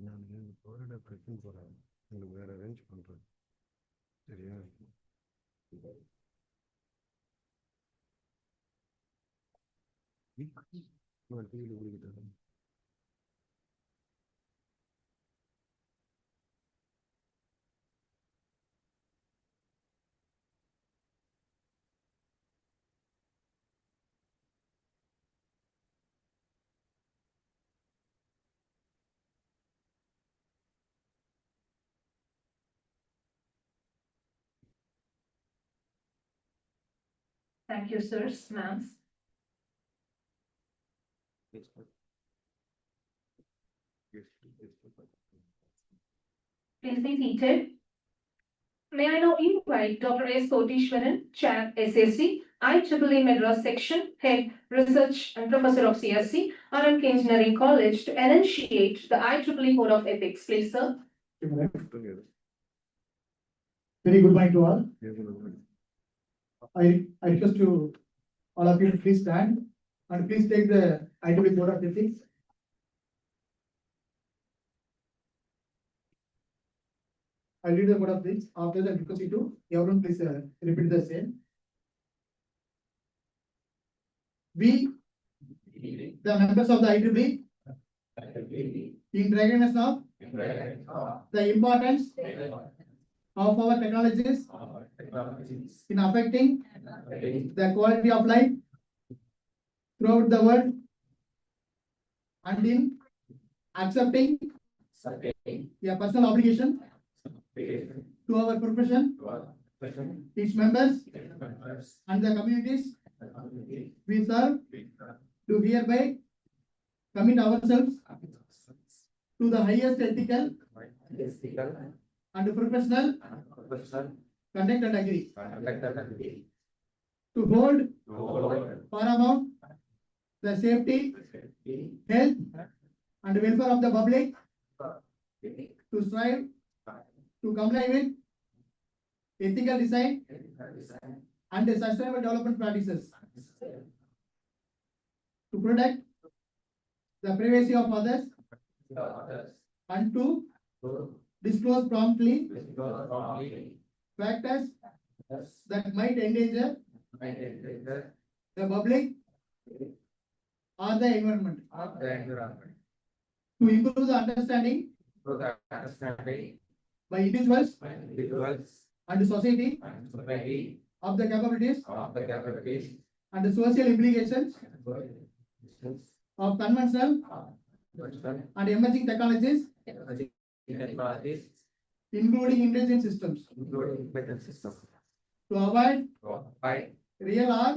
நான் போராட பிரச்சனை போகிறேன், உங்களுக்கு வேறு அரேஞ்ச் பண்ணுறேன். சரியா? நான் டிவியில் குடிக்கிட்டேன். Thank you, sirs, ma'ams. Yes, sir. Yes, yes, sir. Please be seated. May I now invite Dr. S. Kotishwaran, Chair SSC, IEEE Madras Section, Head Research and Professor of CSC, Rmkec Engineering College, to enunciate the IEEE Code of Ethics. Please, sir. Together. Very good morning to all. Yes, sir. I request you, all of you, to please stand and please take the IEEE Code of Ethics. I read the code of ethics. After that, request you to everyone please repeat the same. We, the members of the IEEE, in recognition of the importance of our technologies in affecting the quality of life throughout the world, and in accepting a personal obligation to our profession, its members, and the communities we serve, to hereby commit ourselves to the highest ethical and professional conduct and agree to hold paramount the safety, health, and welfare of the public, to strive to comply with ethical design and sustainable development practices, to protect the privacy of others, and to disclose promptly factors that might endanger the public or the environment, to improve the understanding by individuals and society of the capabilities and the social implications of conventional and emerging technologies, including intelligent systems, to avoid real or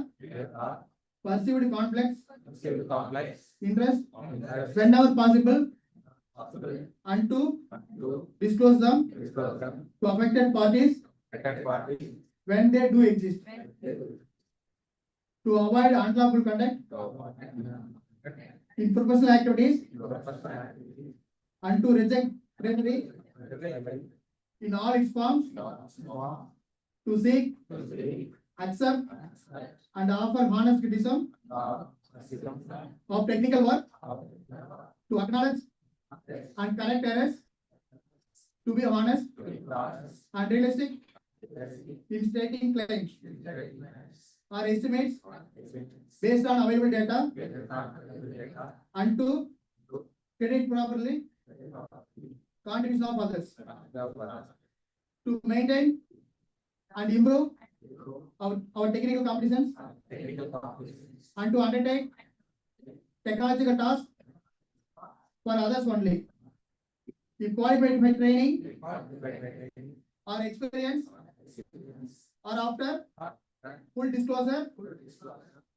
perceived conflicts interest whenever possible, and to disclose them to affected parties when they do exist, to avoid unlawful conduct in professional activities, and to reject bribery in all its forms, to seek, accept, and offer honest criticism of technical work, to acknowledge and correct errors, to be honest and realistic in stating claims or estimates based on available data, and to credit properly contributions of others, to maintain and improve our technical competence, and to undertake technological tasks for others only, if qualified by training or experience, or after full disclosure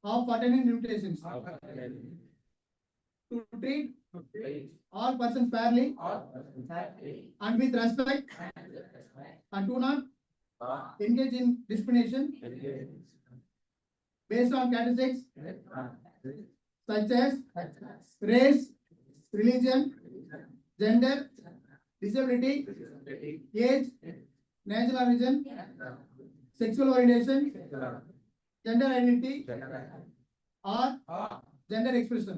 of pertinent limitations, to treat all persons fairly and with respect, and do not engage in discrimination based on characteristics such as race, religion, gender, disability, age, national origin, sexual orientation, gender identity, or gender expression.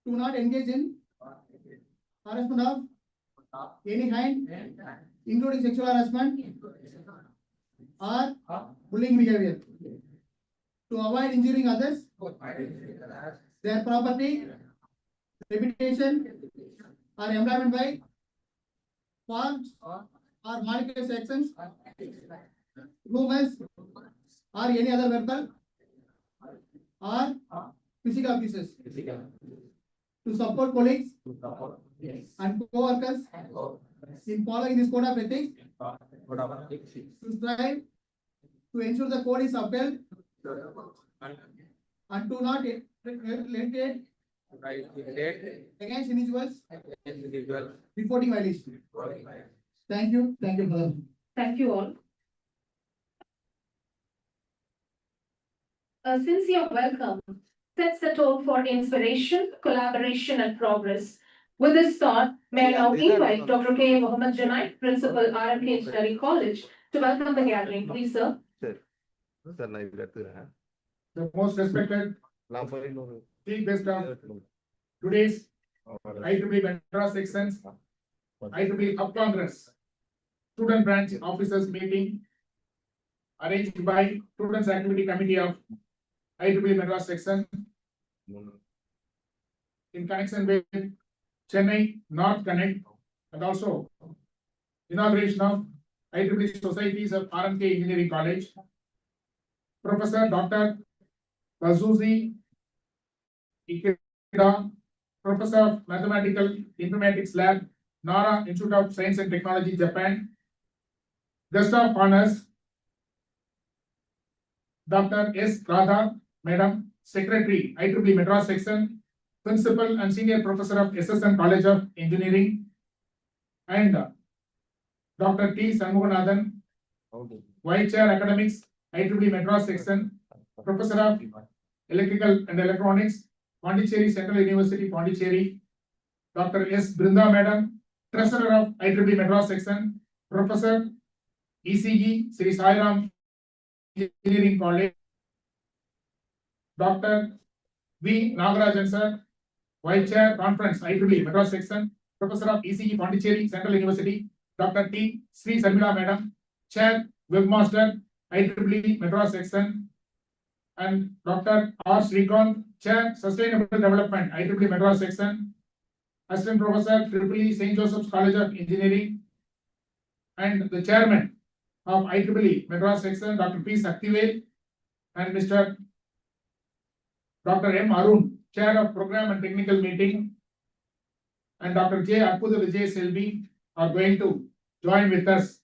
Do not engage in harassment of any kind, including sexual harassment or bullying behavior, to avoid injuring others, their property, reputation, or employment by forms or malicious actions, rumors, or any other verbal or physical abuses, to support colleagues and co-workers in following this code of ethics, to strive to ensure the code is upheld and to not legislate against individuals reporting violations. Thank you, brother. Thank you all. A sincere welcome sets the tone for inspiration, collaboration, and progress. With this thought, may I now invite Dr. K. Mohammed Janai, Principal, Rmkec Ieee College, to welcome the gathering. Please, sir. Sir, நான் இதுல எடுத்துக்கிறேன். The most respected நான் போய் இன்னொரு chief guest of today's IEEE Madras sections IEEE Hub Congress Student Branch Officers Meeting arranged by Students Activity Committee of IEEE Madras section in connection with Chennai North Connect and also inauguration of IEEE Societies of Rmkec Engineering College. Professor Dr. Bazuzi Ikeda, Professor of Mathematical Informatics Lab, Nara Institute of Science and Technology, Japan. Guest of honors, Dr. S. Radha, Madam, Secretary, IEEE Madras Section, Principal and Senior Professor of SSM College of Engineering, and Dr. T. Sanmuganathan, Vice Chair Academics, IEEE Madras Section, Professor of Electrical and Electronics, Pondicherry Central University, Pondicherry. Dr. S. Brinda Madam, Treasurer of IEEE Madras Section, Professor ECE Sri Sai Ram Engineering College. Dr. V. Nagarajan Sir, Vice Chair Conference IEEE Madras Section, Professor of ECE Pondicherry Central University. Dr. T. Sri Sarmila Madam, Chair Webmaster IEEE Madras Section, and Dr. R. Srikant, Chair Sustainable Development IEEE Madras Section, Assistant Professor IEEE St. Joseph's College of Engineering, and the Chairman of IEEE Madras Section, Dr. P. Saktivel, and Mr. Dr. M. Arun, Chair of Program and Technical Meeting, and Dr. J. Arpuda Vijay Selvi are going to join with us.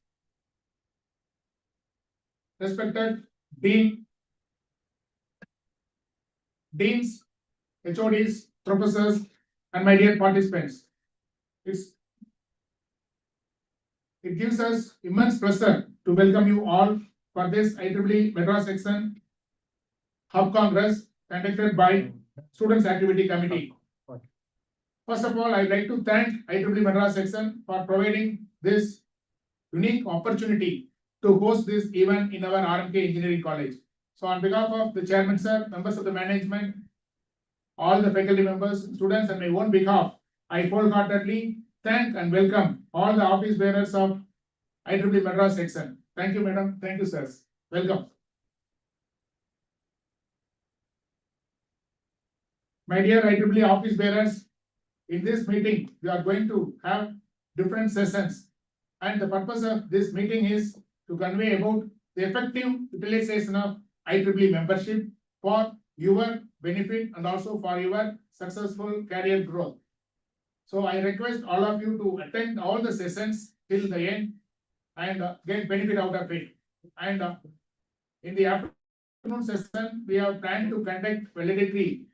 Respected Deans, HODs, professors, and my dear participants, it gives us immense pleasure to welcome you all for this IEEE Madras Section Hub Congress conducted by Students Activity Committee. First of all, I'd like to thank IEEE Madras Section for providing this unique opportunity to host this event in our Rmkec Engineering College. So on behalf of the Chairman Sir, members of the management, all the faculty members, students, and my own behalf, I wholeheartedly thank and welcome all the office bearers of IEEE Madras Section. Thank you, madam. Thank you, sirs. Welcome. My dear IEEE office bearers, in this meeting, we are going to have different sessions, and the purpose of this meeting is to convey about the effective utilization of IEEE membership for your benefit and also for your successful career growth. So I request all of you to attend all the sessions till the end and get benefit out of it. And in the afternoon session, we have planned to conduct valedictory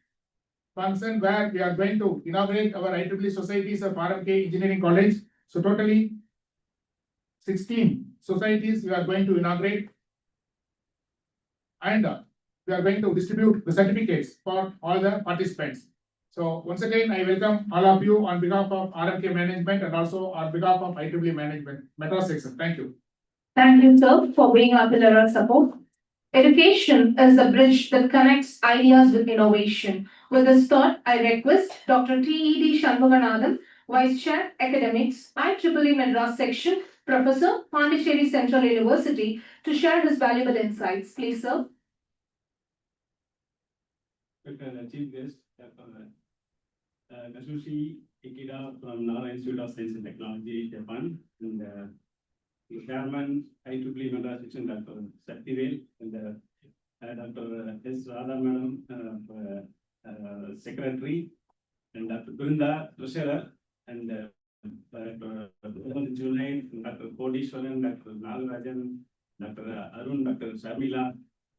function where we are going to inaugurate our IEEE Societies of Rmkec Engineering College. So totally 16 societies we are going to inaugurate, and we are going to distribute the certificates for all the participants. So once again, I welcome all of you on behalf of Rmkec management and also on behalf of IEEE management, Madras Section. Thank you. Thank you, sir, for being our pillar of support. Education is the bridge that connects ideas with innovation. With this thought, I request Dr. T.E.D. Shanmuganathan, Vice Chair, Academics, IEEE Madras Section, Professor, Pondicherry Central University, to share his valuable insights. Please, sir. Chief guest, Kazushi Ikeda from Nara Institute of Science and Technology, Japan, and the Chairman, IEEE Madras Section, Dr. Saktivel, and Dr. S. Radha Madam, Secretary, and Dr. Brinda, Treasurer, and Dr. Junaid, Dr. Kodishwaran, Dr. Nagarajan, Dr. Arun, Dr. Sharmila,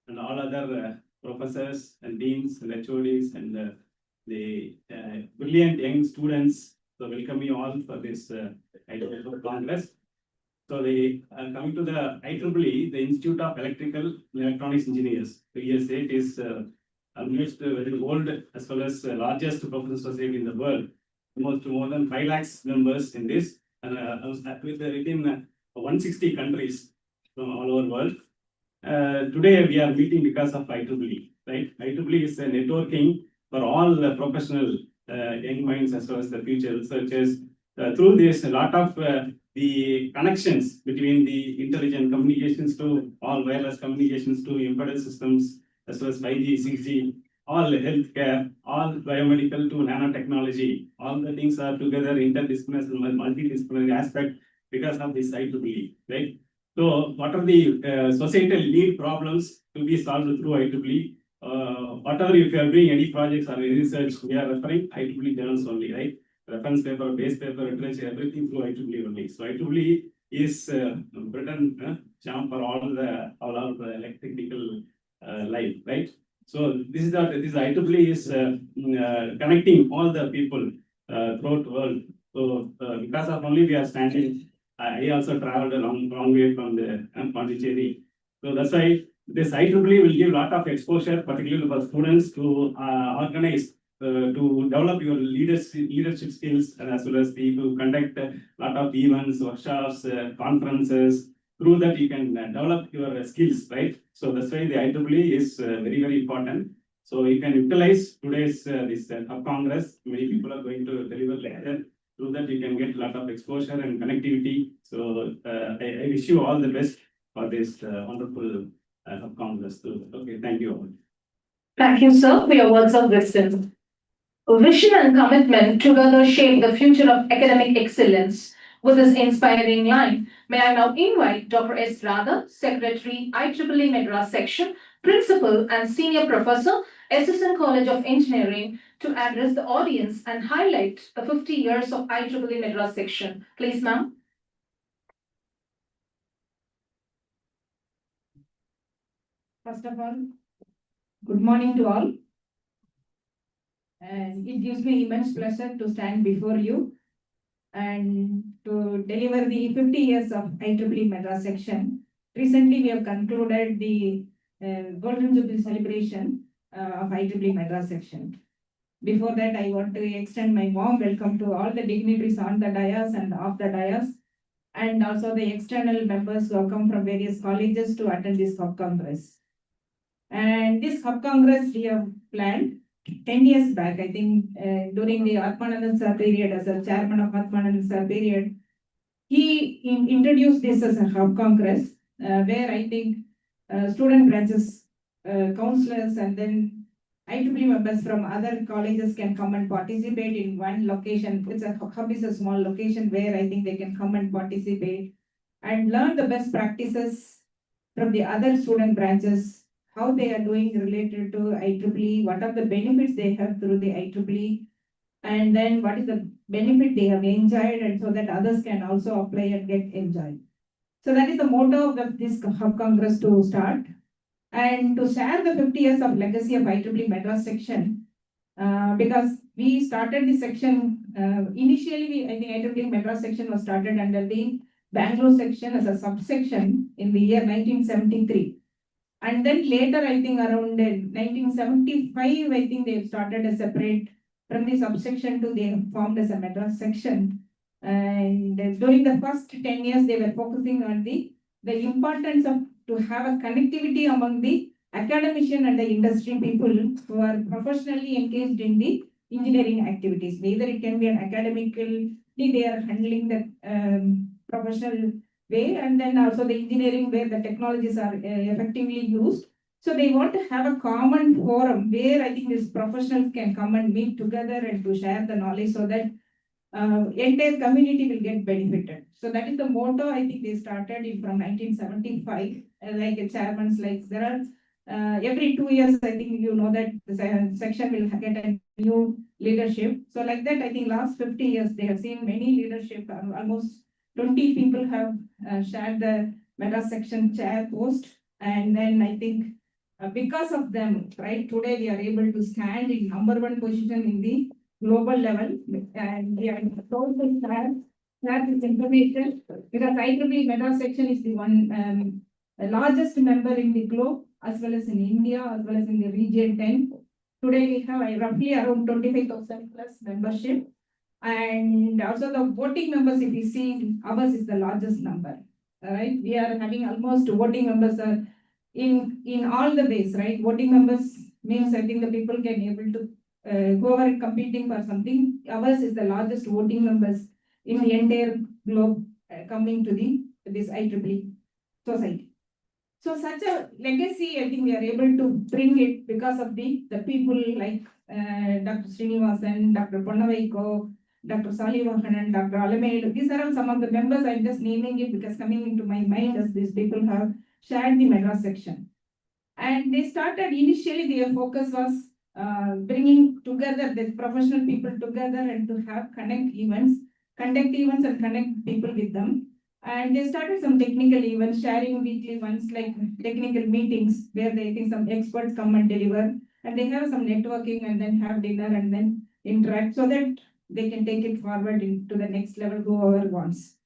and all other professors and deans and HODs and the brilliant young students. So welcome you all for this IEEE Congress. So coming to the IEEE, the Institute of Electrical and Electronics Engineers, the ESA, it is almost very old as well as largest professional society in the world. Almost more than 5 lakhs members in this, and within 160 countries from all over the world. Today we are meeting because of IEEE, right? IEEE is a networking for all the professional young minds as well as the future researchers. Through this, a lot of the connections between the intelligent communications to all wireless communications to embedded systems as well as 5G, 6G, all healthcare, all biomedical to nanotechnology, all the things are together interdisciplinary, multidisciplinary aspect because of this IEEE, right? So what are the societal need problems to be solved through IEEE? Whatever, if you are doing any projects or any research, we are referring IEEE journals only, right? Reference paper, base paper, literature, everything through IEEE only. So IEEE is Britain charm for all our electrical life, right? So this is IEEE is connecting all the people throughout the world. So because of only we are standing. I also traveled a long way from the Pondicherry. So that's why this IEEE will give a lot of exposure, particularly for students to organize, to develop your leadership skills, as well as to conduct a lot of events, workshops, conferences. Through that, you can develop your skills, right? So that's why the IEEE is very important. So you can utilize today's this Hub Congress. Many people are going to deliver later. Through that, you can get a lot of exposure and connectivity. So I wish you all the best for this wonderful Hub Congress too. Okay, thank you all. Thank you, sir, for your words of wisdom. Vision and commitment together shape the future of academic excellence. With this inspiring line, may I now invite Dr. S. Radha, Secretary, IEEE Madras Section, Principal and Senior Professor, Assistant College of Engineering, to address the audience and highlight the 50 years of IEEE Madras Section. Please, ma'am. First of all, good morning to all. And it gives me immense pleasure to stand before you and to deliver the 50 years of IEEE Madras Section. Recently, we have concluded the Golden Jubilee celebration of IEEE Madras Section. Before that, I want to extend my warm welcome to all the dignitaries on the dais and off the dais, and also the external members who have come from various colleges to attend this Hub Congress. And this Hub Congress we have planned 10 years back, I think, during the Atmanandan Sir period, as a chairman of Atmanandan Sir period. He introduced this as a Hub Congress, where I think student branches, counselors, and then IEEE members from other colleges can come and participate in one location. It's a hub is a small location where I think they can come and participate and learn the best practices from the other student branches, how they are doing related to IEEE, what are the benefits they have through the IEEE, and then what is the benefit they have enjoyed, and so that others can also apply and get enjoyed. So that is the motto of this Hub Congress to start. And to share the 50 years of legacy of IEEE Madras Section, because we started the section, initially I think IEEE Madras Section was started under the Bangalore section as a subsection in the year 1973. And then later, I think around 1975, I think they started a separate, from the subsection to they formed as a Madras section. And during the first 10 years, they were focusing on the importance of to have a connectivity among the academician and the industry people who are professionally engaged in the engineering activities. Either it can be an academically, they are handling the professional way, and then also the engineering where the technologies are effectively used. So they want to have a common forum where I think these professionals can come and meet together and to share the knowledge so that entire community will get benefited. So that is the motto I think they started in from 1975. Like a chairman's like there are every 2 years I think you know that the section will get a new leadership. So like that I think last 50 years they have seen many leadership. Almost 20 people have shared the meta section chair post, and then I think because of them, right, today we are able to stand in #1 position in the global level, and we are told to share this information because IEEE meta section is the one largest member in the globe as well as in India as well as in the region 10. Today we have roughly around 25,000 plus membership, and also the voting members, if you see, ours is the largest number. All right, we are having almost voting members are in all the ways, right? Voting members means I think the people can able to whoever competing for something. Ours is the largest voting members in the entire globe coming to this IEEE society. So such a legacy, I think we are able to bring it because of the people like Dr. Srinivasan, Dr. Ponnavaiko, Dr. Salivahanan, Dr. Alamedu. These are all some of the members. I'm just naming it because coming into my mind as these people have shared the Madras section. And they started initially, their focus was bringing together the professional people together and to have conduct events and connect people with them. And they started some technical events, sharing weekly ones like technical meetings where they think some experts come and deliver, and they have some networking and then have dinner and then interact so that they can take it forward into the next level, whoever wants.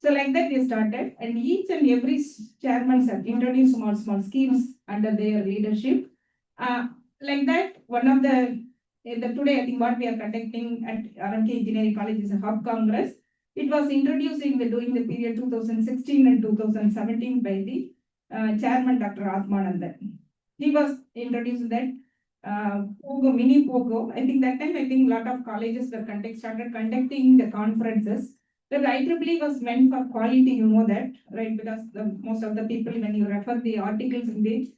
So like that they started, and each and every chairman have introduced small schemes under their leadership. Like that, one of the today I think what we are conducting at Rmkec Engineering College is a hub congress. It was introduced during the period 2016 and 2017 by the chairman Dr. Atmanandan. He was introduced that Pogo, mini Pogo. I think that time I think a lot of colleges were started conducting the conferences. The IEEE was meant for quality, you know that, right? Because most of the people, when you refer the articles in the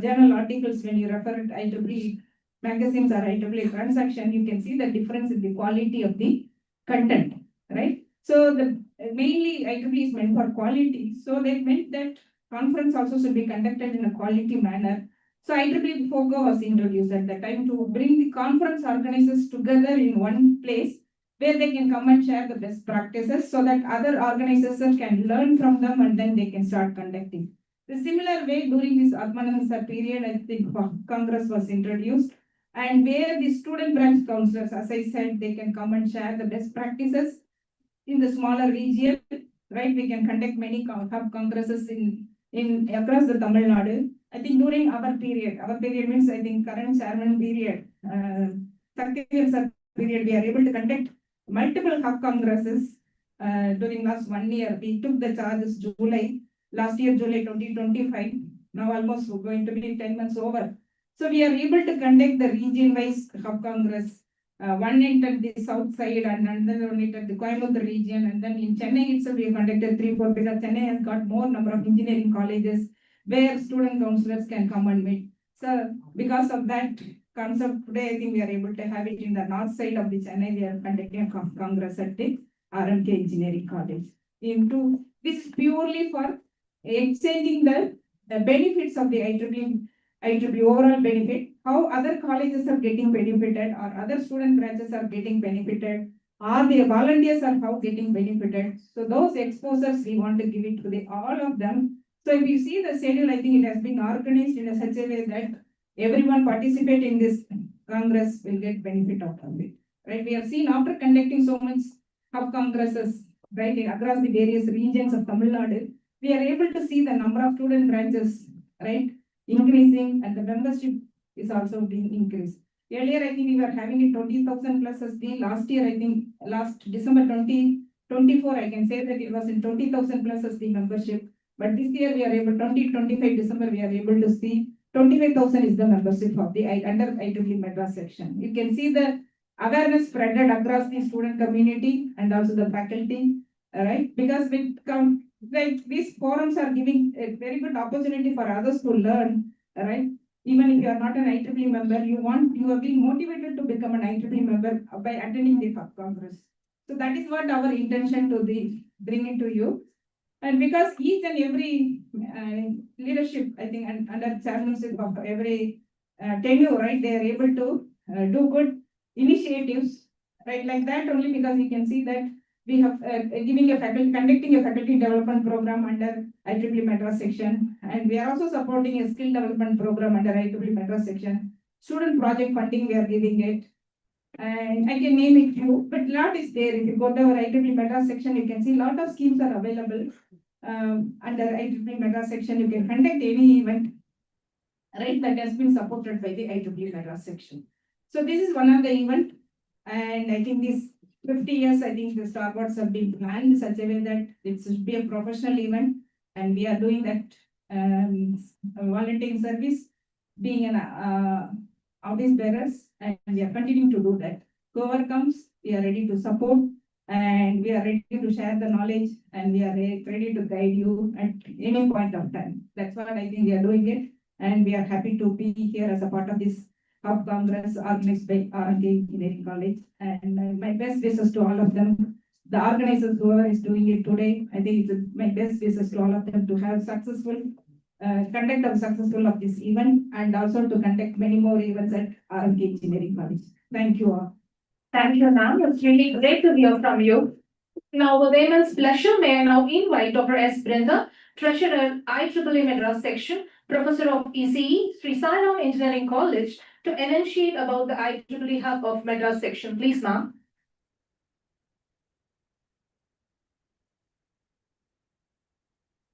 journal articles, when you refer it IEEE magazines or IEEE transaction, you can see the difference in the quality of the content, right? So the mainly IEEE is meant for quality. So they meant that conference also should be conducted in a quality manner. So IEEE FOGO was introduced at that time to bring the conference organizers together in one place where they can come and share the best practices so that other organizers can learn from them and then they can start conducting. The similar way during this Atmanandan period, I think Congress was introduced, and where the student branch counselors, as I said, they can come and share the best practices in the smaller region, right? We can conduct many hub congresses in across the Tamil Nadu. I think during our period means I think current chairman period, period, we are able to conduct multiple hub congresses during last 1 year. We took the charges last year, July 2025. Now almost going to be 10 months over. So we are able to conduct the region-wise hub congress. One at the south side and another one at the Coimbatore region, and then in Chennai itself we have conducted 3-4 because Chennai has got more number of engineering colleges where student counselors can come and meet. So because of that concept, today I think we are able to have it in the north side of the Chennai. We are conducting a congress at the Rmkec Engineering College. This is purely for exchanging the benefits of the IEEE overall benefit, how other colleges are getting benefited or other student branches are getting benefited, or the volunteers are how getting benefited. So those exposures we want to give it to all of them. So if you see the schedule, I think it has been organized in such a way that everyone participate in this congress will get benefit out of it. Right? We have seen after conducting so much hub congresses, right, across the various regions of Tamil Nadu, we are able to see the number of student branches, right, increasing, and the membership is also being increased. Earlier, I think we were having it 20,000 plus as the last year, I think last December 2024, I can say that it was in 20,000 plus as the membership. But this year we are able, 2025 December, we are able to see 25,000 is the membership of the under IEEE Madras section. You can see the awareness spreaded across the student community and also the faculty, right? Because like these forums are giving a very good opportunity for others to learn, right? Even if you are not an IEEE member, you are being motivated to become an IEEE member by attending the Hub Congress. So that is what our intention to bring it to you. And because each and every leadership, I think, and under chairmanship of every tenure, right, they are able to do good initiatives, right, like that only, because you can see that we have conducting a faculty development program under IEEE Madras section, and we are also supporting a skill development program under IEEE Madras section. Student project funding, we are giving it. And I can name it few, but lot is there. If you go to our IEEE Madras section, you can see lot of schemes are available. Under IEEE Madras section, you can conduct any event, right, that has been supported by the IEEE Madras section. So this is one of the event, and I think this 50 years, I think the Star Awards have been planned in such a way that it should be a professional event, and we are doing that volunteering service, being an office bearers, and we are continuing to do that. Whoever comes, we are ready to support, and we are ready to share the knowledge, and we are ready to guide you at any point of time. That's what I think we are doing it, and we are happy to be here as a part of this Hub Congress organized by Rmkec Engineering College. And my best wishes to all of them. The organizers, whoever is doing it today, I think it's my best wishes to all of them to have successful successful of this event, and also to conduct many more events at Rmkec Engineering College. Thank you all. Thank you, ma'am. It's really great to hear from you. Now, with immense pleasure, may I now invite Dr. S. Brinda, Treasurer, IEEE Madras Section, Professor of ECE, Sri Sai Ram Engineering College, to enunciate about the IEEE Hub of Madras Section. Please, ma'am.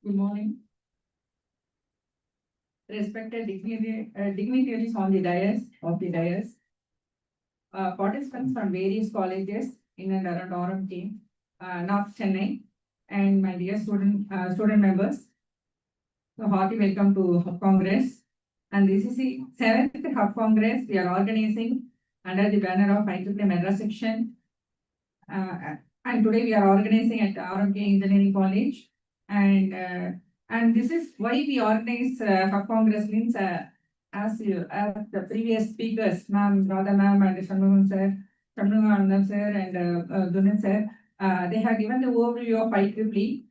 Good morning. Respected dignitaries on the dais, participants from various colleges in and around Rmkec, North Chennai, and my dear student members. So hearty welcome to Hub Congress. And this is the 7th Hub Congress we are organizing under the banner of IEEE Madras section. And today we are organizing at Rmkec Engineering College. And this is why we organize Hub Congress means as the previous speakers, ma'am, Radha ma'am, and Shanmugan sir, and Dunan sir, they have given the overview of IEEE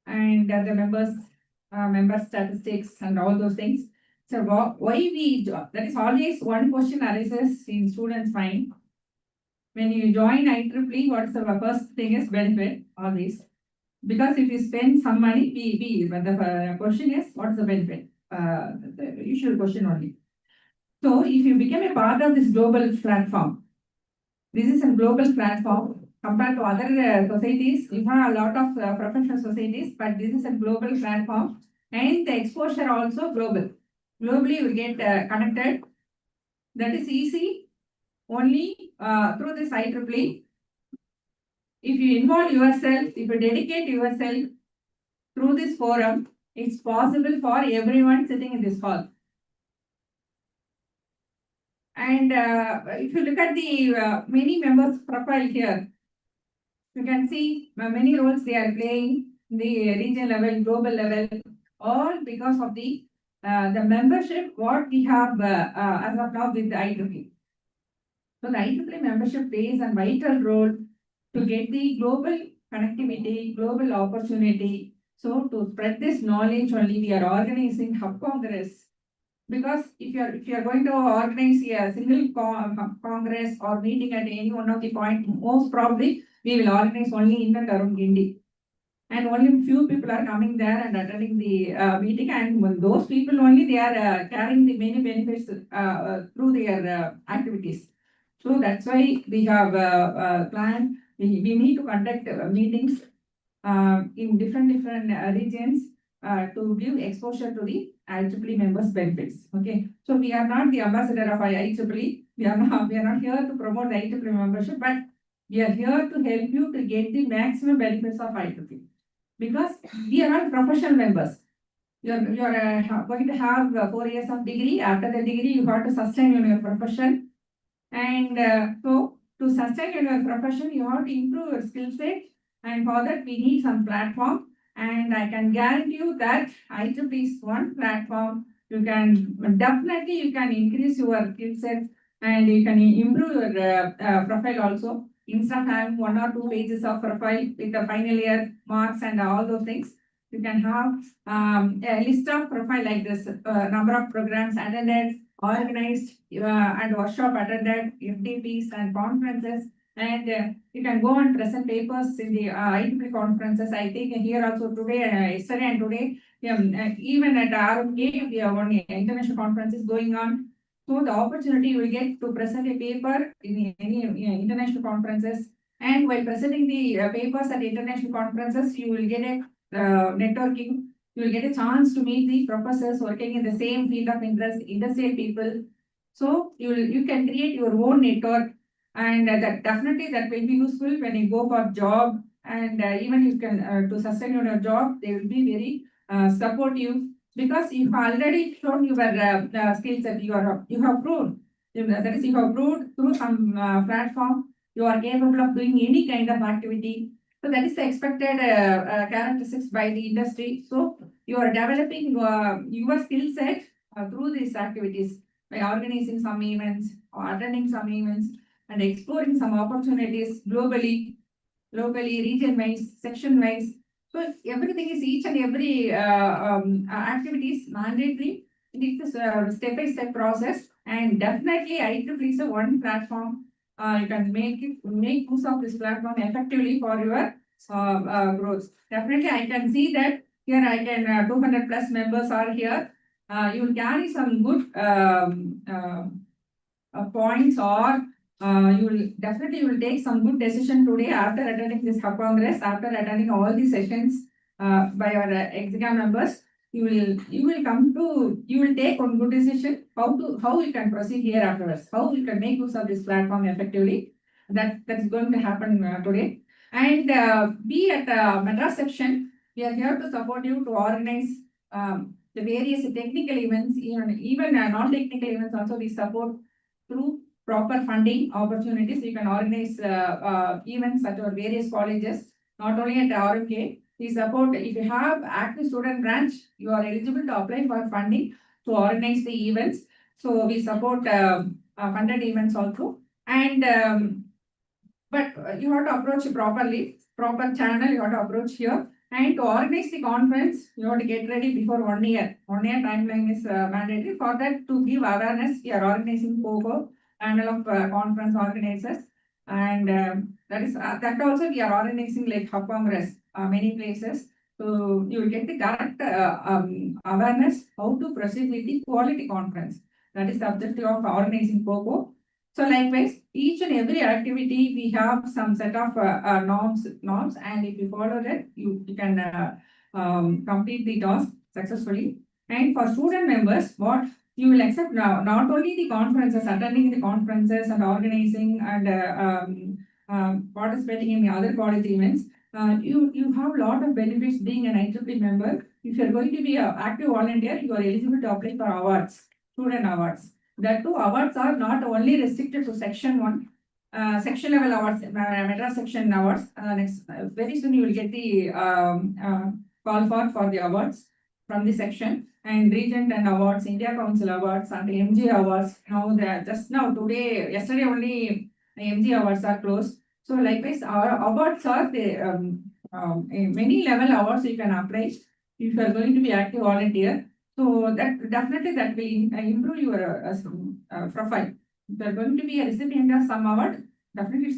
and the member statistics and all those things. So why that is always one question arises in students' mind. When you join IEEE, what's the first thing is benefit, always. Because if you spend some money, but the question is, what's the benefit? The usual question only. So if you become a part of this global platform, this is a global platform compared to other societies. You have a lot of professional societies, but this is a global platform, and the exposure also global. Globally, you get connected. That is easy only through this IEEE. If you involve yourself, if you dedicate yourself through this forum, it's possible for everyone sitting in this hall. And if you look at the many members' profile here, you can see many roles they are playing, the regional level, global level, all because of the membership what we have as of now with the IEEE. So the IEEE membership plays a vital role to get the global connectivity, global opportunity. So to spread this knowledge only, we are organizing Hub Congress. Because if you are going to organize a single congress or meeting at any one of the point, most probably we will organize only in and around Guindy. And only few people are coming there and attending the meeting, and those people only they are carrying the many benefits through their activities. So that's why we have planned. We need to conduct meetings in different regions to give exposure to the IEEE members' benefits. Okay, so we are not the ambassador of IEEE. We are not here to promote the IEEE membership, but we are here to help you to get the maximum benefits of IEEE. Because we are all professional members. You are going to have 4 years of degree. After the degree, you have to sustain your profession. And so to sustain your profession, you have to improve your skill set. And for that, we need some platform. And I can guarantee you that IEEE is one platform. You can definitely you can increase your skill set and you can improve your profile also. Instead of having 1 or 2 pages of profile with the final year marks and all those things, you can have a list of profile like this, number of programs attended, organized, and workshop attended, FTPs and conferences. And you can go and present papers in the IEEE conferences. I think here also today, yesterday and today, even at Rmkec, we have one international conferences going on. So the opportunity you will get to present a paper in any international conferences. And while presenting the papers at international conferences, you will get a networking. You will get a chance to meet the professors working in the same field of interest, industrial people. So you can create your own network, and that definitely that will be useful when you go for job, and even you can to sustain your job, they will be very supportive, because you've already shown your skills that you have proved. That is, you have proved through some platform you are capable of doing any kind of activity. So that is the expected characteristics by the industry. So you are developing your skill set through these activities by organizing some events or attending some events and exploring some opportunities globally, locally, region-wise, section-wise. So everything is each and every activity is mandatory. It is a step-by-step process, and definitely IEEE is a one platform. You can make use of this platform effectively for your growth. Definitely, I can see that here I can 200 plus members are here. You will carry some good points, or you will take some good decision today after attending this hub congress, after attending all the sessions by our executive members. You will take one good decision how you can proceed here afterwards, how you can make use of this platform effectively. That's going to happen today. And we at Madras section, we are here to support you to organize the various technical events, even non-technical events also we support through proper funding opportunities. You can organize events at our various colleges, not only at Rmkec. We support, if you have active student branch, you are eligible to apply for funding to organize the events. So we support funded events also. And but you have to approach properly, proper channel you have to approach here. And to organize the conference, you have to get ready before 1 year. 1 year timeline is mandatory. For that, to give awareness, we are organizing POGO, panel of conference organizers. And that also we are organizing like hub congress, many places. So you will get the correct awareness how to proceed with the quality conference. That is the objective of organizing POGO. So likewise, each and every activity, we have some set of norms, and if you follow that, you can complete the task successfully. And for student members, what you will accept now, not only the conferences, attending the conferences and organizing and participating in the other college events, you have a lot of benefits being an IEEE member. If you are going to be an active volunteer, you are eligible to apply for awards, student awards. The 2 awards are not only restricted to section 1, section level awards, Madras section awards. Very soon you will get the call for the awards from the section, and region and awards, India Council awards, and MG awards. Now just now today, yesterday only MG awards are closed. So likewise, our awards are the many level awards you can apply if you are going to be active volunteer. So that definitely that will improve your profile. If you are going to be a recipient of some award, definitely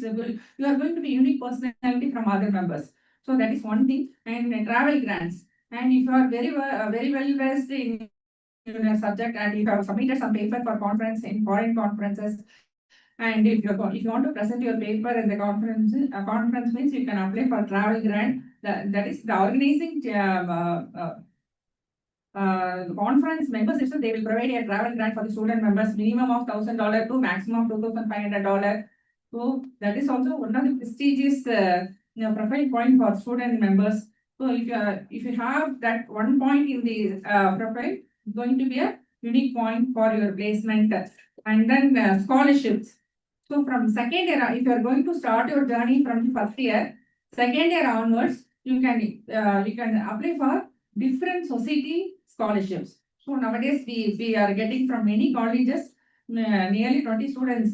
you are going to be unique personality from other members. So that is one thing. And travel grants. And if you are very well versed in a subject, and if you have submitted some paper for conference in foreign conferences, and if you want to present your paper in the conference means you can apply for travel grant. That is the organizing conference members, they will provide a travel grant for the student members, minimum of $1,000 to maximum of $2,500. So that is also one of the prestigious profile point for student members. So if you have that one point in the profile, it's going to be a unique point for your placement. And then scholarships. So from second year, if you are going to start your journey from the first year, second year onwards, you can apply for different society scholarships. So nowadays, we are getting from many colleges, nearly 20 students,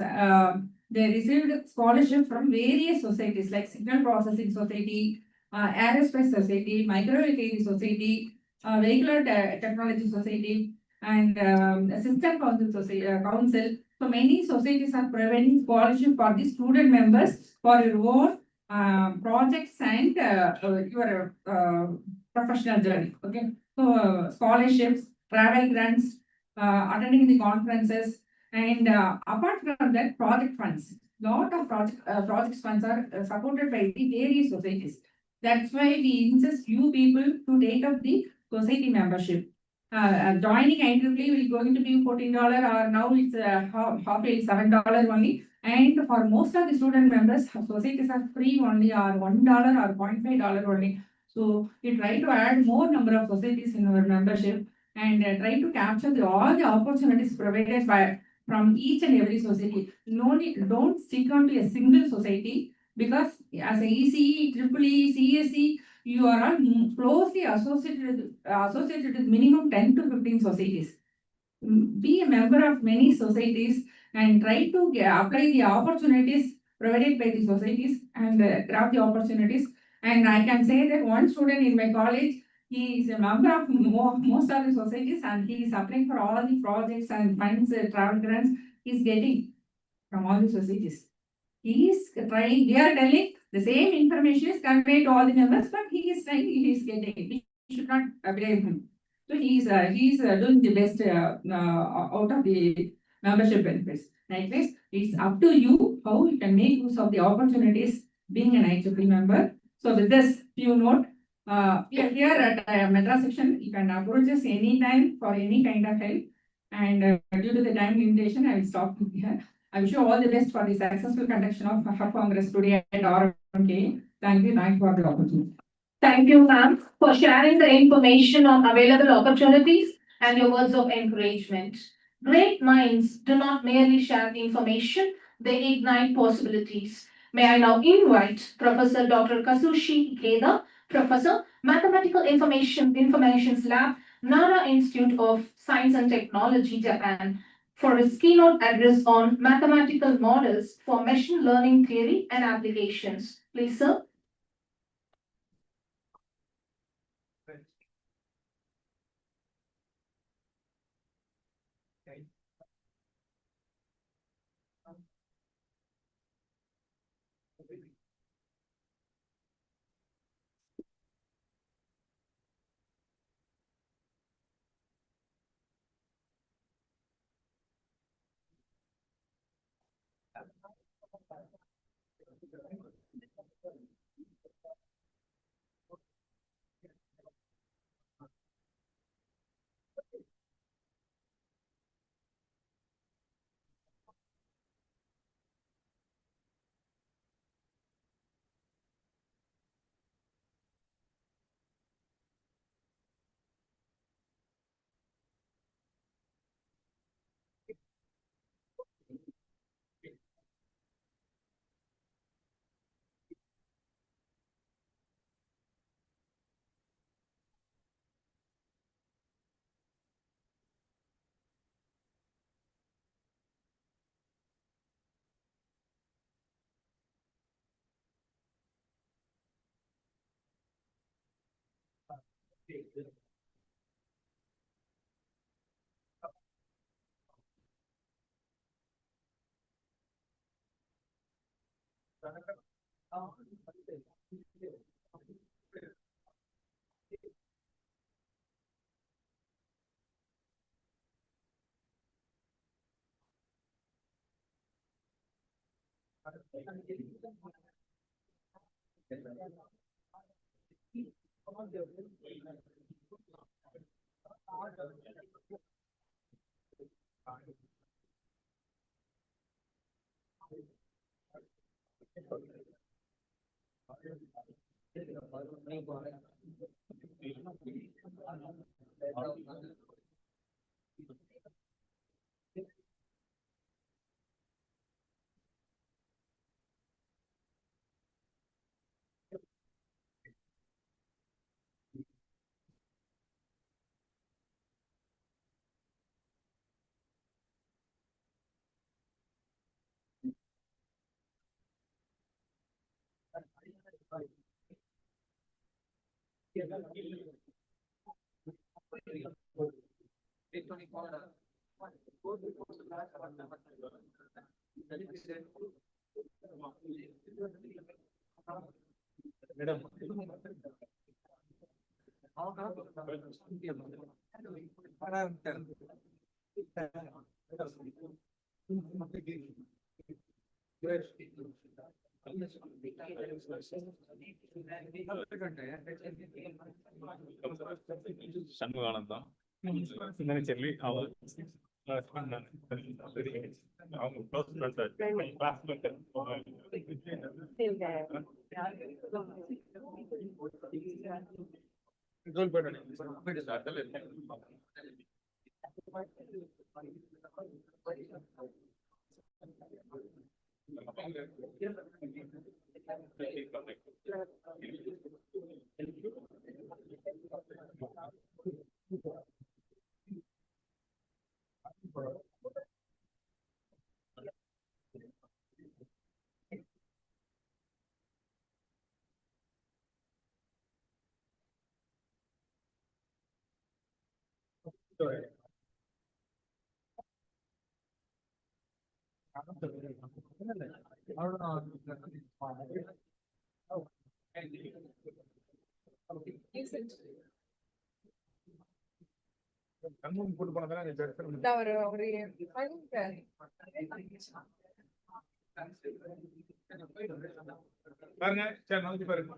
they received scholarship from various societies like Signal Processing Society, Aerospace Society, Microwave Society, Vehicular Technology Society, and System Council Society, Council. So many societies are providing scholarship for the student members for your own projects and your professional journey. Okay, so scholarships, travel grants, attending the conferences, and apart from that, project funds. Lot of project funds are supported by the various societies. That's why we insist you people to take up the society membership. Joining IEEE will going to be $14 or now it's half $7 only. And for most of the student members, societies are free only or $1 or $0.5 only. So we try to add more number of societies in our membership and try to capture all the opportunities provided by from each and every society. No need, don't stick on to a single society because as a ECE, EEE, CSE, you are all closely associated with minimum 10 to 15 societies. Be a member of many societies and try to apply the opportunities provided by the societies and grab the opportunities. And I can say that one student in my college, he is a member of most of the societies and he is applying for all the projects and funds, travel grants he is getting from all the societies. He is trying, they are telling the same information is conveyed to all the members, but he is trying, he is getting, we should not blame him. So he is doing the best out of the membership benefits. Likewise, it's up to you how you can make use of the opportunities being an IEEE member. So with this, you note, we are here at Madras section. You can approach us anytime for any kind of help. And due to the time limitation, I will stop here. I wish you all the best for the successful conduction of our Congress today at Rmkec. Thank you for the opportunity. Thank you, ma'am, for sharing the information on available opportunities and your words of encouragement. Great minds do not merely share information, they ignite possibilities. May I now invite Professor Dr. Kazushi Ikeda, Professor, Mathematical Informations Lab, Nara Institute of Science and Technology, Japan, for his keynote address on mathematical models for machine learning theory and applications. Please, sir. Shanmuganandam சிந்தனை செல்வி அவங்க close classmate போட்டு போனதான் பாருங்க சரி நோக்கி பாருங்க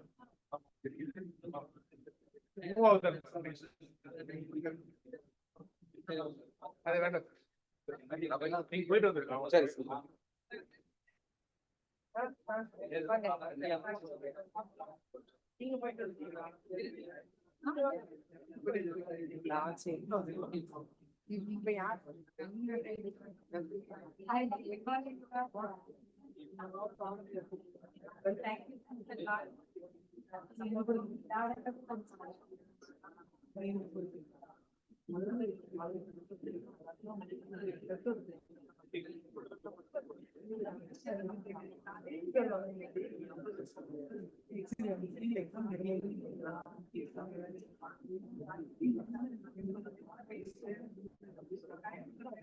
அது வேண்டாம் நீங்க போயிட்டு வந்துருக்கோம் சரி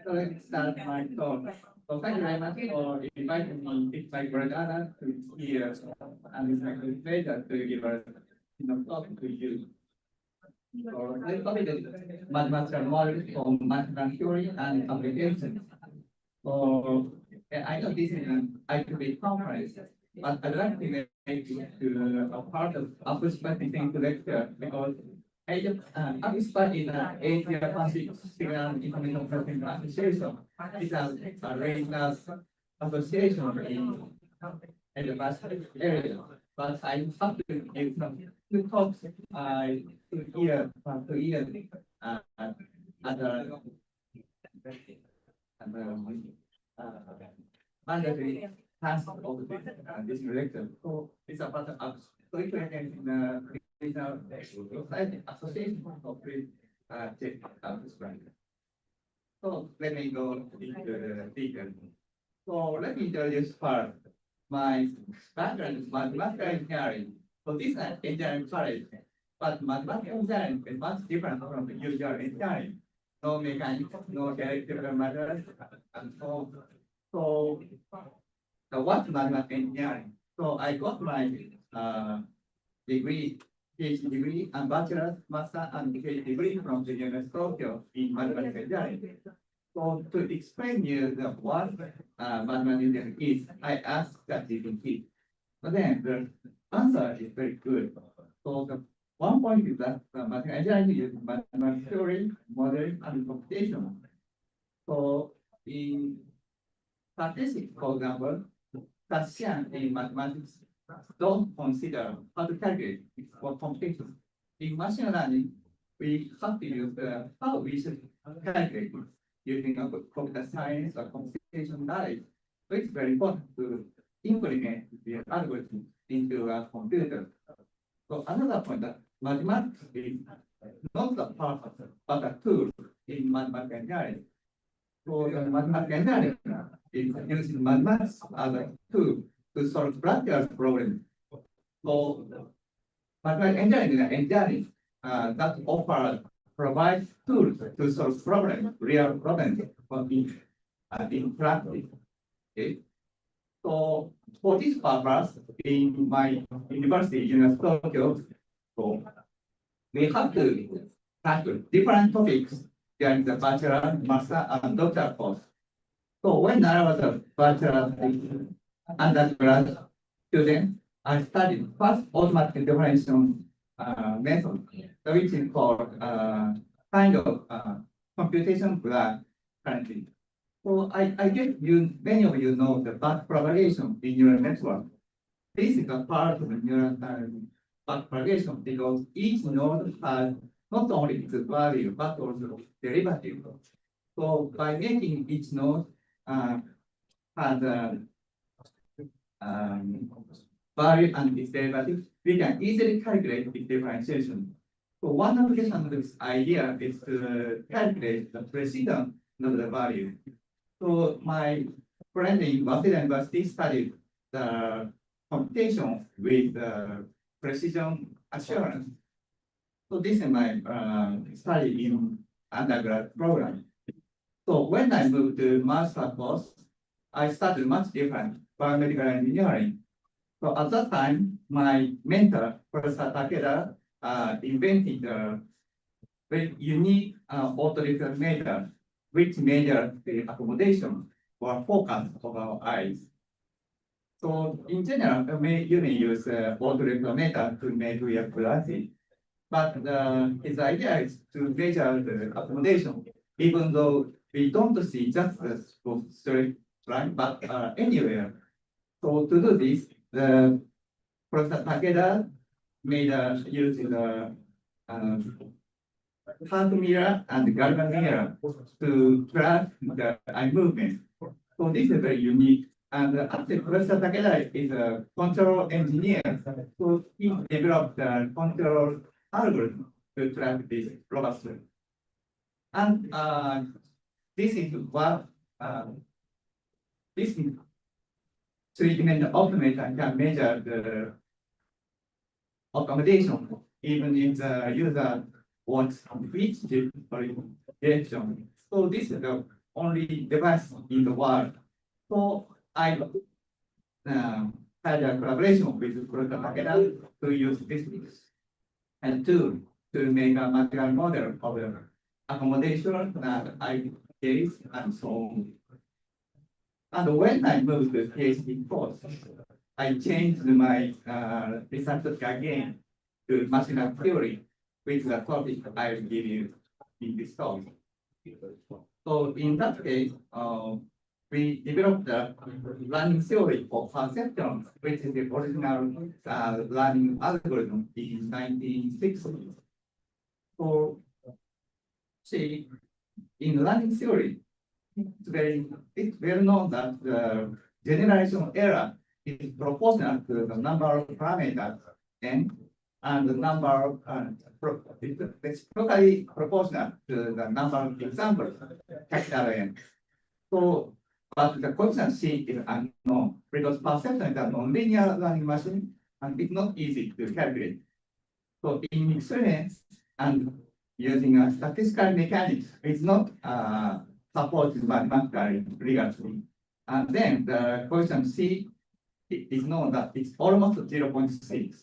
Let's start my talk. So thank you very much for inviting me. It's my brother to here, and it's my pleasure to give a talk to you. So let's talk about mathematical models for mathematical theory and applications. So I know this is an IEEE conference, but I'd like to make it to a part of participating to lecture because ASPA is an Asia Pacific Signal Information Processing Association. It's a regional association in the Pacific area. But I have to give some two talks to hear mandatory task of this lecture. So it's about curriculum in the regional society association of the check this grant. So let me go into the detail. So let me introduce first my background is mathematical engineering. So this is an engineering college, but mathematical engineering is much different from the usual engineering. No mechanics, no electrical matters, and so what's mathematical engineering? So I got my degree, PhD degree, and bachelor's, master, and PhD degree from the University of Tokyo in mathematical engineering. So to explain you the what mathematical engineering is, I asked ChatGPT. But then the answer is very good. So the one point is that mathematical engineering is mathematical theory, modeling, and computation. So in statistics, for example, statisticians in mathematics don't consider how to calculate for computation. In machine learning, we have to use how we should calculate it using a computer science or computation knowledge. So it's very important to implement the algorithm into a computer. So another point that mathematics is not the part but a tool in mathematical engineering. So the mathematical engineering is using mathematics as a tool to solve practical problems. So, mathematical engineering is an engineering that provides tools to solve problems, real problems in practice. Okay. So for this purpose, in my university, University of Tokyo, so we have to tackle different topics during the bachelor, master, and doctoral course. So when I was a bachelor undergrad student, I studied first automatic differentiation method, which is called kind of computation graph currently. So I guess many of you know the back propagation in neural network. This is a part of the neural back propagation because each node has not only its value but also derivative. So by making each node has a value and its derivative, we can easily calculate its differentiation. So one application of this idea is to calculate the precision of the value. So my friend in Waseda University studied the computation with precision assurance. So this is my study in undergrad program. So when I moved to master course, I started much different biomedical engineering. So at that time, my mentor, Professor Takeda, invented a very unique auto-reflex measure, which measures the accommodation or focus of our eyes. So in general, you may use auto-reflex meter to measure your glasses, but his idea is to measure the accommodation, even though we don't see just the straight line, but anywhere. So to do this, the Professor Takeda made use the hand mirror and galvan mirror to track the eye movement. So this is very unique. And actually, Professor Takeda is a control engineer. So he developed a control algorithm to track this robustly. And this is what this three-dimensional automator can measure the accommodation, even if the user wants which direction. So this is the only device in the world. So I had a collaboration with Professor Takeda to use this and tool to make a material model of the accommodation that I gaze and so on. And when I moved to PhD course, I changed my research again to machine learning theory, which is a topic I will give you in this talk. So in that case, we developed the learning theory for perception, which is the original learning algorithm in 1960s. So, see, in learning theory, it's well known that the generation error is proportional to the number of parameters n, and the number of it's totally proportional to the number of examples, capital N. So, but the coefficient C is unknown because perception is a nonlinear learning machine and it's not easy to calculate. So in experiments and using a statistical mechanics, it's not supported mathematically rigorously. And then the coefficient C is known that it's almost 0.6.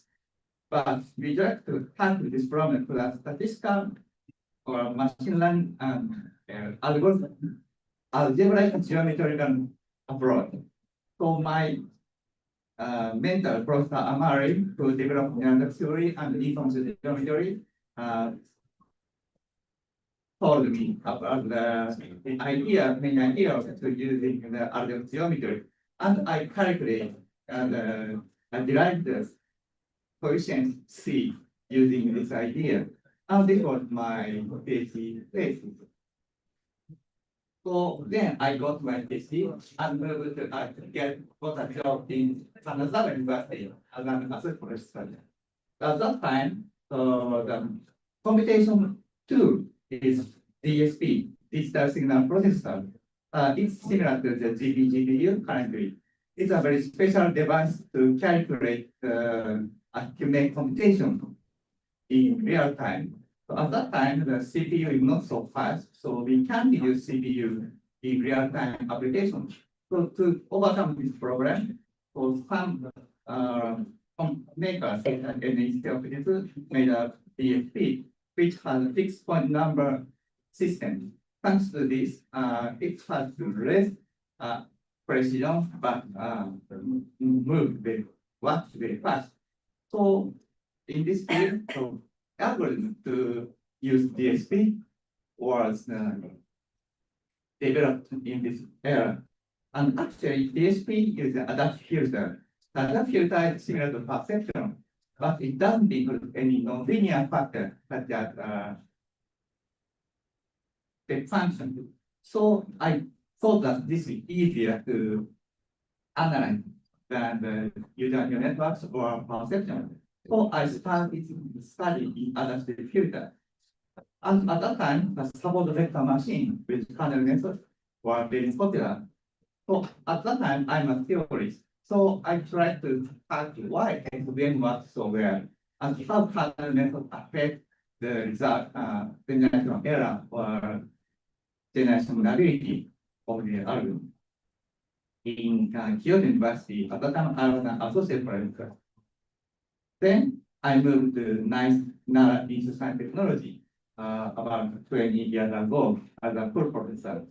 But we try to handle this problem with a statistical or machine learning and algorithm, algebraic geometrical approach. So my mentor, Professor Amari, who developed neural theory and information geometry, told me about the idea, main idea of using the algebraic geometry, and I calculate and derived the coefficient C using this idea. And this was my PhD thesis. So then I got my PhD and moved to got a job in another university as an assistant professor. At that time, the computation tool is DSP, digital signal processor. It's similar to the GPU currently. It's a very special device to calculate the accumulate computation in real time. So at that time, the CPU is not so fast, so we can't use CPU in real-time applications. So to overcome this problem, so some makers and instead of it made a DSP, which has a fixed point number system. Thanks to this, it has less precision, but works very fast. So in this field, so algorithm to use DSP was developed in this era. And actually, DSP is an adaptive filter. The adaptive filter is similar to perception, but it doesn't include any nonlinear factor such as the function. So I thought that this is easier to analyze than the user networks or perception. So I started studying adaptive filter. And at that time, the support vector machine with kernel method were very popular. So at that time, I'm a theorist. So I tried to calculate why SVM works so well and how kernel method affect the result, generation error or generation ability of the algorithm. In Kyoto University, at that time, I was an associate professor. Then I moved to NARA Institute of Science and Technology about 20 years ago as a full professor.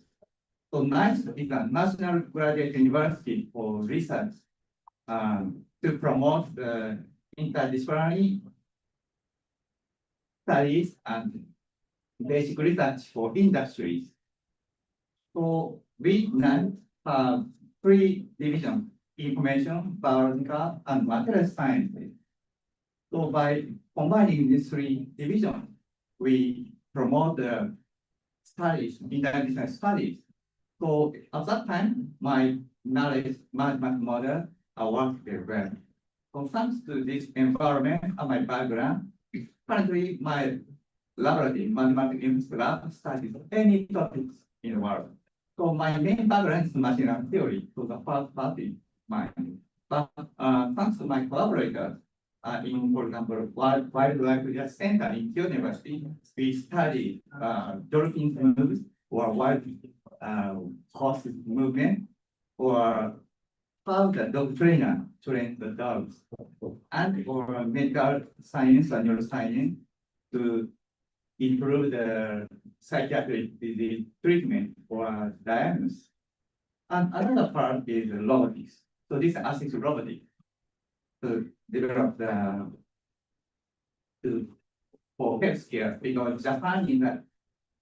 So NICE is a national graduate university for research to promote the interdisciplinary studies and basic research for industries. So we now have three divisions: information, biological, and material science. So by combining these three divisions, we promote the studies, interdisciplinary studies. So at that time, my knowledge management model worked very well. So thanks to this environment and my background, currently my laboratory, mathematics institute lab, studies any topics in the world. So my main background is machine learning theory, so the first part is mine. But thanks to my collaborators, in, for example, Wildlife Research Center in Kyoto University, we study dolphin moves or wild horse movement, or how the dog trainer trains the dogs, and or medical science and neuroscience to improve the psychiatric disease treatment or diagnosis. And another part is robotics. So this is assisted robotics to develop the for healthcare, because Japan is an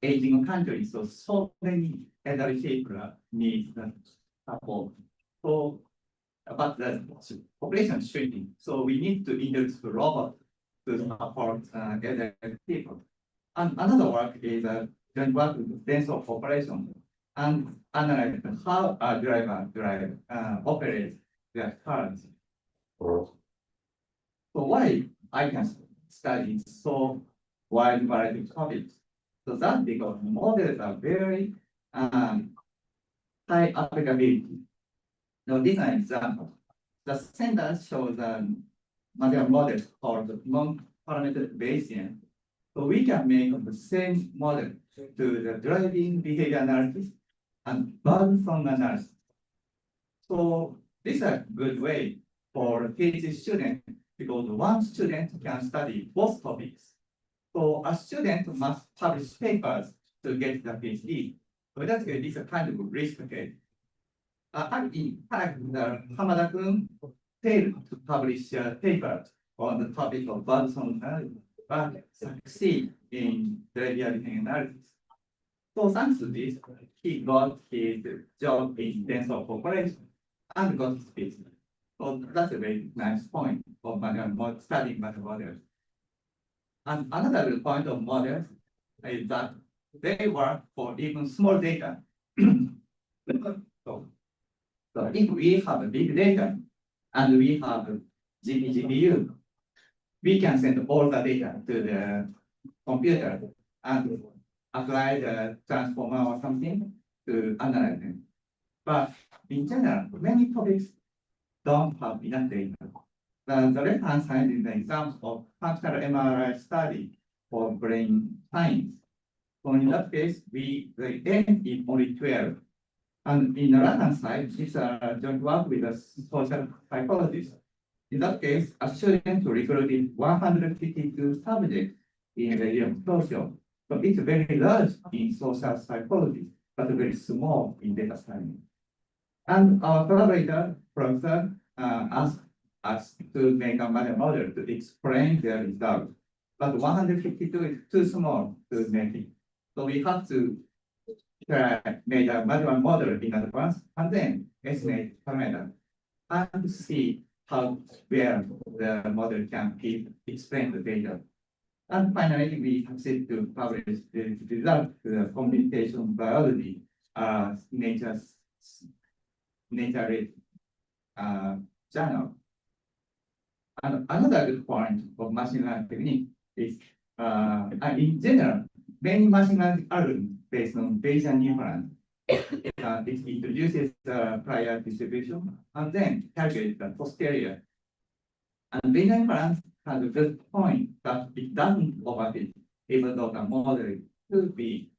aging country, so many elderly people need support. So, but the population is shrinking, so we need to introduce the robot to support elderly people. And another work is joint work with dental population and analyze how a driver operates their cars. So why I can study so wide variety of topics? So that's because models are very high applicability. Now this is an example. The center shows a model called non-parametric Bayesian. So we can make the same model to the driving behavior analysis and burdensome analysis. So this is a good way for PhD students, because one student can study both topics. So a student must publish papers to get the PhD. So that's good. This is a kind of risk. Okay. In fact, Hamada-kun failed to publish a paper on the topic of burdensome analysis, but succeed in behavior analysis. So thanks to this, he got his job in dental population and got his PhD. So that's a very nice point of studying models. And another good point of models is that they work for even small data. So if we have a big data and we have a GPU, we can send all the data to the computer and apply the transformer or something to analyze them. But in general, many topics don't have enough data. the left-hand side is the example of functional MRI study for brain science. So in that case, the N is only 12. And in the right-hand side, this joint work with a social psychologist. In that case, a student recruited 152 subjects in the year of social. So it's very large in social psychology, but very small in data science. And our collaborator, professor, asked us to make a manual model to explain their results. But 152 is too small to make it. So we have to make a manual model in advance and then estimate parameter and see how well the model can explain the data. And finally, we succeed to publish the result to the computation biology Nature journal. And another good point of machine learning technique is, in general, many machine learning algorithms based on Bayesian inference. It introduces the prior distribution and then calculates the posterior. And Bayesian inference has a good point that it doesn't overfit, even though the model could be.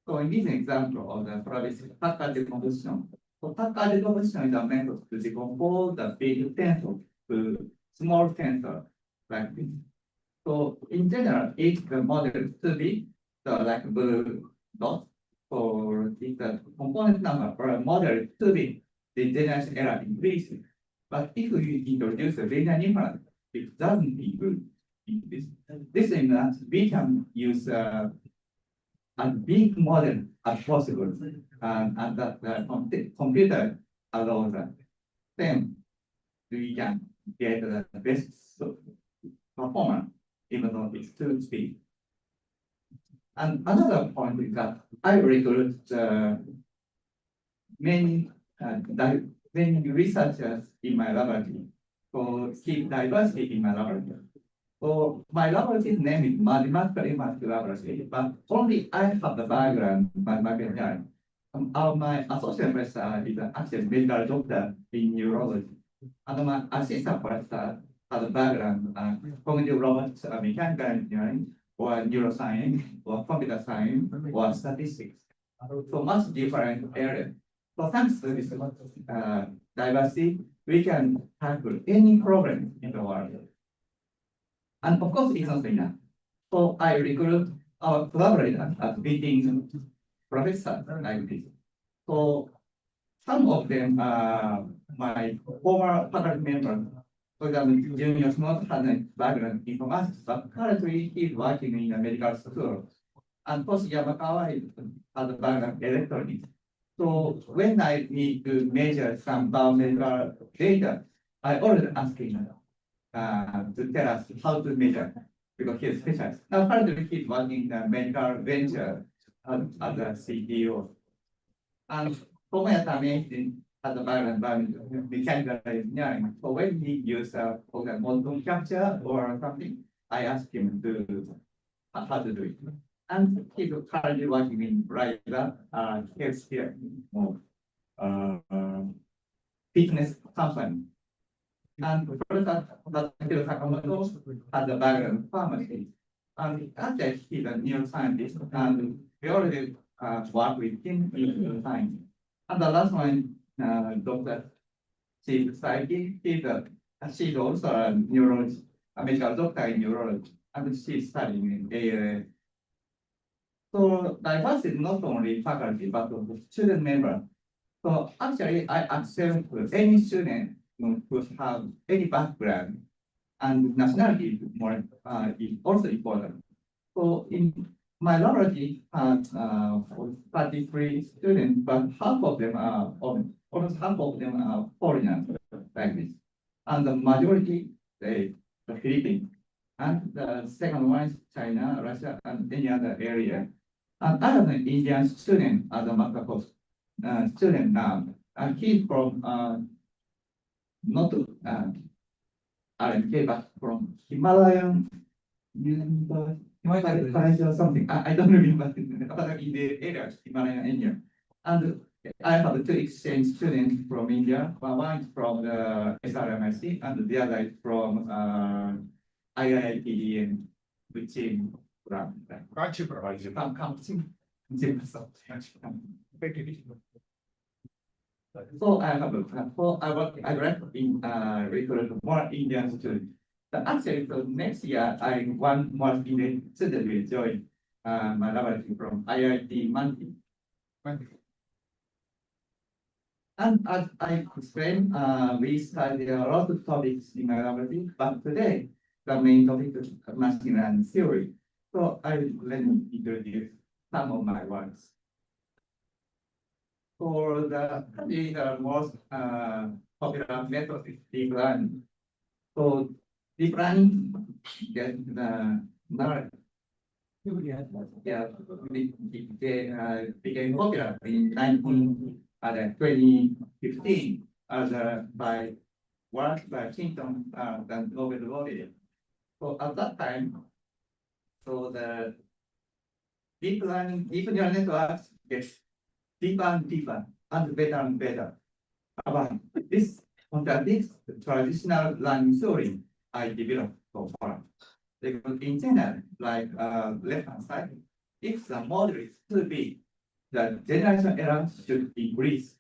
So in this example of the probabilistic Tucker decomposition, so Tucker decomposition is a method to decompose the big tensor to small tensor like this. So in general, if the model to be the like blue dot, or if the component number for a model to be, the generation error increases. But if we introduce a Bayesian inference, it doesn't include this. This means that we can use a big model as possible, and that the computer allows that. Then we can get the best performance, even though it's too speed. And another point is that I recruit many researchers in my laboratory to keep diversity in my laboratory. So my laboratory's name is Mathematical Imaging Laboratory, but only I have the background in mathematical engineering. My associate professor is actually a medical doctor in neurology. And my assistant professor has a background in cognitive robotics, mechanical engineering, or neuroscience, or computer science, or statistics. So much different areas. So thanks to this diversity, we can tackle any problem in the world. And of course, it's not enough. So I recruit our collaborators at meetings, professors like this. So some of them are my former faculty members. For example, Junior Smith has a background in informatics, but currently he's working in a medical school. And Toshi Yamakawa has a background in electronics. So when I need to measure some biomedical data, I always ask him to tell us how to measure, because he's a specialist. Now currently he's working in a medical venture as a CTO. And Tomoya Tame has a background in mechanical engineering. So when he uses for the motion capture or something, I ask him to how to do it. And he's currently working in Ryza healthcare fitness company. And Professor Takeru Sakamoto has a background in pharmacy. And actually he's a neuroscientist, and we already work with him in neuroscience. And the last one, Dr. Steve Saiki, she's also a neurologist, a medical doctor in neurology, and she's studying in ALA. So diversity is not only faculty, but also student members. So actually, I accept any student who have any background, and nationality is also important. So in my laboratory has 33 students, but half of them are almost half of them are foreigners like this, and the majority the Philippines, and the second one is China, Russia, and any other area. And I have an Indian student as a master course student now, and he's from not Rmkec, but from Himalayan college or something. I don't remember in the area, Himalayan area. And I have two exchange students from India. One is from the SRMIC and the other is from IIT Ieee, which is from So I have I read in recruit more Indian students. But actually, so next year I want more Indian students will join my laboratory from IIT Mandy. And as I explained, we study a lot of topics in my laboratory, but today the main topic is machine learning theory. So I will let me introduce some of my works. For the most popular method is deep learning. So deep learning get the knowledge. Yeah, became popular in 2015 as by work by Clinton and Nobel laureate. So at that time, so the deep neural networks gets deeper and deeper and better. But this contradicts the traditional learning theory I developed so far. Because in general, like left-hand side, if the model is too big, the generation error should increase.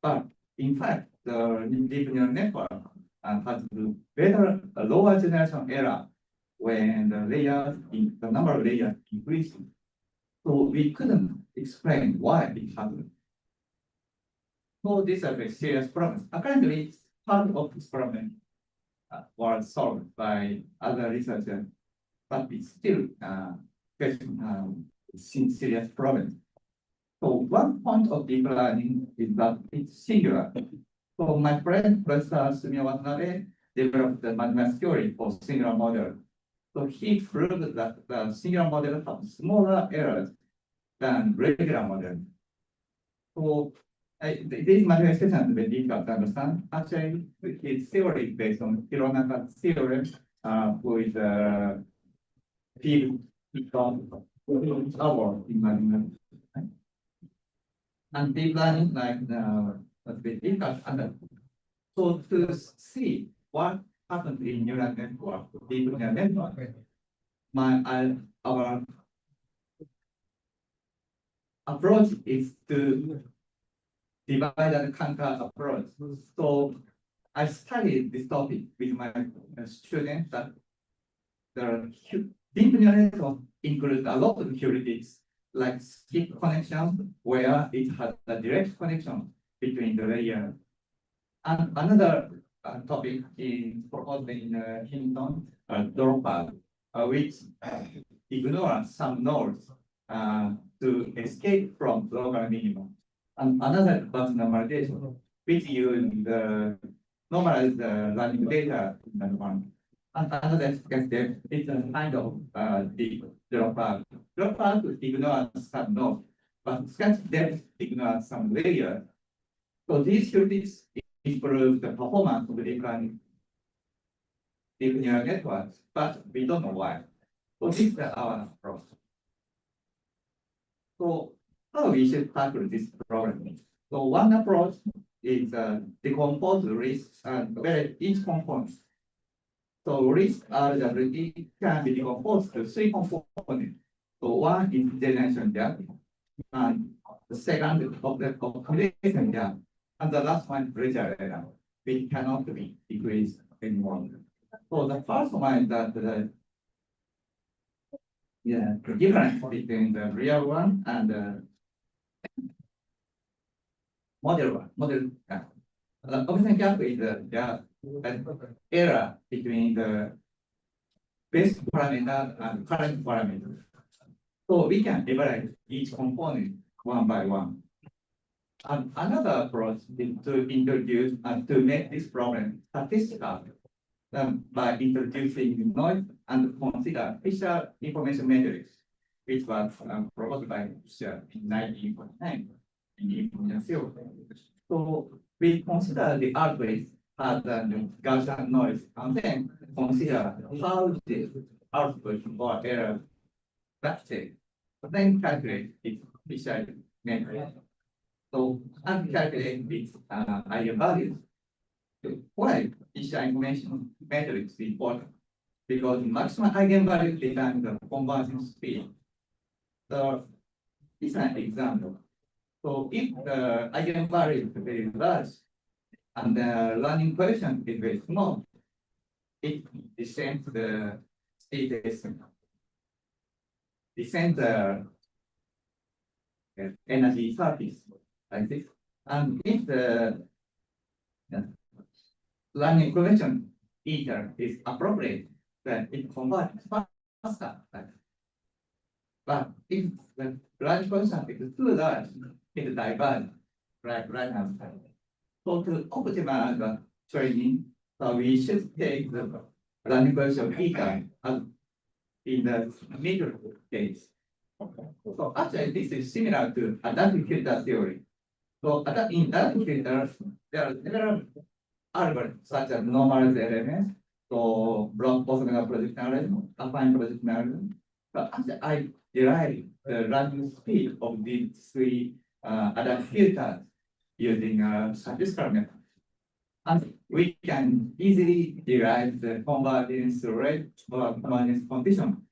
But in fact, the deep neural network has better lower generation error when the number of layers increases. So we couldn't explain why it happened. So this is a very serious problem. Apparently, part of this problem was solved by other researchers, but it's still facing serious problem. So one point of deep learning is that it's singular. So my friend, Professor Sumiya Watanabe, developed the mathematical theory for singular model. So he proved that the singular model has smaller errors than regular model. So this manifestation is very difficult to understand. Actually, his theory is based on Hironaka's theorem, who is a field our in mathematics. And deep learning like a bit difficult. So to see what happens in neural network, deep neural network, our approach is to divide and conquer approach. So I studied this topic with my students that the deep neural network includes a lot of heuristics like skip connection, where it has a direct connection between the layers. And another topic is proposed in Hinton dropout, which ignores some nodes to escape from local minimum. And another was normalization, which use the normalize the learning data in that one. And another step is a kind of the dropout. Dropout ignores some nodes, but sketch depth ignores some layer. So these heuristics improve the performance of the deep neural networks, but we don't know why. So this is our approach. So how we should tackle this problem? So one approach is decompose the risks and where each component. So risk RWE can be decomposed to three components. So one is generation gap, and the second of the computation gap, and the last one pressure error, which cannot be decreased anymore. So the first one is that the difference between the real one and the model one. The computation gap is the error between the base parameter and current parameter. So we can evaluate each component one by one. And another approach is to introduce and to make this problem statistical by introducing noise and consider Fisher information matrix, which was proposed by Fisher in 1949 in information theory. So we consider the outputs as the Gaussian noise and then consider how the output or error fluctuates. Then calculate its Fisher matrix. So and calculate its eigenvalues. Why is information matrix important? Because maximum eigenvalue determines the conversion speed. So it's an example. So if the eigenvalue is very large and the learning coefficient is very small, it descends the descends the energy surface like this. And if the learning coefficient ether is appropriate, then it converts faster. But if the learning coefficient is too large, it diverges right hand side. So to optimize the training, so we should take the learning coefficient ether as in the middle case. So actually, this is similar to adaptive filter theory. So in adaptive filters, there are several algorithms such as normalized elements, so block orthogonal projection algorithm, affine projection algorithm. But actually, I derive the random speed of these three adaptive filters using statistical method. And we can easily derive the convergence rate or convergence condition,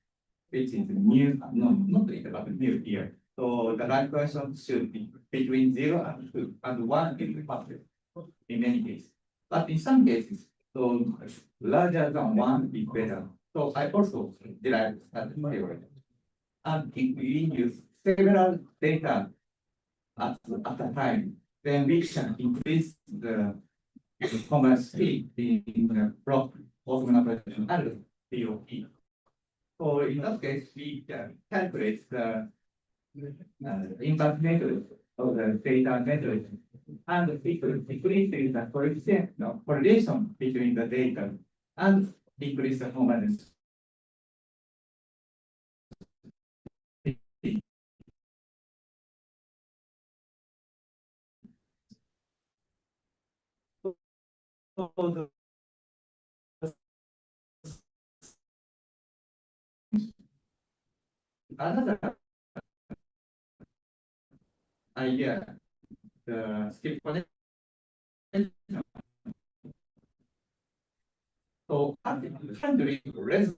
which is mu, not but mu here. So the right question should be between 0 and 2 and 1 is perfect in many cases. But in some cases, so larger than 1 is better. So I also derive that theory. And if we use several data at a time, then we can increase the convergence speed in the block orthogonal projection algorithm, BOP. So in that case, we can calculate the impact matrix of the data matrix, and it will decrease the coefficient correlation between the data and decrease the convergence. Another idea, the skip connection. So handling resonance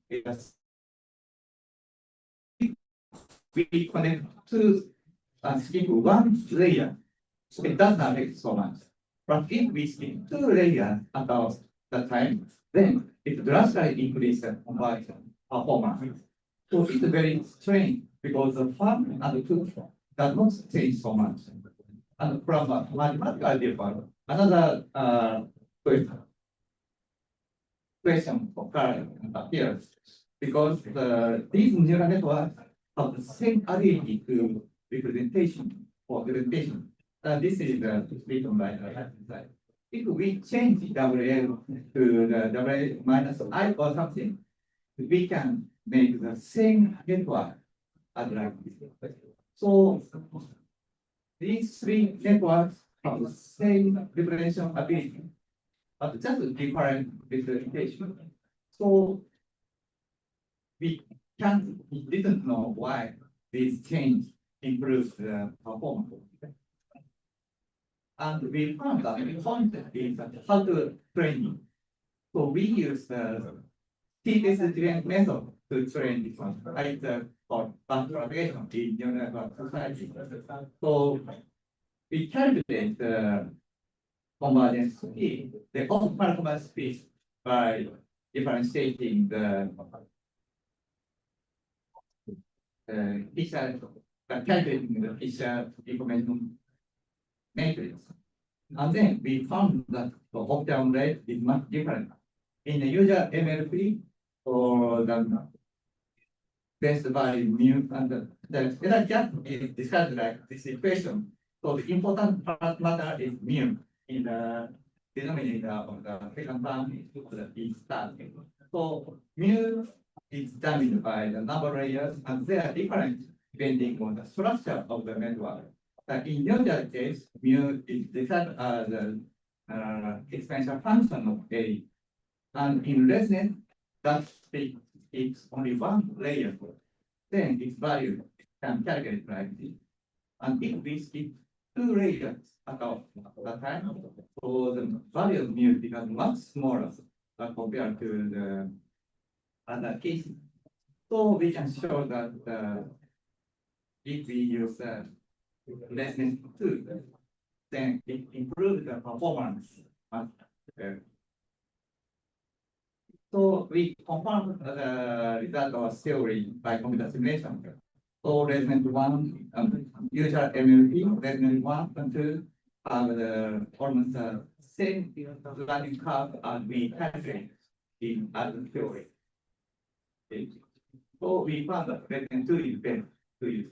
is we connect to skip one layer, so it does not affect so much. But if we skip 2 layers about the time, then it drastically increases the conversion performance. So it's very strange because the one and the 2 does not change so much. And from a mathematical viewpoint, another question for current appears because these neural networks have the same ability to representation or representation. This is written by the left side. If we change WL to the WL minus I or something, we can make the same network as like this. So these 3 networks have the same representation ability, but just different representation. So we didn't know why this change improves the performance. And we found that the concept is how to train. So we use the t-test method to train this one, right? For propagation in neural network society. So we calculate the convergence speed, the optimal convergence speed by differentiating the calculating the Fisher information matrix. And then we found that the optimum rate is much different. In the user MLP or the best by mu and the just is described like this equation. So the important part matter is mu in the denominator of the second term is starting. So mu is determined by the number of layers and they are different depending on the structure of the network. In usual case, mu is defined as the expansion function of A. And in resonance, that it's only one layer. Then its value can calculate like this. And if we skip two layers at that time, so the value of mu becomes much smaller compared to the other cases. So we can show that if we use resonance 2, then it improves the performance. So we confirm the result of our theory by computer simulation. So resonance 1, usual MLP, resonance 1 and 2 have the almost the same learning curve as we calculate in other theory. Okay. So we found that resonance 2 is better to use.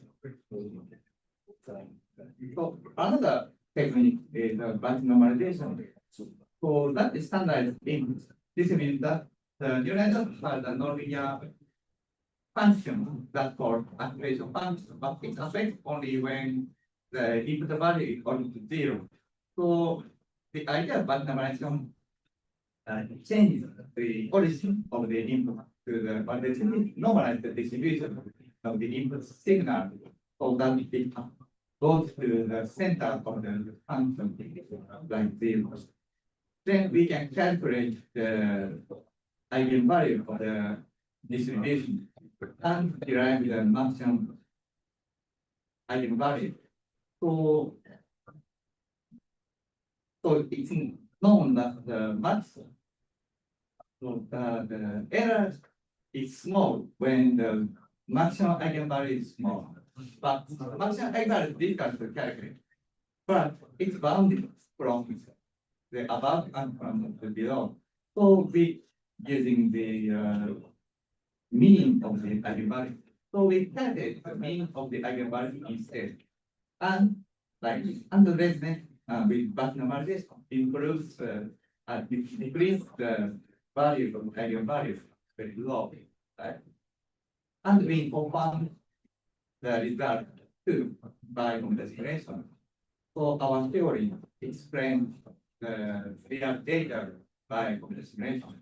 So another technique is batch normalization. So that is standardized input. This means that the neural network has a nonlinear function that's called activation function, but it affects only when the input value is equal to 0. So the idea of batch normalization changes the origin of the input to the, but they normalize the distribution of the input signal so that it goes to the center of the function like 0. Then we can calculate the eigenvalue of the distribution and derive the maximum eigenvalue. So it's known that the maximum, so the error is small when the maximum eigenvalue is small. But maximum eigenvalue is difficult to calculate. But it's bounded from the above and from the below. So we using the mean of the eigenvalue. So we calculate the mean of the eigenvalue instead. And like under resonance with batch normalization improves decrease the value of eigenvalue very low, right? And we confirm the result too by computer simulation. So our theory explains the real data by computer simulation.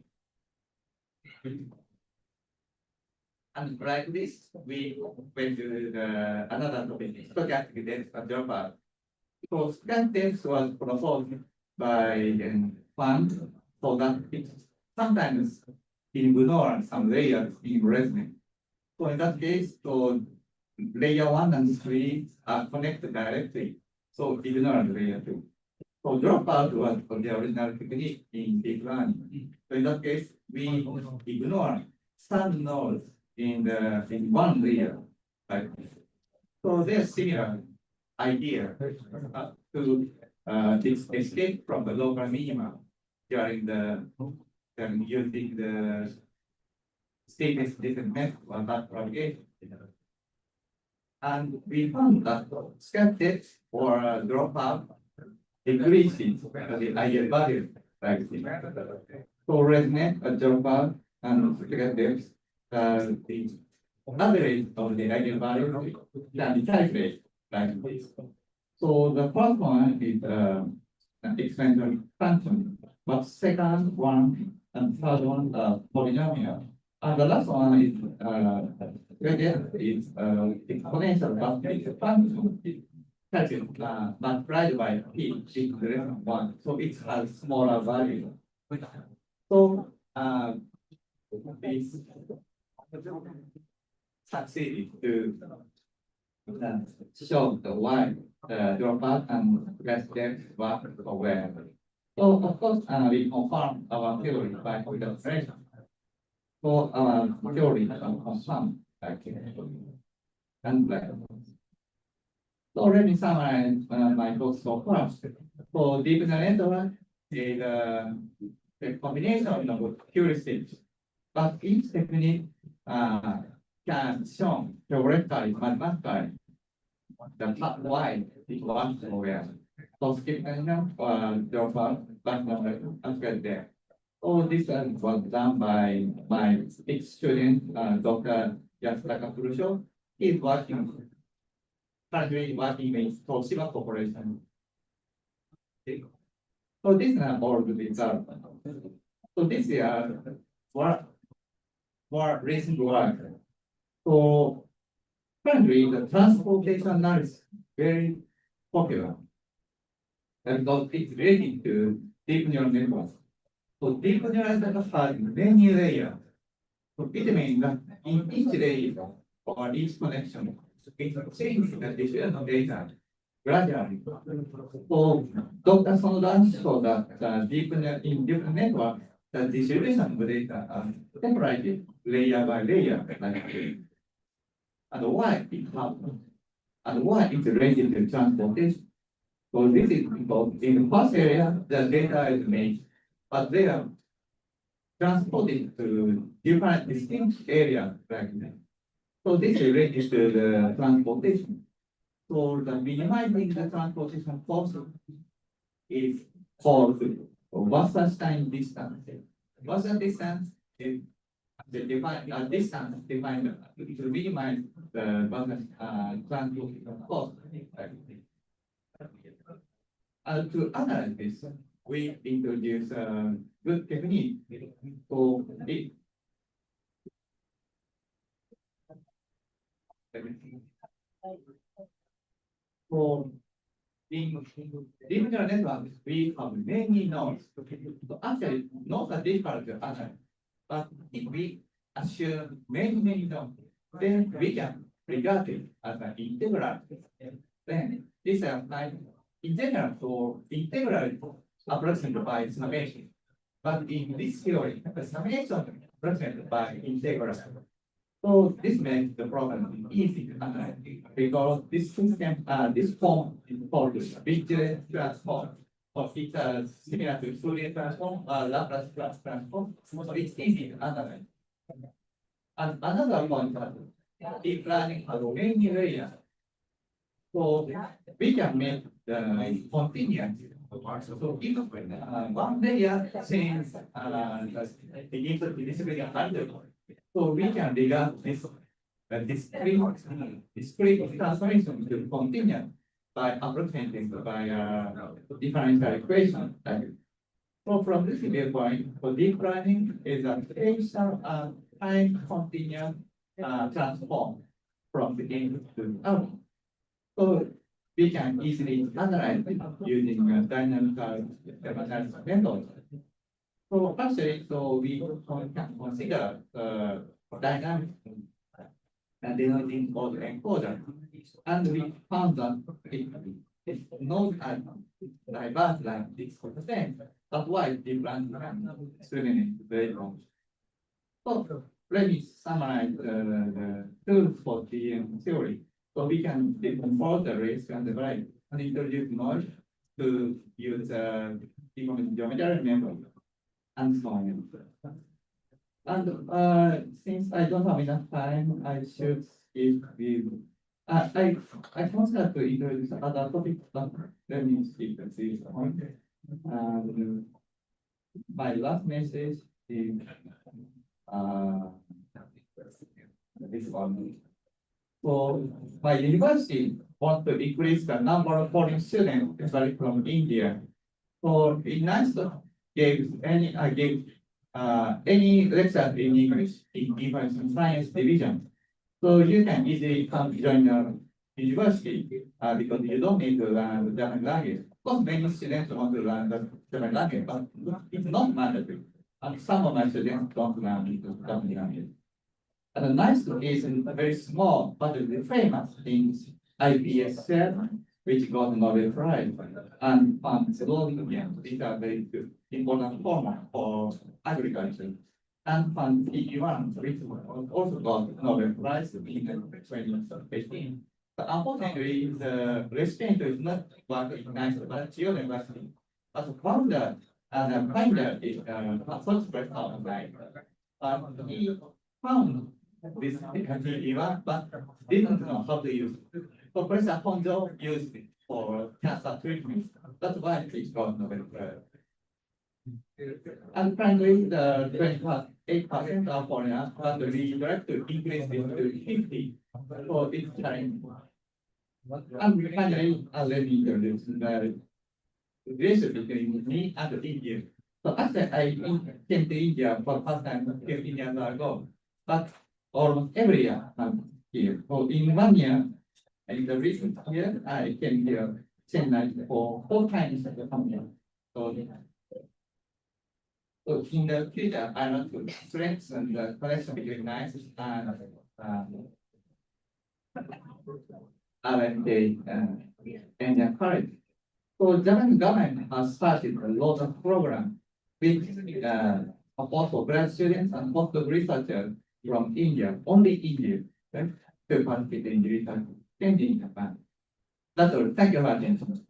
And like this, we went to another topic, stochastic density dropout. So stochastic density was proposed by fund so that it sometimes ignores some layers in resonance. So in that case, so layer 1 and 3 are connected directly. So ignore layer 2. So dropout was the original technique in deep learning. So in that case, we ignore some nodes in one layer. Right? So there's similar idea to escape from the local minima during using the status different method on that propagation. And we found that skeptics or dropout increases the eigenvalue like this. So resonate a dropout and skeptics the average of the eigenvalue can be calculated like this. So the first one is an expansion function, but second one and third one are polynomial. And the last one is exponential, but it's a function multiplied by p is greater than 1. So it has smaller value. So this succeeded to show the why dropout and gas depth work aware. So of course we confirm our theory by observation. So our theory confirmed and so let me summarize my talk so far. So deep neural network is a combination of heuristics, but each technique can show theoretically, mathematically, why it works aware. So skip dropout, but as well there. All this was done by my student, Dr. Yasutaka Furusho. He's working currently working with Toshiba Corporation. Okay. So this is all the result. So this is more recent work. So currently the transportation now is very popular. And because it's related to deep neural networks. So deep neural networks have many layers. So it means that in each layer or each connection, it changes the distribution of data gradually. So Dr. Sonoda showed that in different networks, the distribution of data are separated layer by layer, like this. And why it happens? And why it's related to transportation? So this is because in the first area, the data is made, but they are transported to different distinct areas like that. So this is related to the transportation. So the minimizing the transportation cost is called Wasserstein distance. Wasserstein distance is the defined distance defined to minimize the transportation cost. To analyze this, we introduce a good technique for it. For in deep neural networks, we have many nodes. So actually, nodes are difficult to analyze. But if we assume many nodes, then we can regard it as an integral. Then this is like in general for integral approximated by summation. But in this theory, the summation approximated by integral. So this makes the problem easy to analyze because this system, this form is called Dirichlet transform. Or it's similar to Fourier transform, Laplace transform. So it's easy to analyze. And another point that deep learning has many layers. So we can make the continuous. So if one layer changes the input discrete handle, so we can regard this discrete transformation to continue by approximating by differential equation. So from this viewpoint, for deep learning is a spatial time continuous transform from the input to output. So we can easily analyze it using dynamical analysis methods. So actually, so we can consider dynamic and denoting code encoder, and we found that if nodes are diverse like this percent, that's why different discriminate very long. So let me summarize the tools for the theory. So we can decompose the risk and the value and introduce noise to use geometric method and so on. And since I don't have enough time, I should skip this. I consider to introduce other topics, but let me skip this one. And my last message is this one. So my university wants to increase the number of foreign students, especially from India. So it's nice to I gave any lecture in English in information science division. So you can easily come join the university because you don't need to learn the German language. Of course, many students want to learn the German language, but it's not mandatory. And some of my students don't learn the German language. And the nice location is very small, but it's famous in IPSL, which got Nobel Prize, and Slovenia. These are very good, important format for agriculture. And PE1, which also got Nobel Prize in 2015. But unfortunately, the recipient is not working nice, but university. But the founder and the finder is first person online. He found this PE1, but didn't know how to use it. So Professor Honjo used it for cancer treatment. That's why it got Nobel Prize. And finally, the 28% of foreigners, but we direct to increase this to 50 for this time. Finally, let me introduce the relationship between me and India. So after I came to India for first time a few years ago, but almost every year I'm here. So in 1 year, in the recent year, I came here Chennai for 4 times at the company. So, so in the future, I want to strengthen the connection between NICE and R&D and the college. So Japan government has started a lot of programs with also grad students and postdoc researchers from India, only India, right, to participate in research in Japan. That's all. Thank you for attention.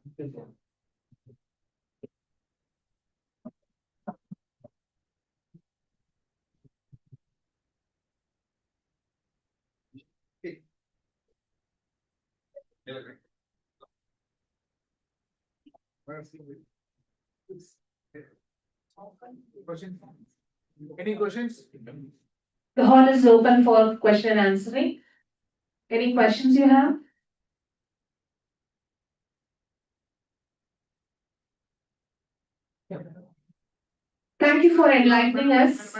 Question? Any questions? The hall is open for question and answering. Any questions you have? Thank you for enlightening us.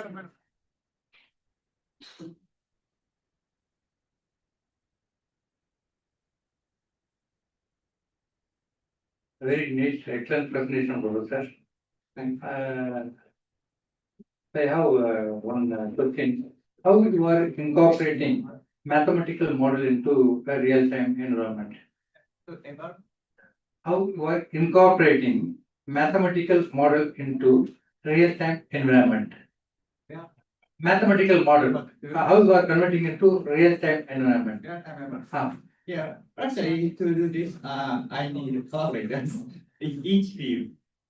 Very neat, excellent presentation, Professor. Thank you. I have one question. How you are incorporating mathematical model into a real-time environment? How you are incorporating mathematical model into real-time environment? Yeah. Mathematical model, how you are converting into real-time environment? Yeah, I remember. Ah, Yeah, actually, to do this, I need collaborators in each field.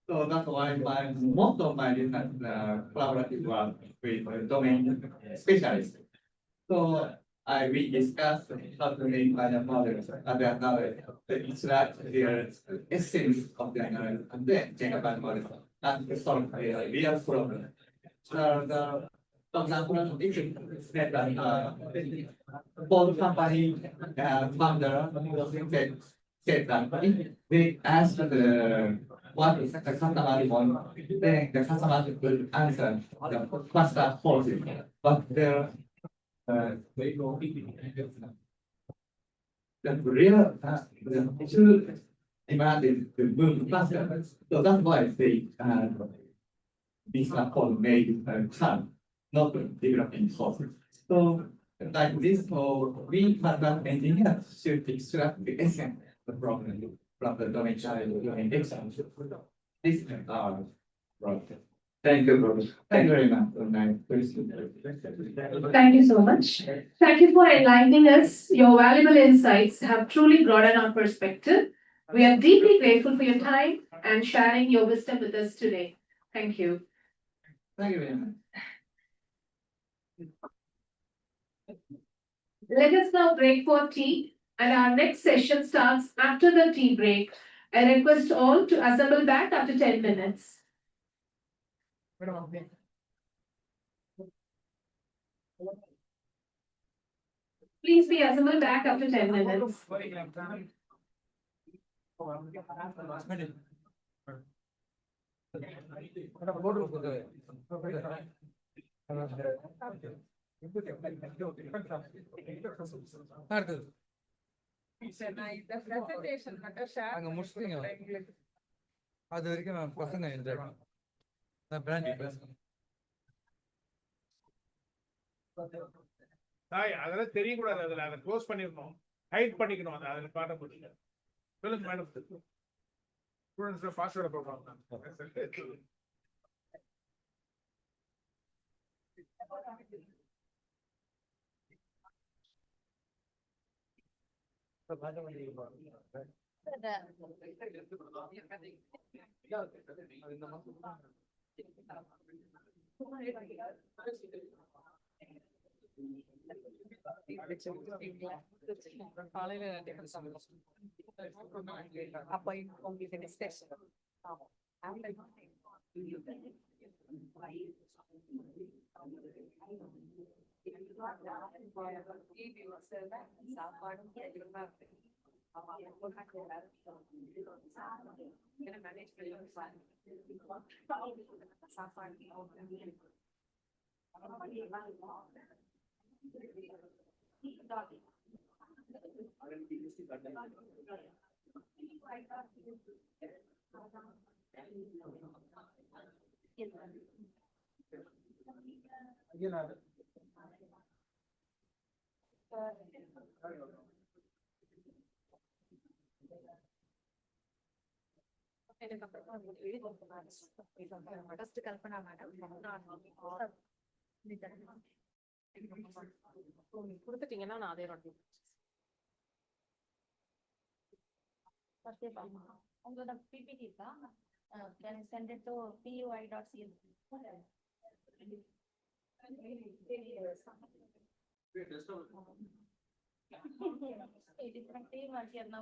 So that's why most of my research collaborative work with domain specialists. So we discussed how to make kind of models and then how to extract their essence of the knowledge and then take about models and solve the real problem. So for example, if you said that for company founder said that if they ask what is the customer want, then the customer will answer the faster forces. But they go the real the true demand is to move faster. So that's why they this called made time, not developing sources. So like this, so we mathematical engineers should extract the essence of the problem from the domain child domain exams. This is our project. thank you, Professor. Thank you very much. Nice. Thank you so much. Thank you for enlightening us. Your valuable insights have truly broadened our perspective. We are deeply grateful for your time and sharing your wisdom with us today. Thank you. Thank you very much. Let us now break for tea, and our next session starts after the tea break. I request all to assemble back after 10 minutes. Please be assembled back after 10 minutes. அங்க முடிச்சிட்டீங்க அது வரைக்கும் நான் பசங்க enjoy நான் brandy பேசுறேன் அதெல்லாம் தெரியக்கூடாது. அதுல அதை க்ளோஸ் பண்ணிடணும், ஹைட் பண்ணிக்கணும். அதை அதில் காட்ட முடியல. சொல்லுங்க மேடம். ஸ்டூடெண்ட்ஸ் பாஸ்வேர்டை போடுறாங்க. காலையில அப்ப உங்களுக்கு டிஸ்கஷன் சாப்பாடும் First கல்பனா மேடம் கொடுத்துட்டீங்கன்னா நான் அதே ரொட்டி உங்களோட பிபிடி இருக்கா can I send it to pui.cl different team ಮಾಡ್ತೀಯನ್ನ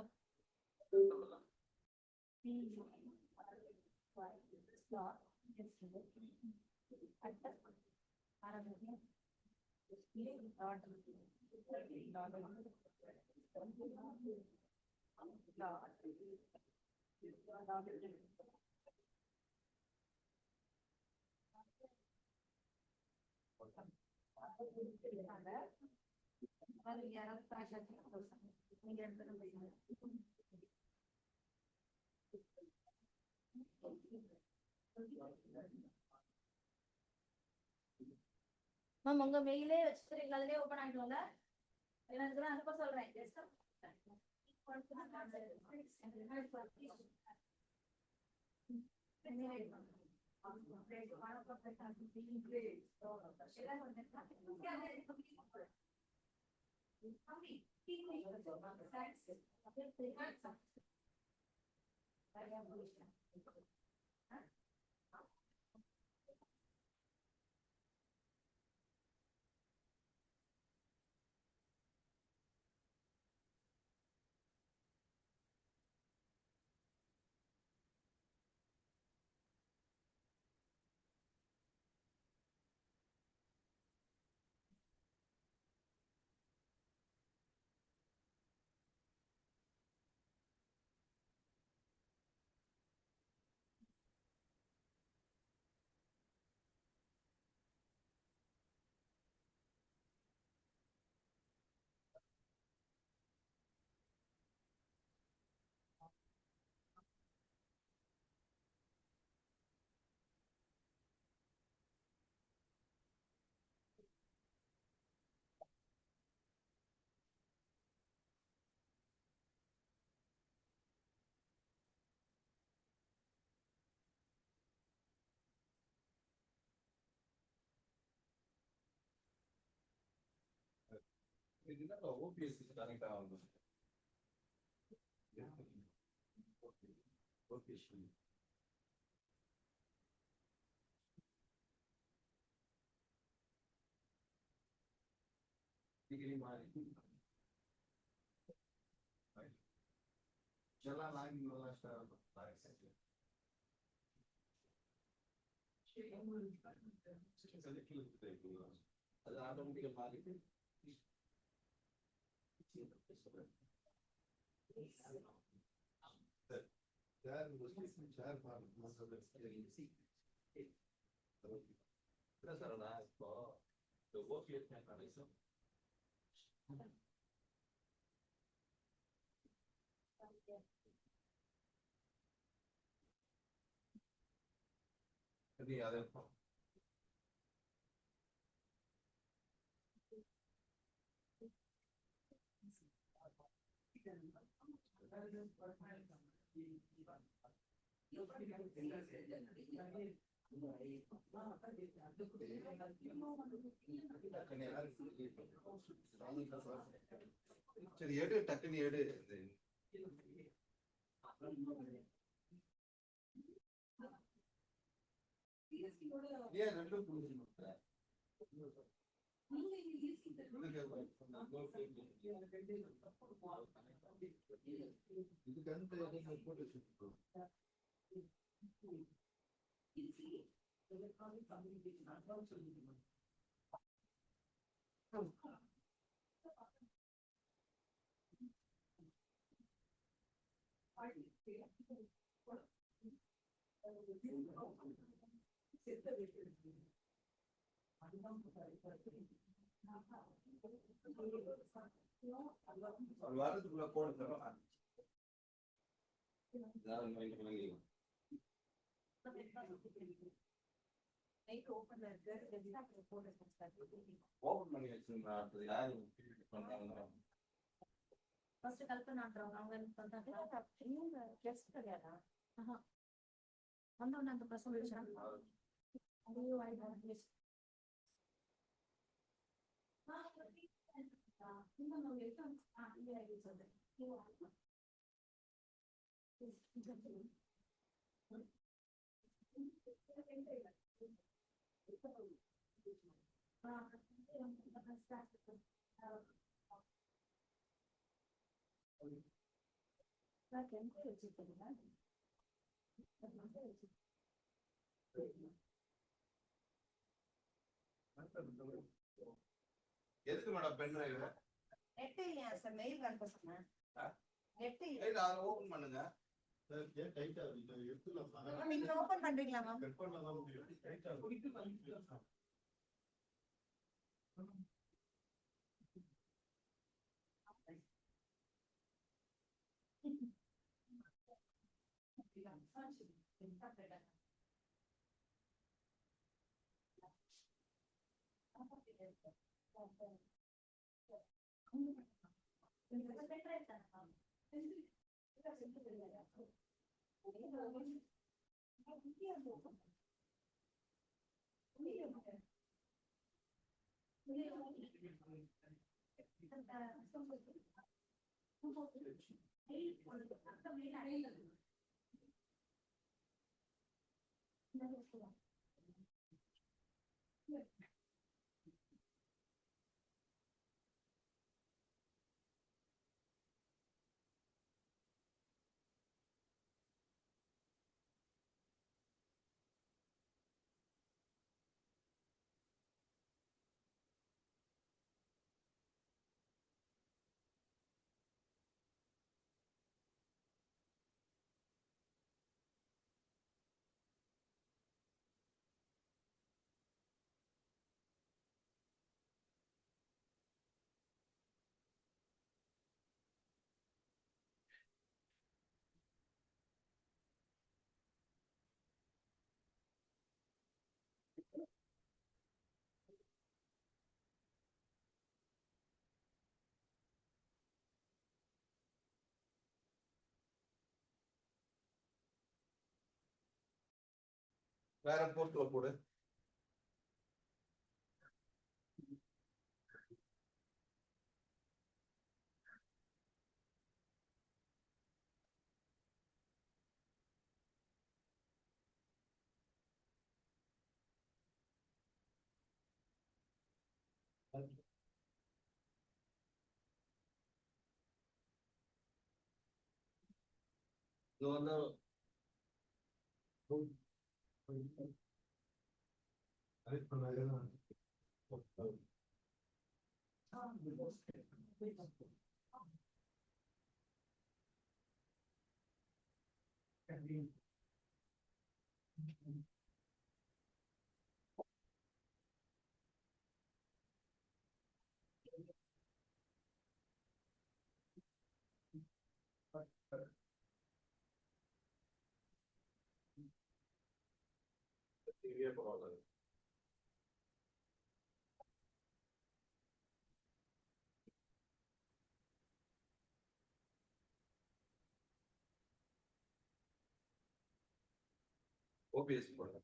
மேம் உங்க மெயிலே வச்சுக்கிறீங்க அதுலயே ஓபன் ஆயிடும்ல எனக்கு தான் அனுப்ப சொல்றேன் சரி எடு டக்குன்னு எடு ஏன் ரெண்டும் இதுக்கு அந்த போட்டு ஒரு வாரத்துக்குள்ள கோடு தரும். ஓபன் பண்ணி வச்சிருந்தா அடுத்தது யாரு பண்ணாங்க? ஃபர்ஸ்ட் கல்பனான்றவங்க அவங்க என்ன பண்றாங்க? இவங்க கெஸ்ட் கிடையாதா? வந்தவொடனே அந்த பிரசன்டேஷன் ஐயோ ஐ டோன்ட் மிஸ் எதுக்கு மேடம் பென் டிரைவ்? நெட் இல்லையா சார்? மெயில் அனுப்ப சொன்னேன். நெட் இல்ல. இல்ல அதை ஓபன் பண்ணுங்க. நீங்க ஓபன் பண்றீங்களா மேம்? வேற போர்ட்ல போடு. இது வந்து ஓபிஎஸ் போடு.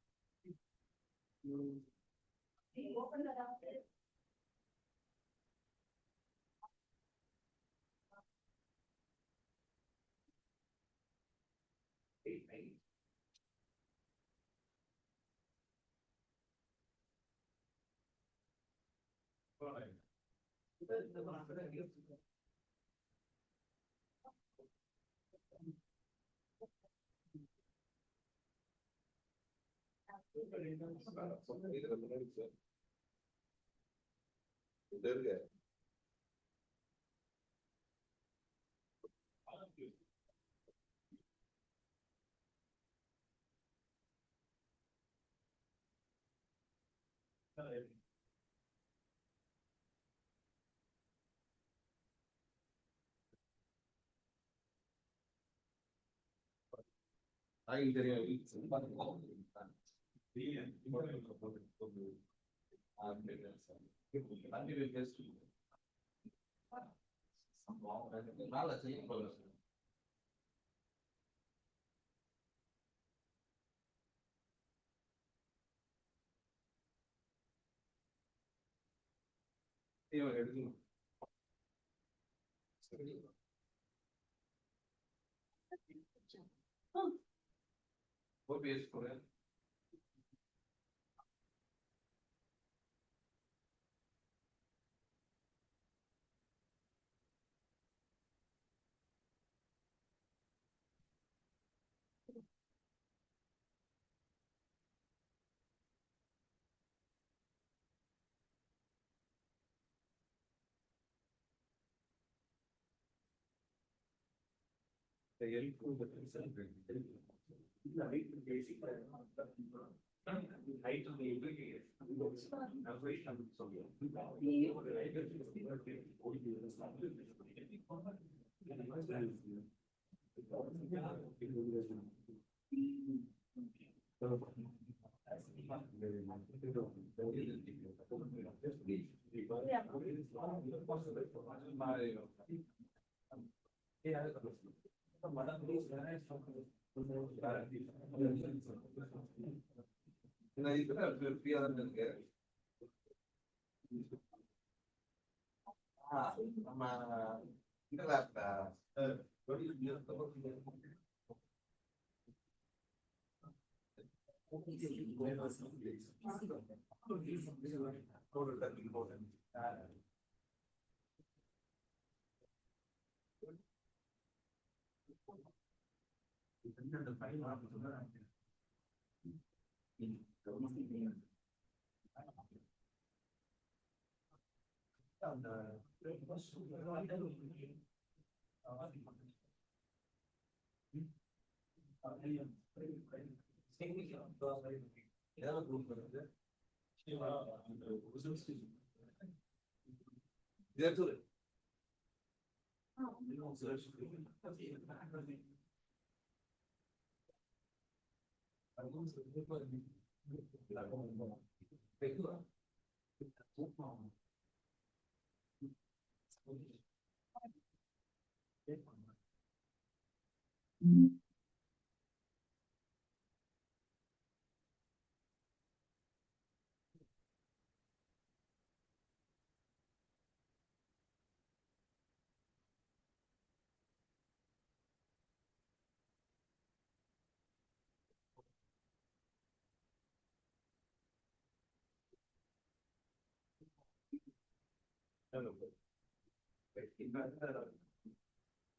இதுல முன்னாடி சார் இது இருக்கு. ஆயில் தெரியும். எடுக்கணும். OBS கூட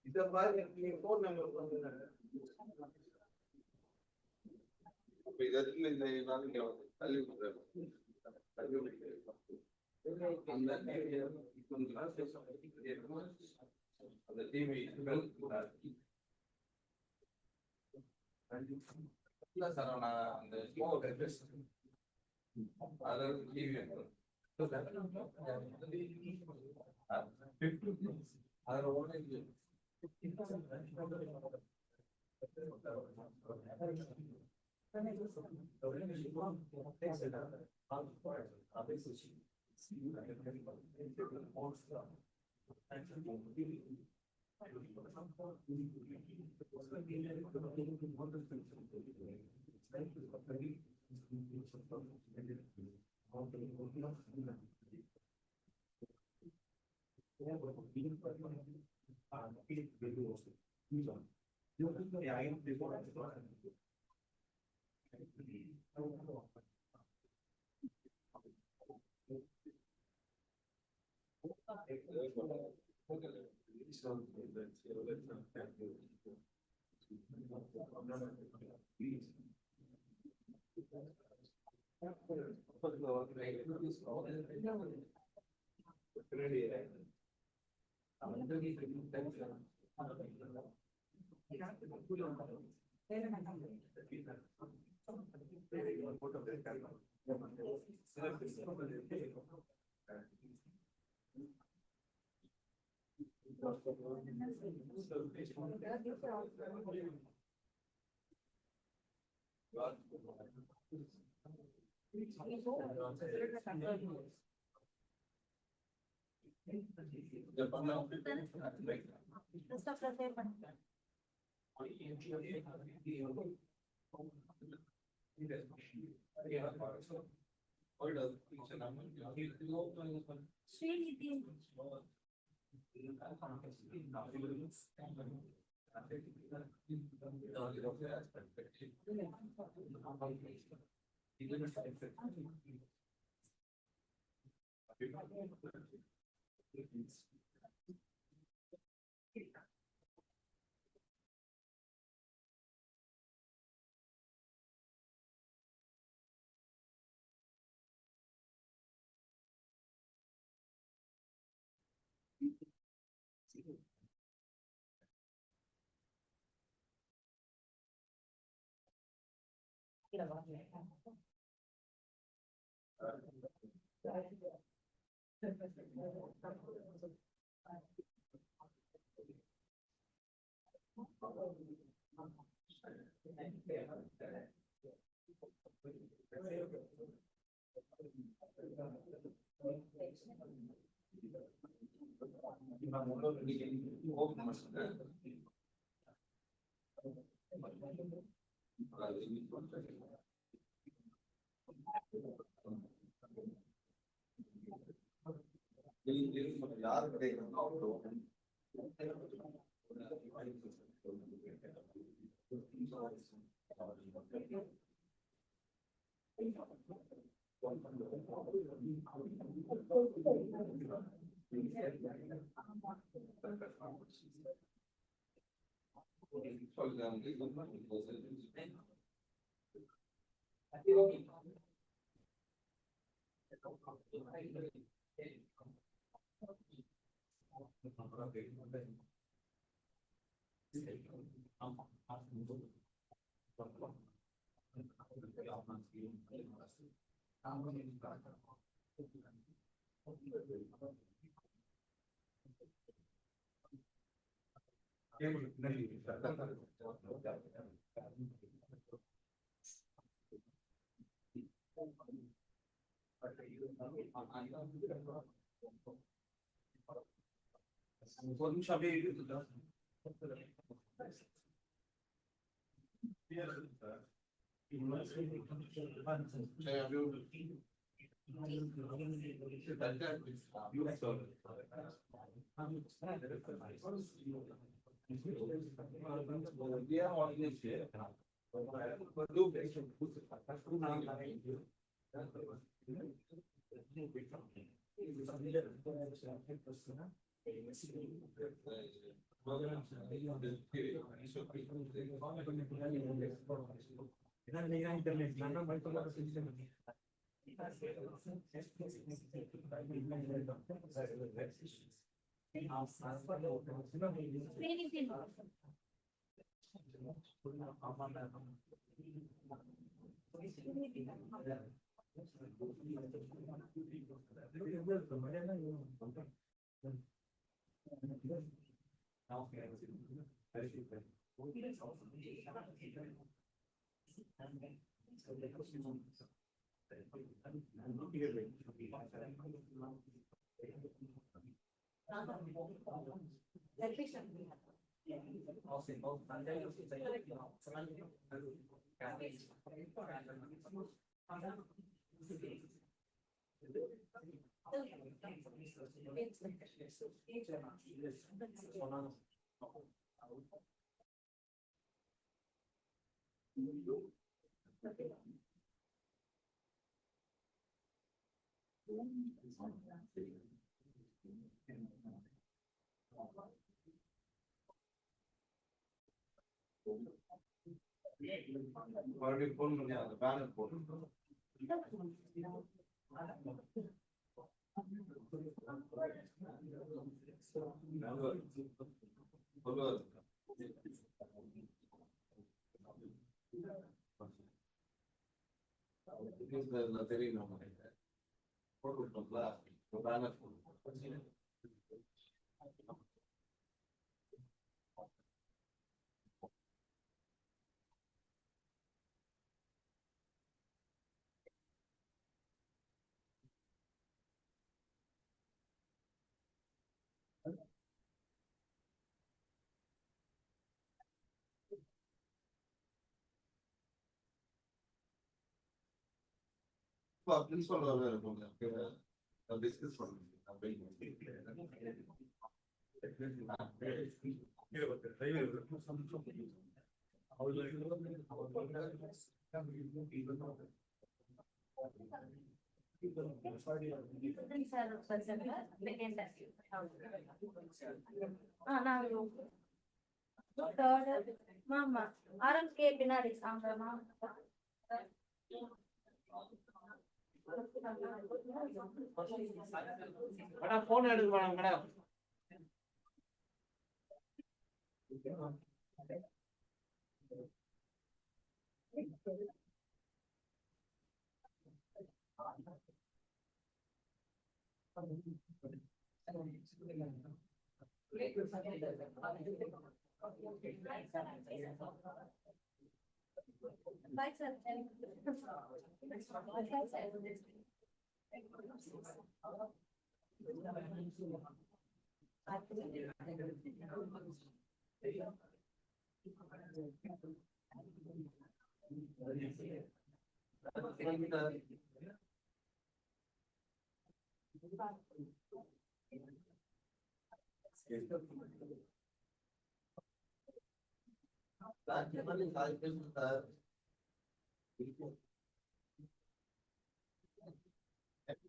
இத மாதிரி நீங்க போன் நம்பர் பண்ணுங்க. அப்ப இதுல இந்த நாளைக்கு தள்ளி விடுறேன். தள்ளி விடுறேன். அந்த டிவி இல்ல சார் நான் அந்த அதாவது டிவி அதுல ஒண்ணு Rest of the paper. Srinidhi. Srinidhi. மறுபடியும் போன் பண்ணி அந்த பேனர் போட்டு சொல்லுவார் தெரியும் போட்டு விட்டோம்ல பேனர் பிரின்சிபல் டிஸ்கஸ் மாமா ஆரம்கே பின்னாடி சாங்கம்மா மேடம் போன் எடுக்க madam madam Bye, sir.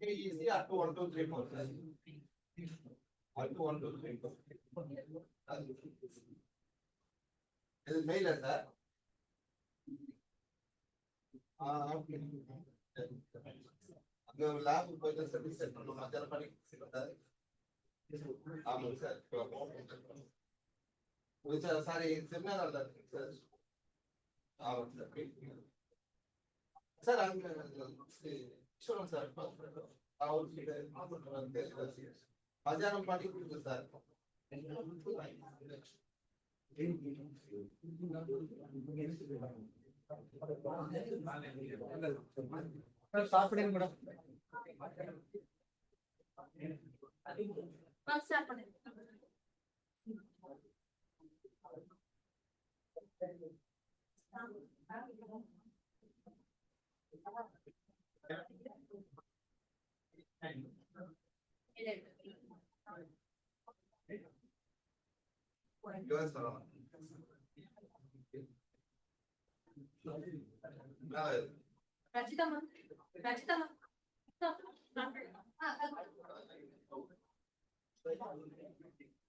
Easy up to 1, 2, 3, 4. Up to 1, 2, 3, 4. Is it mail, sir? The lab by the service center of Majarapani. Which are sorry, similar or that, sir? Sir, I'm sure, sir. Majaram party, sir. சாப்பிடுங்க madam Start பண்ணு. Yours, sir. Rachitama. Rachitama.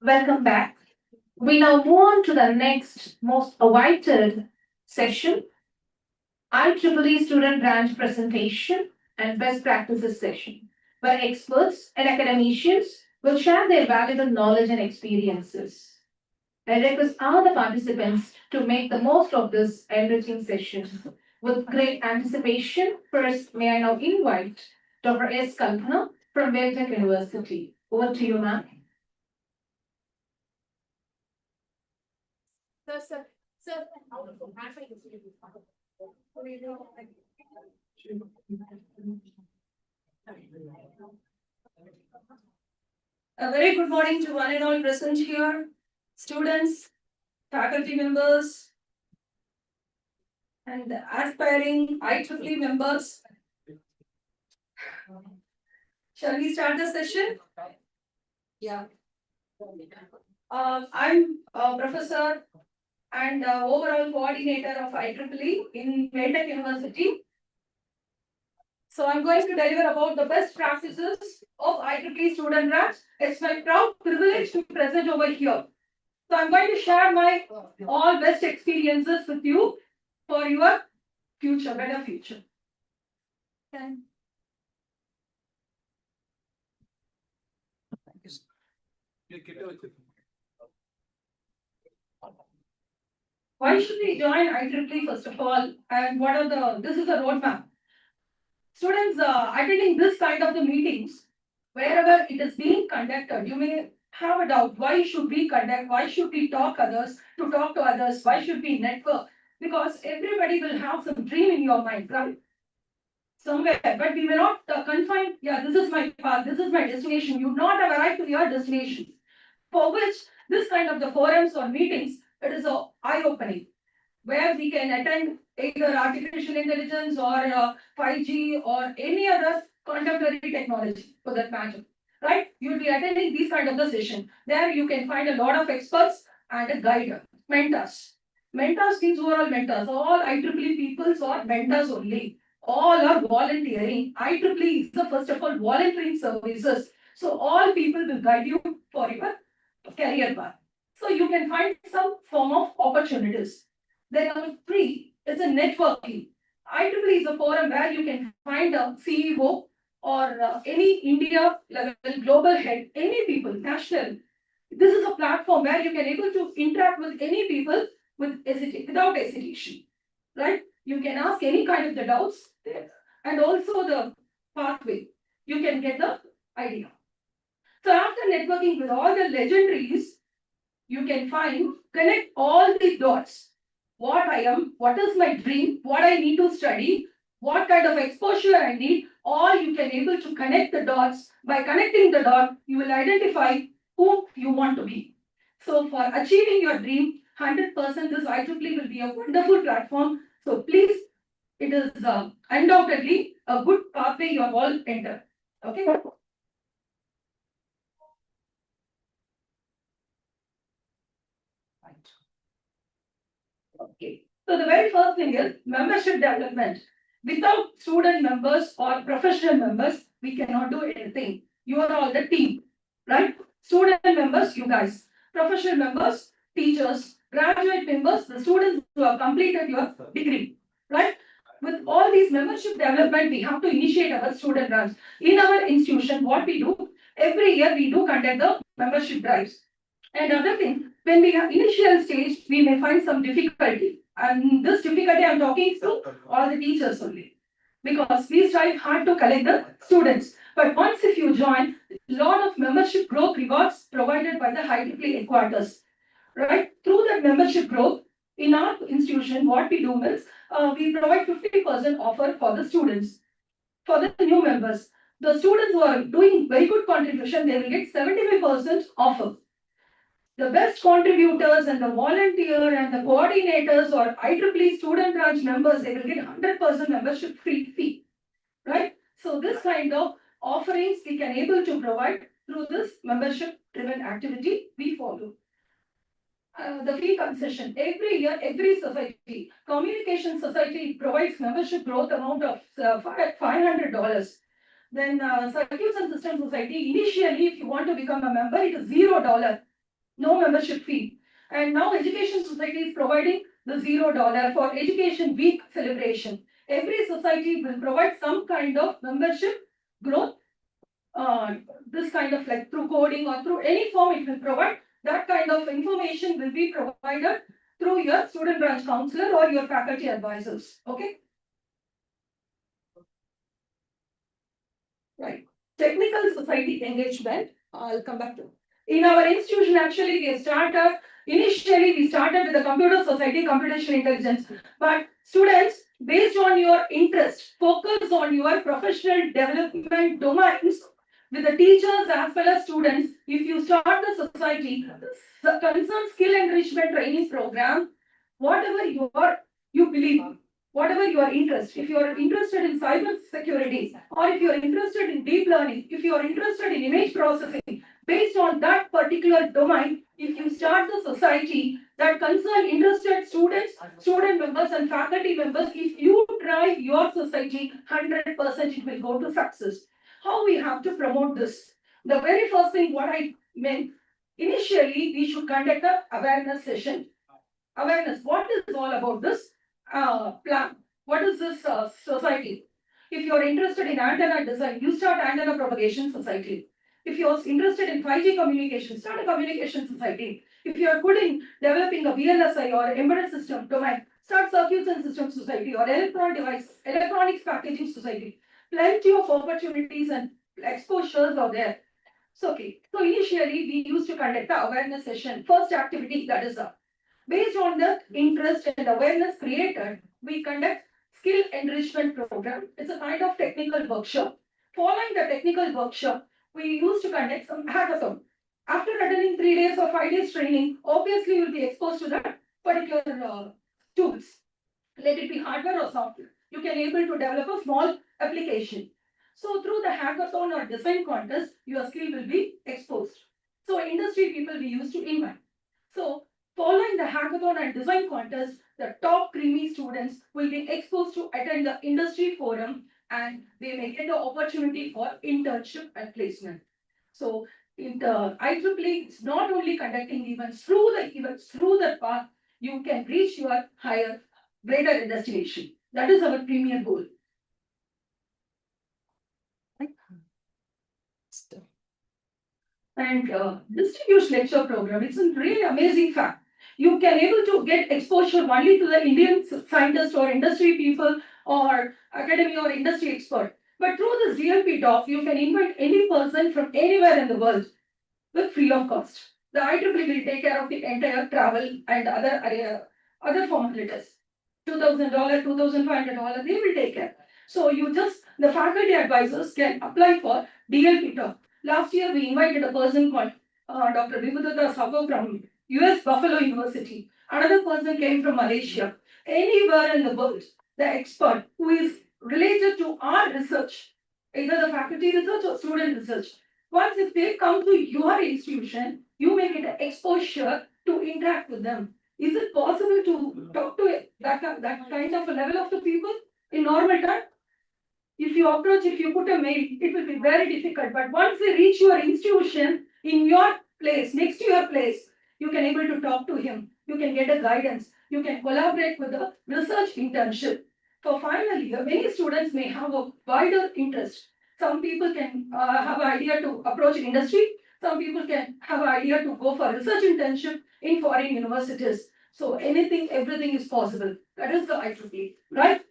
Welcome back. We now move on to the next most awaited session, IEEE Student Branch Presentation and Best Practices session, where experts and academicians will share their valuable knowledge and experiences. I request all the participants to make the most of this enriching session. With great anticipation, first may I now invite Dr. S. Kalpana from Rmkec University. Over to you, ma'am. Sir. A very good morning to one and all present here, students, faculty members, and aspiring IEEE members. Shall we start the session? Yeah. I'm a professor and overall coordinator of IEEE in Rmkec University. So I'm going to deliver about the best practices of IEEE student branch. It's my proud privilege to present over here. So I'm going to share my all best experiences with you for your future, better future. Okay. Why should we join IEEE first of all? And what are this is a roadmap. students attending this kind of the meetings, wherever it is being conducted, you may have a doubt, why should we conduct, why should we talk to others, why should we network? Because everybody will have some dream in your mind, right? Somewhere, but we may not confine, yeah, this is my path, this is my destination. You not have arrived to your destination. For which this kind of the forums or meetings, it is a eye-opening, where we can attend either artificial intelligence or 5G or any other contemporary technology for that matter. Right? You'll be attending these kind of the session. There you can find a lot of experts and a guide, mentors. Mentors means overall mentors. All IEEE peoples are mentors only. All are volunteering. IEEE is the first of all volunteering services. So all people will guide you for your career path. So you can find some form of opportunities. Then number three, it's a networking. IEEE is a forum where you can find a CEO or any India level global head, any people, national. This is a platform where you can able to interact with any people without hesitation, right? You can ask any kind of the doubts there, and also the pathway. You can get the idea. So after networking with all the legendaries, you can connect all the dots. What I am, what is my dream, what I need to study, what kind of exposure I need, all you can able to connect the dots. By connecting the dot, you will identify who you want to be. So for achieving your dream, 100% this IEEE will be a wonderful platform. So please, it is undoubtedly a good pathway you have all entered. Okay. Okay. So the very first thing is membership development. Without student members or professional members, we cannot do anything. You are all the team, right? Student members, you guys. Professional members, teachers, graduate members, the students who have completed your degree, right? With all these membership development, we have to initiate our student branch. In our institution, what we do, every year we do conduct the membership drives. And other thing, when we are initial stage, we may find some difficulty. And this difficulty I'm talking to all the teachers only. Because we strive hard to collect the students. But once if you join, lot of membership growth rewards provided by the IEEE headquarters. Right? Through that membership growth, in our institution, what we do is, we provide 50% offer for the students. For the new members, the students who are doing very good contribution, they will get 75% offer. The best contributors and the volunteer and the coordinators or IEEE student branch members, they will get 100% membership fee, right? So this kind of offerings we can able to provide through this membership driven activity we follow. The fee concession, every year, every society, communication society provides membership growth amount of $500. Then Circuits and Systems Society, initially, if you want to become a member, it is $0. No membership fee. And now Education Society is providing the $0 for Education Week celebration. Every society will provide some kind of membership growth. This kind of like through coding or through any form it will provide. That kind of information will be provided through your student branch counselor or your faculty advisors. Okay. Right. Technical society engagement. I'll come back to. In our institution, actually, initially we started with the computer society, computational intelligence. But students, based on your interest, focus on your professional development domains with the teachers as well as students. If you start the society, the concerned skill enrichment training program, whatever you believe, whatever your interest, if you are interested in cyber security, or if you are interested in deep learning, if you are interested in image processing, based on that particular domain, if you start the society that concern interested students, student members and faculty members, if you drive your society, 100% it will go to success. How we have to promote this? The very first thing what I meant, initially we should conduct a awareness session. Awareness, what is all about this plan? What is this society? If you are interested in antenna design, you start antenna propagation society. If you are interested in 5G communication, start a communication society. If you are good in developing a VLSI or embedded system domain, start circuits and systems society or electronics packaging society. plenty of opportunities and exposures are there. So, okay, so initially we used to conduct the awareness session, first activity that is based on the interest and awareness created, we conduct skill enrichment program. It's a kind of technical workshop. Following the technical workshop, we used to conduct some hackathon. After attending 3 days or 5 days training, obviously you will be exposed to that particular tools. Let it be hardware or software. You can able to develop a small application. So through the hackathon or design contest, your skill will be exposed. So industry people we used to invite. So following the hackathon and design contest, the top creamy students will be exposed to attend the industry forum and they may get the opportunity for internship and placement. So in the IEEE, it's not only conducting events, through the path, you can reach your higher, greater destination. That is our premier goal. And distinguished lecture program, it's a really amazing fact. You can able to get exposure only to the Indian scientists or industry people or academy or industry expert. But through this DLP talk, you can invite any person from anywhere in the world with free of cost. The IEEE will take care of the entire travel and other formalities. $2,000, $2,500, they will take care. So the faculty advisors can apply for DLP talk. Last year, we invited a person called Dr. Vibhudatha Sago from US Buffalo University. Another person came from Malaysia. Anywhere in the world, the expert who is related to our research, either the faculty research or student research. Once if they come to your institution, you may get exposure to interact with them. Is it possible to talk to that kind of a level of the people in normal time? If you put a mail, it will be very difficult. But once they reach your institution, in your place, next to your place, you can able to talk to him. You can get a guidance. You can collaborate with the research internship. For final year, many students may have a wider interest. Some people can have an idea to approach industry. Some people can have an idea to go for research internship in foreign universities. So everything is possible. That is the IEEE, right?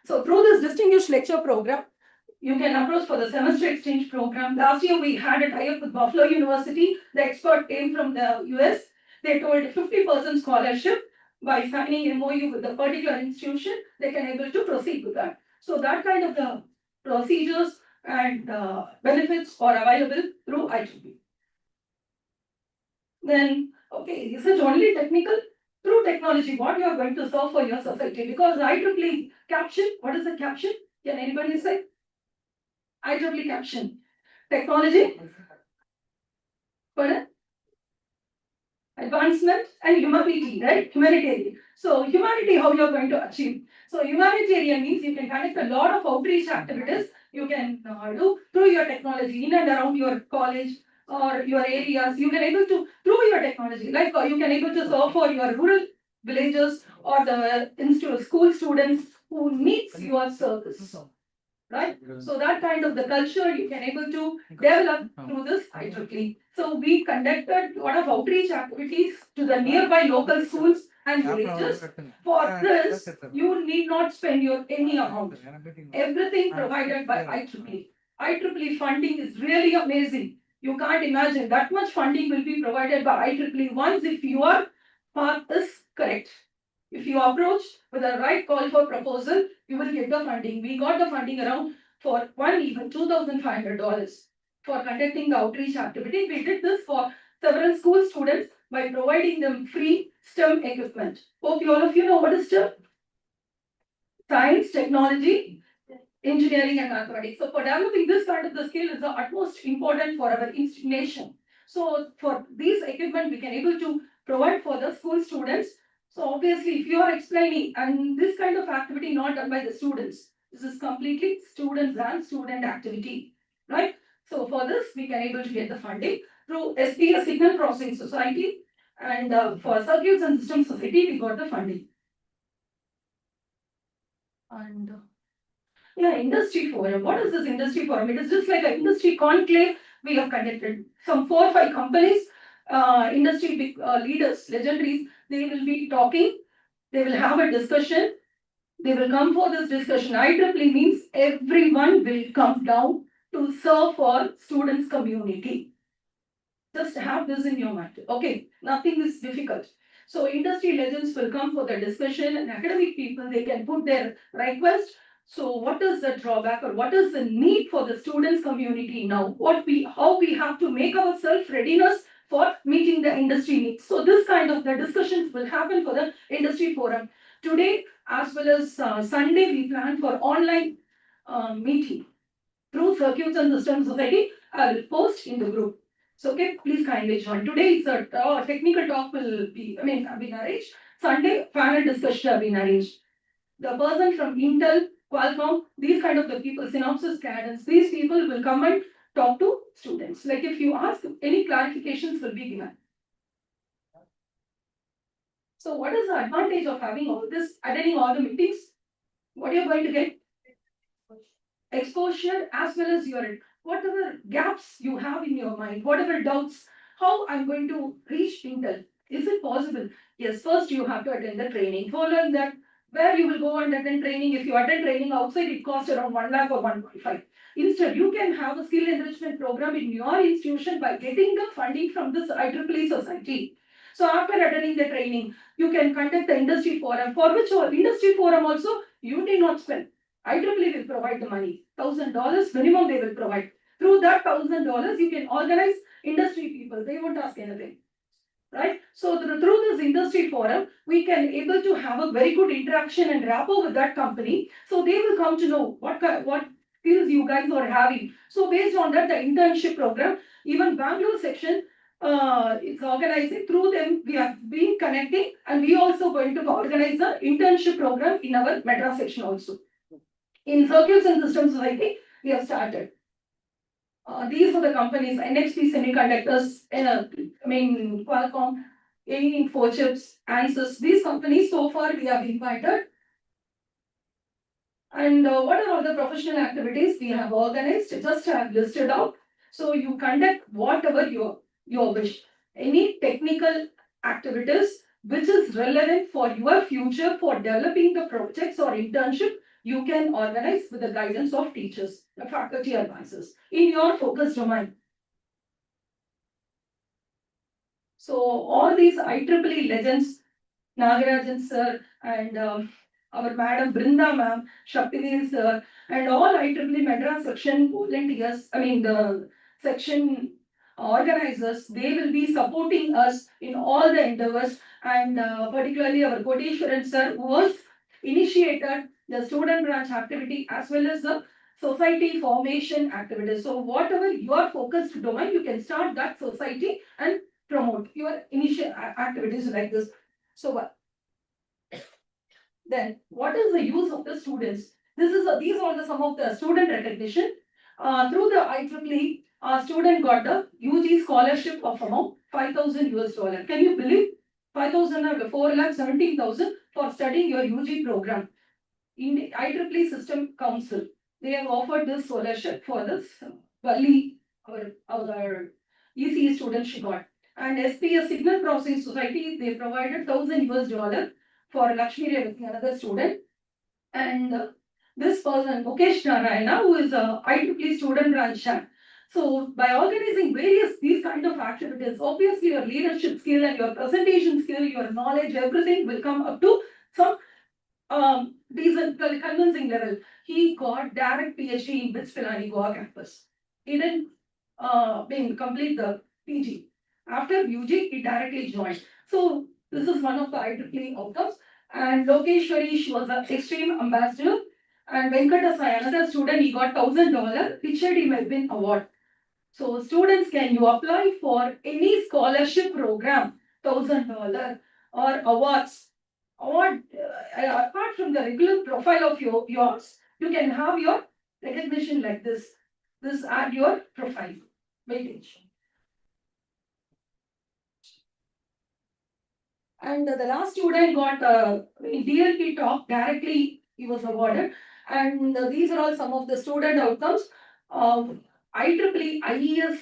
So through this distinguished lecture program, you can approach for the semester exchange program. Last year, we had a tie-up with Buffalo University. The expert came from the US. They told 50% scholarship by signing MOU with the particular institution, they can able to proceed with that. So that kind of the procedures and benefits are available through IEEE. Then, okay, is it only technical? Through technology, what you are going to solve for your society? Because IEEE caption, what is the caption? Can anybody say? IEEE caption. Technology. Pardon? Advancement and humanity, right? Humanitarian. So humanity, how you are going to achieve? So humanitarian means you can conduct a lot of outreach activities. You can do through your technology in and around your college or your areas. You can able to through your technology, like you can able to serve for your rural villages or the school students who needs your service. Right? So that kind of the culture you can able to develop through this IEEE. So we conducted a lot of outreach activities to the nearby local schools and villages. For this, you need not spend your any amount. Everything provided by IEEE. IEEE funding is really amazing. You can't imagine that much funding will be provided by IEEE once if your path is correct. If you approach with the right call for proposal, you will get the funding. We got the funding around for one even $2,500 for conducting the outreach activity. We did this for several school students by providing them free STEM equipment. Hope all of you know what is STEM? Science, technology, engineering and mathematics. So for developing this kind of the skill is the utmost important for our nation. So for these equipment, we can able to provide for the school students. So obviously, if you are explaining and this kind of activity not done by the students, this is completely students and student activity, right? So for this, we can able to get the funding through SPS Signal Processing Society and for Circuits and Systems Society, we got the funding. And yeah, industry forum. What is this industry forum? It is just like an industry conclave we have conducted. Some 4 or 5 companies, industry big, leaders, legendaries, they will be talking. They will have a discussion. They will come for this discussion. IEEE means everyone will come down to serve for students community. Just have this in your mind, okay? Nothing is difficult. So industry legends will come for the discussion and academic people, they can put their request. So what is the drawback or what is the need for the students community now? How we have to make ourselves readiness for meeting the industry needs. So this kind of the discussions will happen for the industry forum. Today, as well as Sunday, we plan for online meeting through Circuits and Systems Society. I will post in the group. So, okay, please kindly join. Today, it's a technical talk will be, have been arranged. Sunday, panel discussion have been arranged. The person from Intel, Qualcomm, these kind of the people, Synopsys, Cadence, these people will come and talk to students. Like if you ask, any clarifications will be given. So what is the advantage of having all this, attending all the meetings? What you're going to get? Exposure as well as your whatever gaps you have in your mind, whatever doubts, how I'm going to reach Intel. Is it possible? Yes, first you have to attend the training. Following that, where you will go and attend training. If you attend training outside, it costs around 1 lakh or 1.5. Instead, you can have a skill enrichment program in your institution by getting the funding from this IEEE society. So after attending the training, you can conduct the industry forum, for which industry forum also you need not spend. IEEE will provide the money, $1,000 minimum they will provide. Through that $1,000, you can organize industry people. They won't ask anything, right? So through this industry forum, we can able to have a very good interaction and rapport with that company. So they will come to know what skills you guys are having. So based on that, the internship program, even Bangalore section, it's organizing. Through them, we have been connecting, and we also going to organize the internship program in our Madras section also. In Circuits and Systems Society, we have started. These are the companies, NXP Semiconductors, Qualcomm, Ieee, Chips, Ansys. These companies, so far we have invited. And what are all the professional activities we have organized? Just have listed out. So you conduct whatever your wish. Any technical activities which is relevant for your future for developing the projects or internship, you can organize with the guidance of teachers, the faculty advisors in your focus domain. So all these IEEE legends, Nagarajan sir and our Madam Brinda ma'am, Shaktiveer sir, and all IEEE Madras section volunteers, the section organizers, they will be supporting us in all the endeavors, and particularly our Koteshwaran sir, who was initiated the student branch activity as well as the society formation activities. So whatever your focused domain, you can start that society and promote your initial activities like this. So what? Then what is the use of the students? These are some of the student recognition. Through the IEEE, our student got the UG scholarship of amount $5,000. Can you believe? 5,000 or 4,17,000 for studying your UG program. In the IEEE System Council, they have offered this scholarship for this Valley, our ECE student she got. And SPS Signal Processing Society, they provided $1,000 for Lakshmi Revati, another student. And this person, Mukesh Narayana, who is a IEEE student branch. So by organizing various these kind of activities, obviously your leadership skill and your presentation skill, your knowledge, everything will come up to some decent convincing level. He got direct PhD in BITS Pilani Goa campus. He didn't complete the PG. After UG, he directly joined. So this is one of the IEEE outcomes. And Lokeshwari, she was an extreme ambassador. And Venkatasai, another student, he got $1,000 Richard E. Melvin Award. So students, can you apply for any scholarship program, $1,000 or awards? Award, apart from the regular profile of yours, you can have your recognition like this. This add your profile weightage. And the last student got DLP talk directly, he was awarded. And these are all some of the student outcomes. IEEE IES,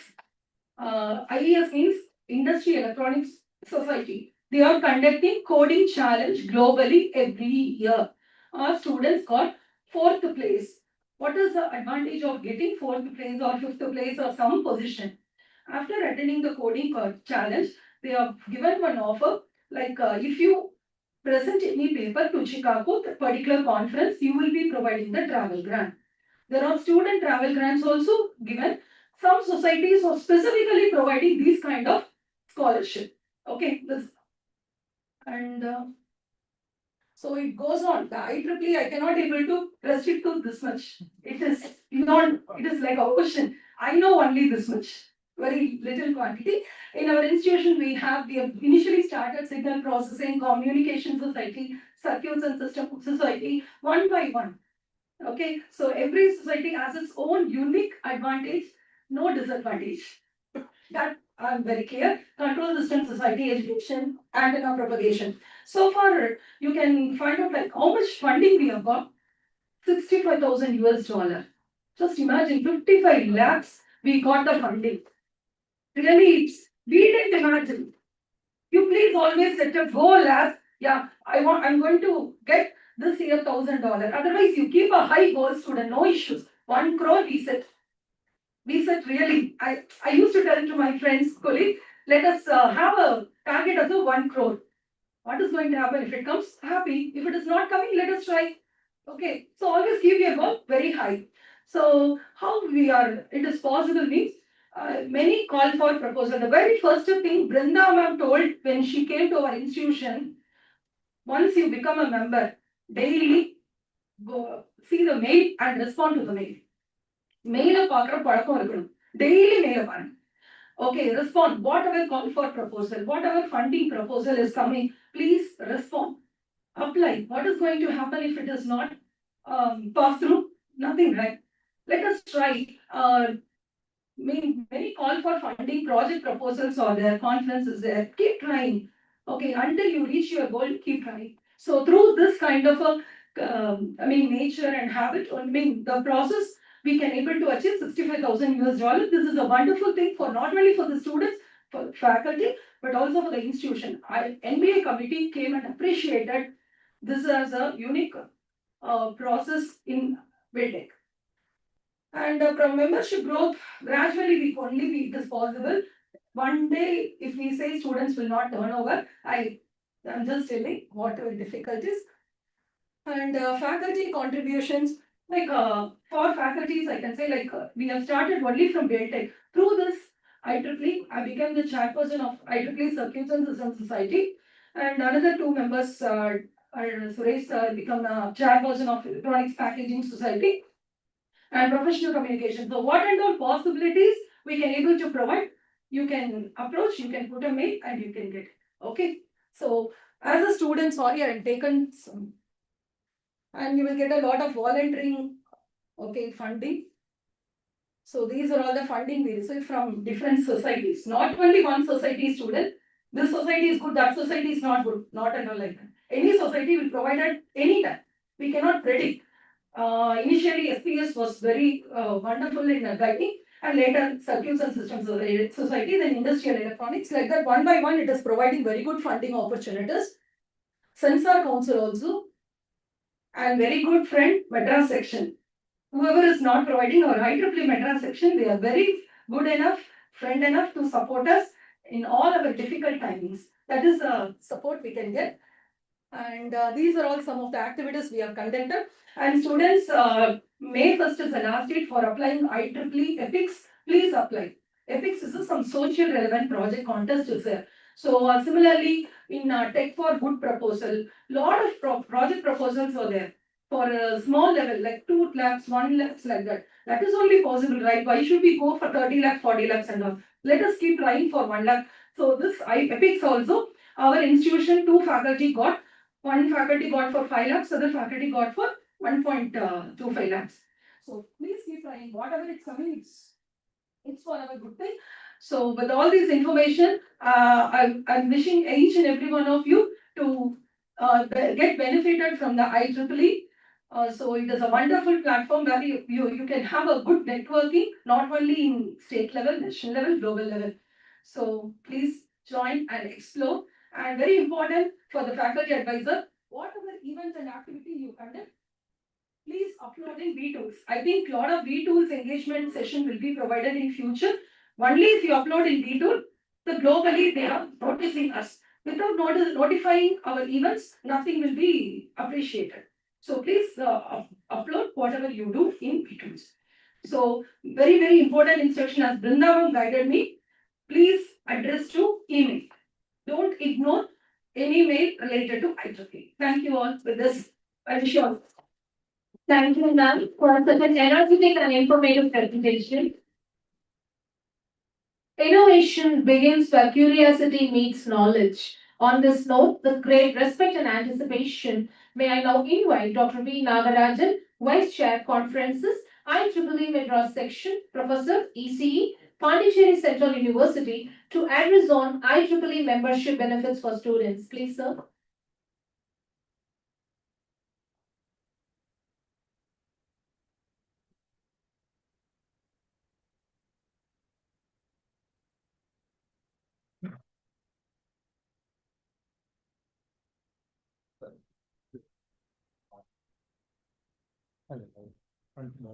IES means Industry Electronics Society. They are conducting coding challenge globally every year. our students got fourth place. What is the advantage of getting fourth place or fifth place or some position? After attending the coding challenge, they are given one offer, like if you present any paper to Chicago, the particular conference, you will be providing the travel grant. There are student travel grants also given. Some societies are specifically providing these kind of scholarship. Okay, this and so it goes on. The IEEE, I cannot able to restrict to this much. It is beyond, it is like a ocean. I know only this much, very little quantity. In our institution, we have initially started signal processing, communication society, circuits and system society, one by one. Okay, so every society has its own unique advantage, no disadvantage. That I'm very clear. Control system society, education, antenna propagation. So far, you can find out like how much funding we have got. 65,000 US dollar. Just imagine 55 lakhs we got the funding. Really, we didn't imagine. You please always set a goal as, yeah, I'm going to get this year $1,000. Otherwise, you keep a high goal, student, no issues. 1 crore we set. We said really, I used to tell to my friends, colleague, let us have a target of the 1 crore. What is going to happen if it comes? Happy. If it is not coming, let us try. Okay. So always keep your goal very high. So how it is possible means many call for proposal. The very first thing Brinda ma'am told when she came to our institution, once you become a member, daily go see the mail and respond to the mail. Mail பார்க்குற பழக்கம் இருக்கணும். Daily mail பாருங்க. Okay, respond. Whatever call for proposal, whatever funding proposal is coming, please respond. Apply. What is going to happen if it is not passed through? Nothing, right? Let us try. Many call for funding project proposals or their conferences there. Keep trying. Okay, until you reach your goal, keep trying. So through this kind of a, nature and habit, the process, we can able to achieve 65,000 US dollars. This is a wonderful thing for not only for the students, for faculty, but also for the institution. Our NBA committee came and appreciated this as a unique process in Buildtech. And from membership growth, gradually it is possible. One day, if we say students will not turn over, I'm just telling whatever difficulties. And faculty contributions, like for faculties, I can say we have started only from Buildtech. Through this IEEE, I became the chairperson of IEEE Circuits and System Society, and another 2 members, Suresh become a chairperson of Electronics Packaging Society and Professional Communication. So what and all possibilities we can able to provide, you can approach, you can put a mail and you can get it. Okay. So as a student, sorry, I have taken some, and you will get a lot of volunteering, okay, funding. So these are all the funding we receive from different societies, not only one society student. This society is good, that society is not good, not at all like that. Any society will provide at any time. We cannot predict. Initially, SPS was very wonderful in guiding, and later Circuits and Systems Society, then Industrial Electronics, like that. One by one, it is providing very good funding opportunities. Sensor Council also, and very good friend, Madras section. Whoever is not providing our IEEE Madras section, they are very good enough, friend enough to support us in all our difficult timings. That is the support we can get. And these are all some of the activities we have conducted. And students, May 1st is the last date for applying IEEE EPICS. Please apply. EPICS is some social relevant project contest is there. So similarly, in Tech for Good proposal, lot of project proposals are there for a small level, like 2 lakhs, 1 lakhs, like that. That is only possible, right? Why should we go for 30 lakhs, 40 lakhs and all? Let us keep trying for 1 lakh. So this EPICS also, our institution, 2 faculty got. One faculty got for 5 lakhs, other faculty got for 1.25 lakhs. So please keep trying. Whatever it's coming, it's for our good thing. So with all this information, I'm wishing each and every one of you to get benefited from the IEEE. So it is a wonderful platform where you can have a good networking, not only in state level, national level, global level. So please join and explore. And very important for the faculty advisor, whatever events and activity you conduct, please upload in V-Tools. I think a lot of V-Tools engagement session will be provided in future. Only if you upload in V-Tool, the globally they are noticing us. Without notifying our events, nothing will be appreciated. So please upload whatever you do in V-Tools. So very important instruction as Brindavan guided me. Please address to email. Don't ignore any mail related to IEEE. Thank you all. With this, I wish you all. Thank you, ma'am, for such an energetic and informative presentation. Innovation begins where curiosity meets knowledge. On this note, with great respect and anticipation, may I now invite Dr. V. Nagarajan, Vice Chair Conferences, IEEE Madras Section, Professor, ECE, Pondicherry Central University, to address on IEEE membership benefits for students. Please, sir.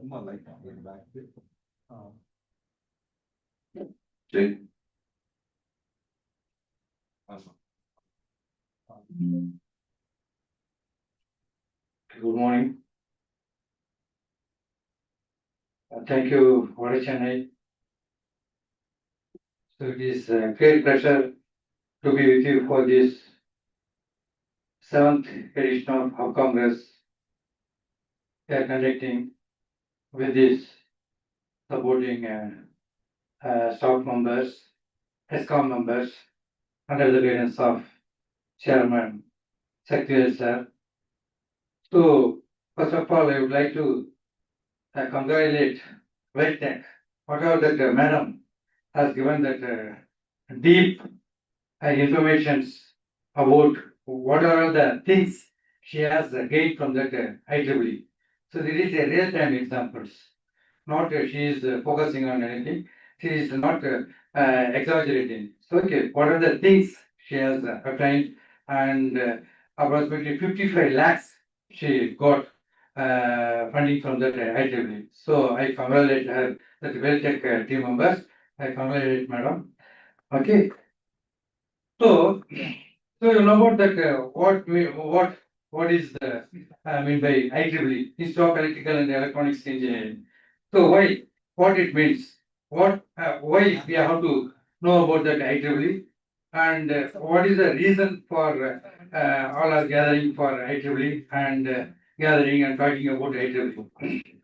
More like back. Good morning. Thank you, Chennai. So it is a great pleasure to be with you for this 7th edition of our Congress we are conducting with this supporting staff members, ESCOM members, under the guidance of Chairman Secretary Sir. So, first of all, I would like to congratulate Rmkec, whatever that Madam has given that deep informations about what are the things she has gained from that IEEE. So there is a real-time examples. Not she is focusing on anything. She is not exaggerating. So okay, what are the things she has obtained, and approximately 55 lakhs she got funding from that IEEE. So I congratulate her, that Rmkec team members. I congratulate Madam. Okay. So you know about that what is the I mean by IEEE, Institute of Electrical and Electronics Engineering. So what it means, why we have to know about that IEEE, and what is the reason for all are gathering for IEEE and gathering and talking about IEEE.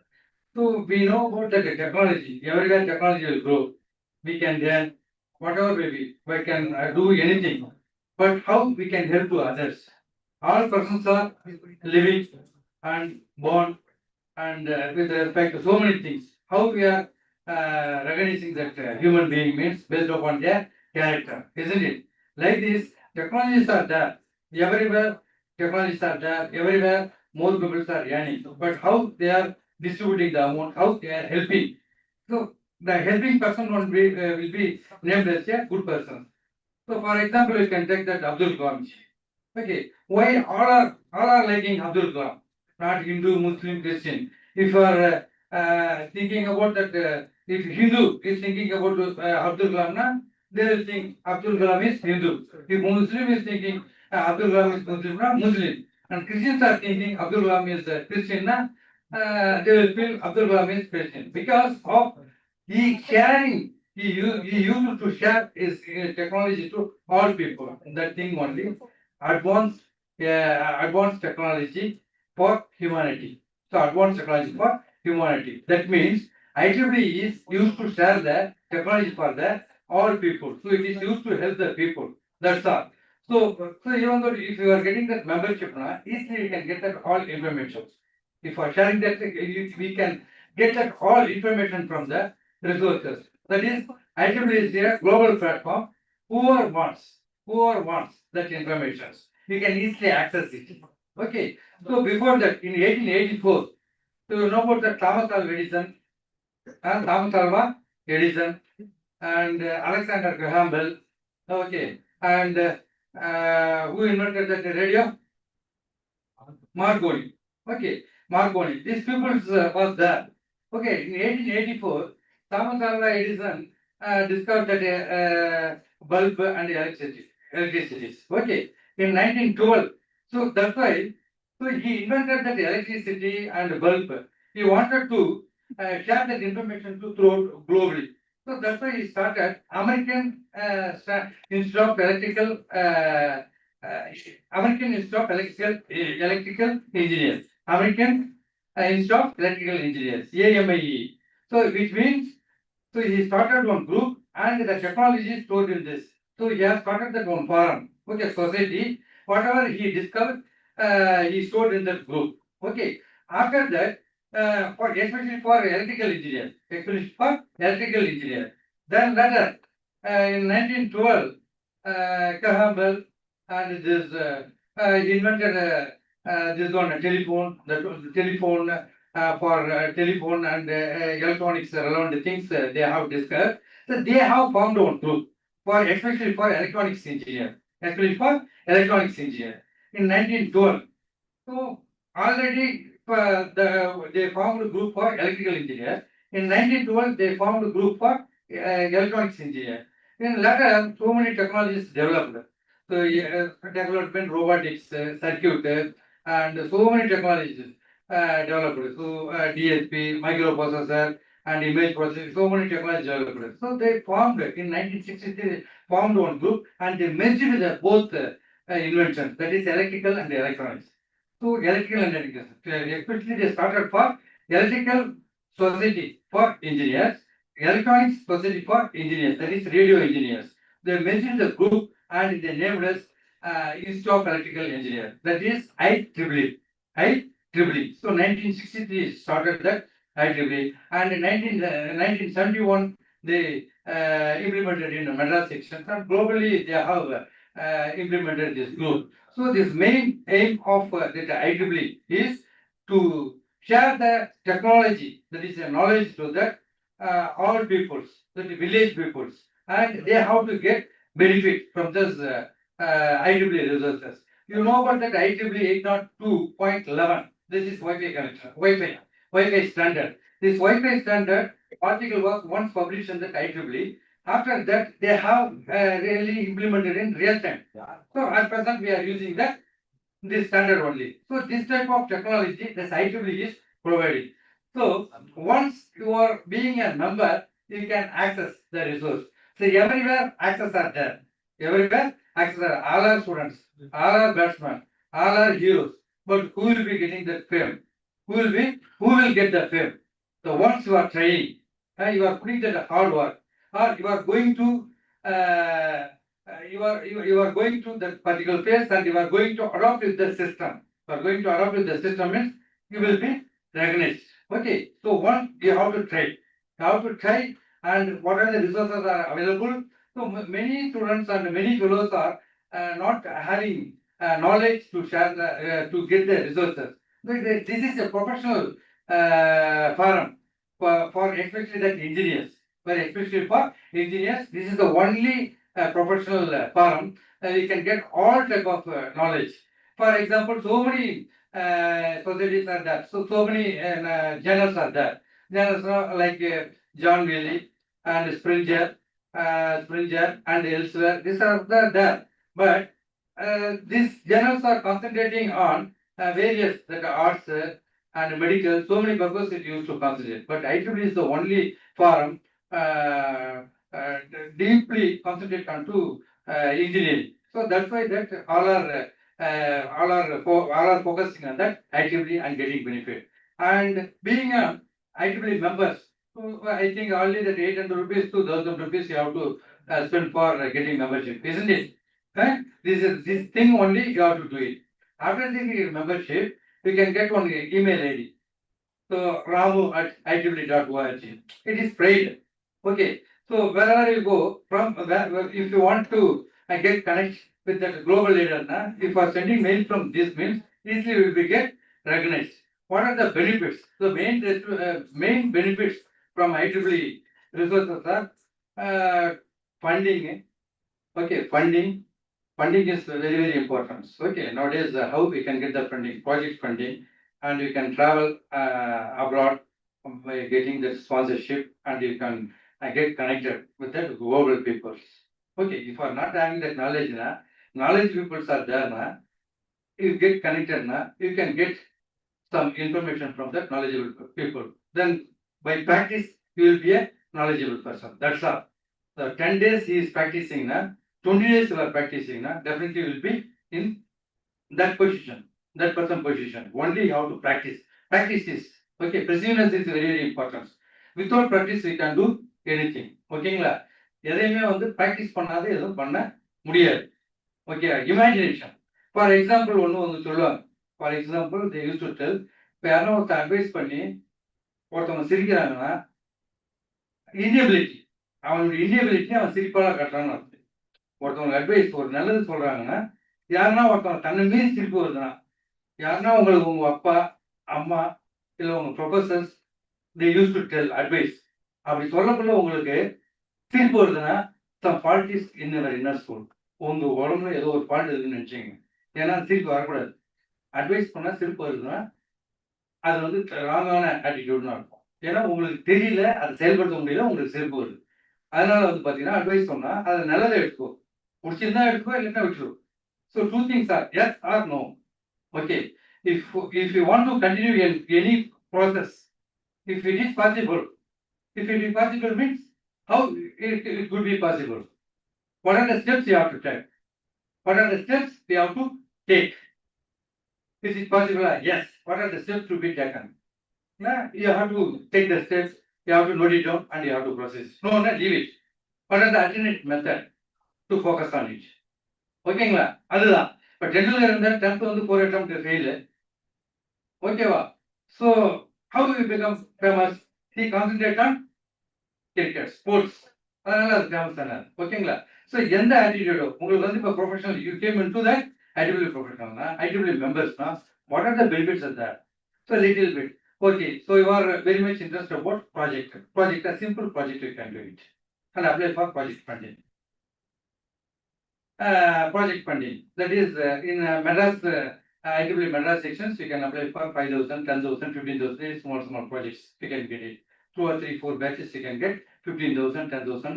So we know about the technology. Everywhere technology will grow. We can then whatever maybe we can do anything. But how we can help to others? All persons are living and born and with respect to so many things. How we are recognizing that human being means based upon their character, isn't it? Like this, technologies are there. Everywhere technologies are there. Everywhere more people are earning. But how they are distributing the amount, how they are helping. So the helping person will be named as a good person. So for example, you can take that Abdul Kalam. Okay, why all are liking Abdul Kalam, not Hindu, Muslim, Christian. If you are thinking about that, if Hindu is thinking about Abdul Kalam, na, they will think Abdul Kalam is Hindu. If Muslim is thinking Abdul Kalam is Muslim, na, Muslim. And Christians are thinking Abdul Kalam is Christian, na, they will feel Abdul Kalam is Christian because of he sharing. He used to share his technology to all people. That thing only. Advanced technology for humanity. So advanced technology for humanity. That means IEEE is used to share the technology for the all people. So it is used to help the people. That's all. So even though if you are getting that membership now, easily you can get that all information. If you are sharing that, we can get that all information from the resources. That is, IEEE is a global platform. Whoever wants that information, you can easily access it. Okay. So before that, in 1884, so you know about the Thomas Alva Edison, and Alexander Graham Bell. Okay. And who invented that radio? Marconi. Okay, Marconi. These people was there. Okay, in 1884, Thomas Alva Edison discovered that bulb and electricity. Okay, in 1912. So that's why. So he invented that electricity and bulb. He wanted to share that information to throughout globally. So that's why he started American Institute of Electrical American Institute of Electrical Engineers. American Institute of Electrical Engineers, AMIE. So which means, so he started one group and the technology is stored in this. So he has started that one forum. Okay, society, whatever he discovered, he stored in that group. Okay. After that, especially for electrical engineers, Then later, in 1912, Graham Bell and this he invented this one telephone, the telephone for telephone and electronics relevant things they have discussed. So they have formed one group for especially for electronics engineer, in 1912. So already they formed a group for electrical engineers. In 1912, they formed a group for electronics engineer. In later, so many technologies developed. So development, robotics, circuit, and so many technologies developed. So DSP, microprocessor, and image processing, so many technologies developed. So they formed in 1963 formed one group and they merged with both inventions, that is electrical and electronics. So electrical and electrical, especially they started for electrical society for engineers, electronics society for engineers, that is radio engineers. They mentioned the group and they named as Institute of Electrical Engineers, that is IEEE. IEEE. So 1963 started that IEEE, and in 1971 they implemented in the Madras section, and globally they have implemented this group. So this main aim of the IEEE is to share the technology, that is a knowledge to that all peoples, that the village peoples, and they have to get benefit from this IEEE resources. You know about that IEEE 802.11. This is Wi-Fi connection, Wi-Fi standard. This Wi-Fi standard article was once published in the IEEE. After that, they have really implemented in real time. So at present, we are using this standard only. So this type of technology, the IEEE is providing. So once you are being a member, you can access the resource. So everywhere access are there. Everywhere access are all our students, all our batsmen, all our heroes. But who will be getting the fame? Who will get the fame? So once you are trying, you are putting that hard work, or you are going to you are going to that particular phase and you are going to adopt with the system. You are going to adopt with the system means you will be recognized. Okay, so one you have to try. You have to try, and what are the resources are available. So many students and many fellows are not having knowledge to share to get the resources. This is a professional forum for especially that engineers. For especially for engineers, this is the only professional forum. You can get all type of knowledge. For example, so many societies are there. So many journals are there. Journals are like John Wiley and Springer, and elsewhere. These are there. But these journals are concentrating on various like arts and medical. So many purposes it used to concentrate. But IEEE is the only forum deeply concentrate onto engineering. So that's why that all are focusing on that IEEE and getting benefit. And being a IEEE members, so I think only that 800 rupees to 1,000 rupees you have to spend for getting membership, isn't it? This thing only you have to do it. After taking membership, you can get one email ID. So ramu@IEEE.org. It is paid. Okay. So wherever you go, from if you want to get connect with that global leader, if you are sending mail from this means easily will be get recognized. What are the benefits? The main benefits from IEEE resources are funding. Okay, funding, funding is very, very important. Okay, nowadays how we can get the funding, project funding, and you can travel abroad by getting the sponsorship, and you can get connected with the global people. Okay, if you are not having that knowledge, knowledge people are there, you get connected, you can get some information from that knowledgeable people. Then by practice, you will be a knowledgeable person. That's all. So 10 days he is practicing, 20 days you are practicing, definitely you will be in that position, that person position. Only how to practice. Practice is, okay, perseverance is very, very important. Without practice, we can do anything. ஓகேங்களா? எதையுமே வந்து practice பண்ணாத எதுவும் பண்ண முடியாது. Okay, imagination. For example ஒன்று சொல்லுவாங்க. For example they use to del, இப்போ யாரும் ஒருத்தர் அட்வைஸ் பண்ணி ஒருத்தவங்க சிரிக்கிறாங்கன்னா, இன்எபிலிட்டி, அவனுடைய இன்எபிலிட்டி அவன் சிரிப்பாக கட்டுறான்னு அர்த்தம். ஒருத்தவங்க அட்வைஸ் ஒரு நல்லது சொல்றாங்கன்னா, யாருன்னா ஒருத்தவங்க தன்னை மீறி சிரிப்பு வருதுன்னா, யாருன்னா உங்களுக்கு உங்க அப்பா அம்மா இல்லை உங்க professors they use to tell advice, அப்படி சொல்லக்குள்ள உங்களுக்கு சிரிப்பு வருதுன்னா, some fault is in your inner soul. உங்க உடம்புல ஏதோ ஒரு ஃபால்ட் இருக்குன்னு நினைச்சீங்க. ஏன்னா சிரிப்பு வரக்கூடாது. அட்வைஸ் பண்ணா சிரிப்பு வருதுன்னா அது வந்து ராங்கான ஆட்டிடியூட்னு இருக்கும். ஏன்னா உங்களுக்கு தெரியல, அதை செயல்படுத்த முடியல, உங்களுக்கு சிரிப்பு வருது. அதனால வந்து பாத்தீங்கன்னா அட்வைஸ் சொன்னா அதை நல்லதை எடுத்துக்கோ, பிடிச்சிருந்தா எடுத்துக்கோ, இல்லைன்னா விட்டுரும். So two things are yes or no. Okay, if you want to continue any process, if it is possible, if it is possible means how it could be possible. What are the steps you have to take? What are the steps we have to take? Is it possible? Yes. What are the steps to be taken? You have to take the steps, you have to note it down, and you have to process. No, leave it. What are the alternate method to focus on it? ஓகேங்களா? அதுதான். இப்போ 10th இருந்த 10th வந்து 4 attempt fail. ஓகேவா? So how do you become famous? He concentrate on cricket, sports. அதனால அது famous தானே. ஓகேங்களா? ஸோ எந்த ஆட்டிடியூடோ உங்களுக்கு வந்து இப்போ professional, you came in to that ஐடிபிள்யூ ப்ரொஃபஷனல்னா, ஐடிபிள்யூ மெம்பர்ஸ்னா, what are the benefits of that? So little bit. Okay, so you are very much interest about project. Project, a simple project you can do it and apply for project funding. Project funding, that is in Madras, IEEE Madras sections, you can apply for 5,000, 10,000, 15,000, small projects you can get it. 2 or 3, 4 batches you can get 15,000, 10,000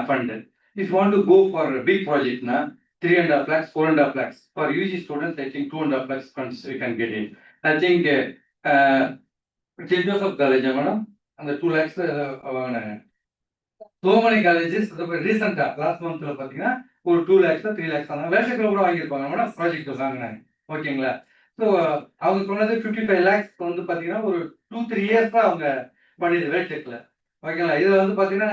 funded. If you want to go for a big project, 3.5 lakhs, 4.5 lakhs. For UG students, I think 2.5 lakhs funds you can get it. I think St. Joseph College, and the 2 lakhs, so many colleges, recent last month, 2 lakhs, 3 lakhs, project. ஓகேங்களா? So அவங்க சொன்னது 55 lakhs வந்து பார்த்தீங்கன்னா ஒரு 2-3 years தான் அவங்க பண்ணிது வேட்டெக்ல. ஓகேங்களா? இதுல வந்து பார்த்தீங்கன்னா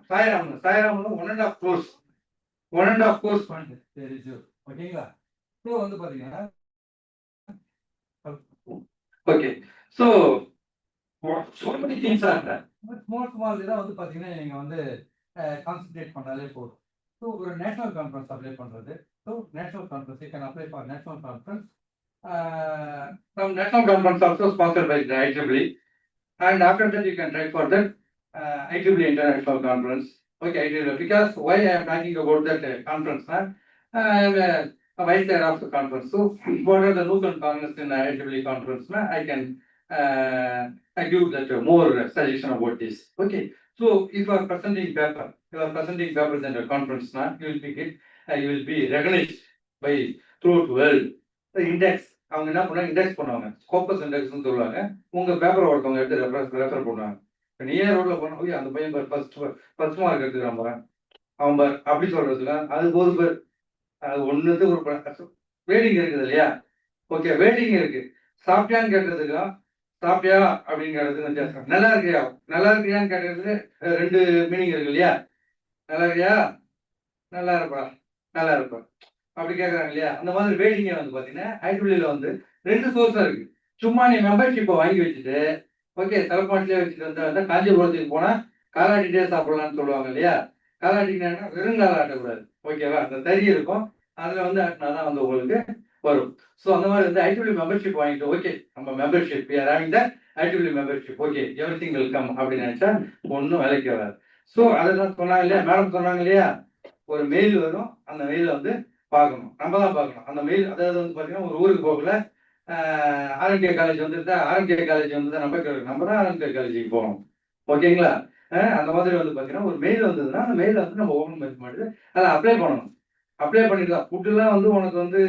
சாயராம் 1.5 crores, 1.5 crores பண்ணு. ஓகேங்களா? ஸோ வந்து பார்த்தீங்கன்னா okay, so so many things are there. Small இதெல்லாம் வந்து பார்த்தீங்கன்னா நீங்க வந்து கான்சென்ட்ரேட் பண்ணாலே போதும். ஸோ ஒரு நேஷனல் கான்ஃபரன்ஸ் அப்ளை பண்றது. So national conference, you can apply for national conference. From national conference also sponsored by the IEEE, and after that you can try for the IEEE International Conference. Okay, because why I am talking about that conference? I am a vice chair of the conference. So what are the local conference in IEEE conference? I can give that more suggestion about this. Okay, so if you are presenting paper, in the conference, you will be recognized by throughout world. The index, அவங்க என்ன பண்ணுவாங்க, index பண்ணுவாங்க, Scopus இண்டெக்ஸ்னு சொல்லுவாங்க. உங்க paper ஒருத்தவங்க எடுத்து refer பண்ணுவாங்க. இப்போ நீயே ரோட்ல போனா அந்த பையன் ஃபர்ஸ்ட் மார்க் எடுத்துக்கிறான் பாரு, அவன் பாரு அப்படி சொல்றதுல அது ஒரு பேர், அது ஒன்றுக்கு ஒரு வேட்டிங் இருக்குது இல்லையா? ஓகே, வேட்டிங் இருக்கு. சாப்பிட்டியான்னு கேட்டதுக்கு சாப்பிட்டியா அப்படிங்கிறது வித்தியாசம். நல்லா இருக்கியான்னு கேட்டதுக்கு 2 மீனிங் இருக்கு இல்லையா? நல்லா இருக்கியா, நல்லா இருப்பா அப்படி கேட்கறாங்க இல்லையா? அந்த மாதிரி வேட்டிங்க வந்து பாத்தீங்கன்னா ஐடிபிள்யூல வந்து 2 சோர்ஸா இருக்கு. சும்மா நீ மெம்பர்ஷிப்பை வாங்கி வச்சுட்டு ஓகே தலைப்பாட்டிலே வச்சுட்டு வந்தா காஞ்சிபுரத்துக்கு போனா காலாட்டிட்டே சாப்பிடலாம்னு சொல்லுவாங்க இல்லையா? காலாட்டிங்கன்னா வெறும் கால ஆட்டக்கூடாது. ஓகேவா? அந்த தறி இருக்கும், அதுல வந்து ஆட்டினாதான் வந்து உங்களுக்கு வரும். ஸோ அந்த மாதிரி வந்து ஐடிபிள்யூ மெம்பர்ஷிப் வாங்கிட்டு ஓகே நம்ம மெம்பர்ஷிப் ஐடிபிள்யூ மெம்பர்ஷிப் ஓகே எவ்ரிதிங் வெல்கம் அப்படின்னு நினைச்சா ஒன்றும் வேலைக்கு வராது. ஸோ அதெல்லாம் சொன்னாங்க இல்லையா, மேடம் சொன்னாங்க இல்லையா, ஒரு மெயில் வரும், அந்த மெயில வந்து பார்க்கணும், நம்ம தான் பார்க்கணும். அந்த மெயில் அதாவது வந்து பார்த்தீங்கன்னா ஒரு ஊருக்கு போகல ஆர்எம்கே காலேஜ் வந்துருந்தா ஆர்எம்கே காலேஜ் வந்து நம்ம தான் ஆர்எம்கே காலேஜுக்கு போகணும். ஓகேங்களா? அந்த மாதிரி வந்து பார்த்தீங்கன்னா ஒரு மெயில் வந்ததுன்னா அந்த மெயிலை வந்து நம்ம ஓப்பன் பண்ண மாட்டேது அதை அப்ளை பண்ணணும். அப்ளை பண்ணிட்டு தான் ஃபுட்டுலாம் வந்து உனக்கு வந்து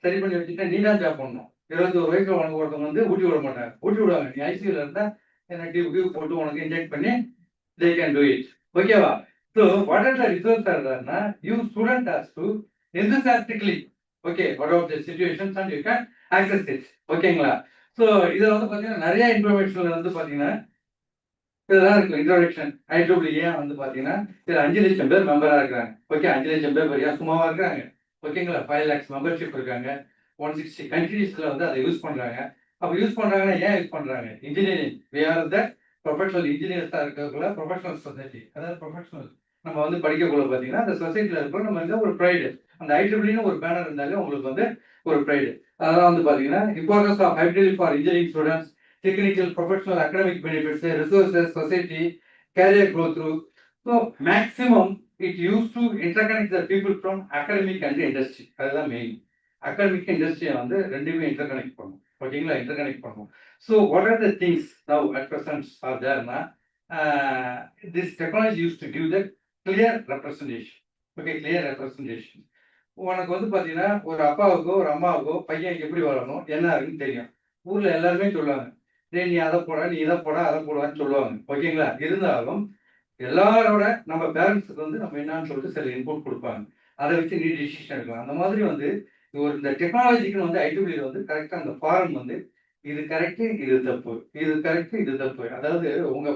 சரி பண்ணி வச்சுட்டா நீ தான் ஜாப் பண்ணணும். 21 வயசுல உனக்கு ஒருத்தவங்க வந்து ஊட்டி விட மாட்டாங்க, ஊட்டி விடுவாங்க. நீ ஐசியூல இருந்தா என்ன டியூப் போட்டு உனக்கு இன்ஜெக்ட் பண்ணி they can do it. ஓகேவா? So what are the results are there? You student has to enthusiastically, okay, what are the situations and you can access it. ஓகேங்களா? So இதுல வந்து பாத்தீங்கன்னா நிறைய இன்ஃபர்மேஷன்ல வந்து பாத்தீங்கன்னா இதெல்லாம் இருக்கு. இன்ட்ரோடக்ஷன் IEEE வந்து பாத்தீங்கன்னா இதுல 5 லட்சம் பேர் மெம்பரா இருக்காங்க. ஓகே, 5 லட்சம் பேர் பெரிய சும்மாவா இருக்காங்க. ஓகேங்களா? 5 lakhs மெம்பர்ஷிப் இருக்காங்க. 160 கண்ட்ரீஸ்ல வந்து அதை யூஸ் பண்றாங்க. அப்ப யூஸ் பண்றாங்கன்னா ஏன் யூஸ் பண்றாங்க? Engineering we are the professional இன்ஜினியர்ஸா இருக்கக்குள்ள ப்ரொஃபஷனல் சொசைட்டி, அதாவது ப்ரொஃபஷனல் நம்ம வந்து படிக்கக்குள்ள பாத்தீங்கன்னா அந்த சொசைட்டில இருக்கிற நம்ம வந்து ஒரு ப்ரைடு. அந்த IEEE ஒரு பேனர் இருந்தாலே உங்களுக்கு வந்து ஒரு ப்ரைடு. அதெல்லாம் வந்து பாத்தீங்கன்னா importance of IEEE for engineering students, technical, professional, academic benefits, resources, society, career growth through. So maximum it used to interconnect the people from academic and the industry. அதுதான் main. Academic இண்டஸ்ட்ரியை வந்து ரெண்டுமே interconnect பண்ணும். ஓகேங்களா? Interconnect பண்ணும். So what are the things now at present are தேர்னா this technology use to give the clear representation. Okay, clear representation. உனக்கு வந்து பார்த்தீங்கன்னா ஒரு அப்பாவுக்கோ ஒரு அம்மாவுக்கோ பையன் எப்படி வரணும் என்ன இருக்குன்னு தெரியும். ஊரில் எல்லாருமே சொல்லுவாங்க, நீ அதை போட, நீ இதை போட, அதை போடுவான்னு சொல்லுவாங்க. ஓகேங்களா? இருந்தாலும் எல்லாரோட நம்ம பேரண்ட்ஸுக்கு வந்து நம்ம என்னன்னு சொல்லிட்டு சில இன்புட் கொடுப்பாங்க. அதை வச்சு நீ டிசிஷன் எடுக்கலாம். அந்த மாதிரி வந்து ஒரு இந்த டெக்னாலஜிக்கு வந்து IEEE வந்து கரெக்டாக அந்த ஃபார்ம் வந்து இது கரெக்டு, இது தப்பு, இது கரெக்டு, இது தப்பு. அதாவது உங்க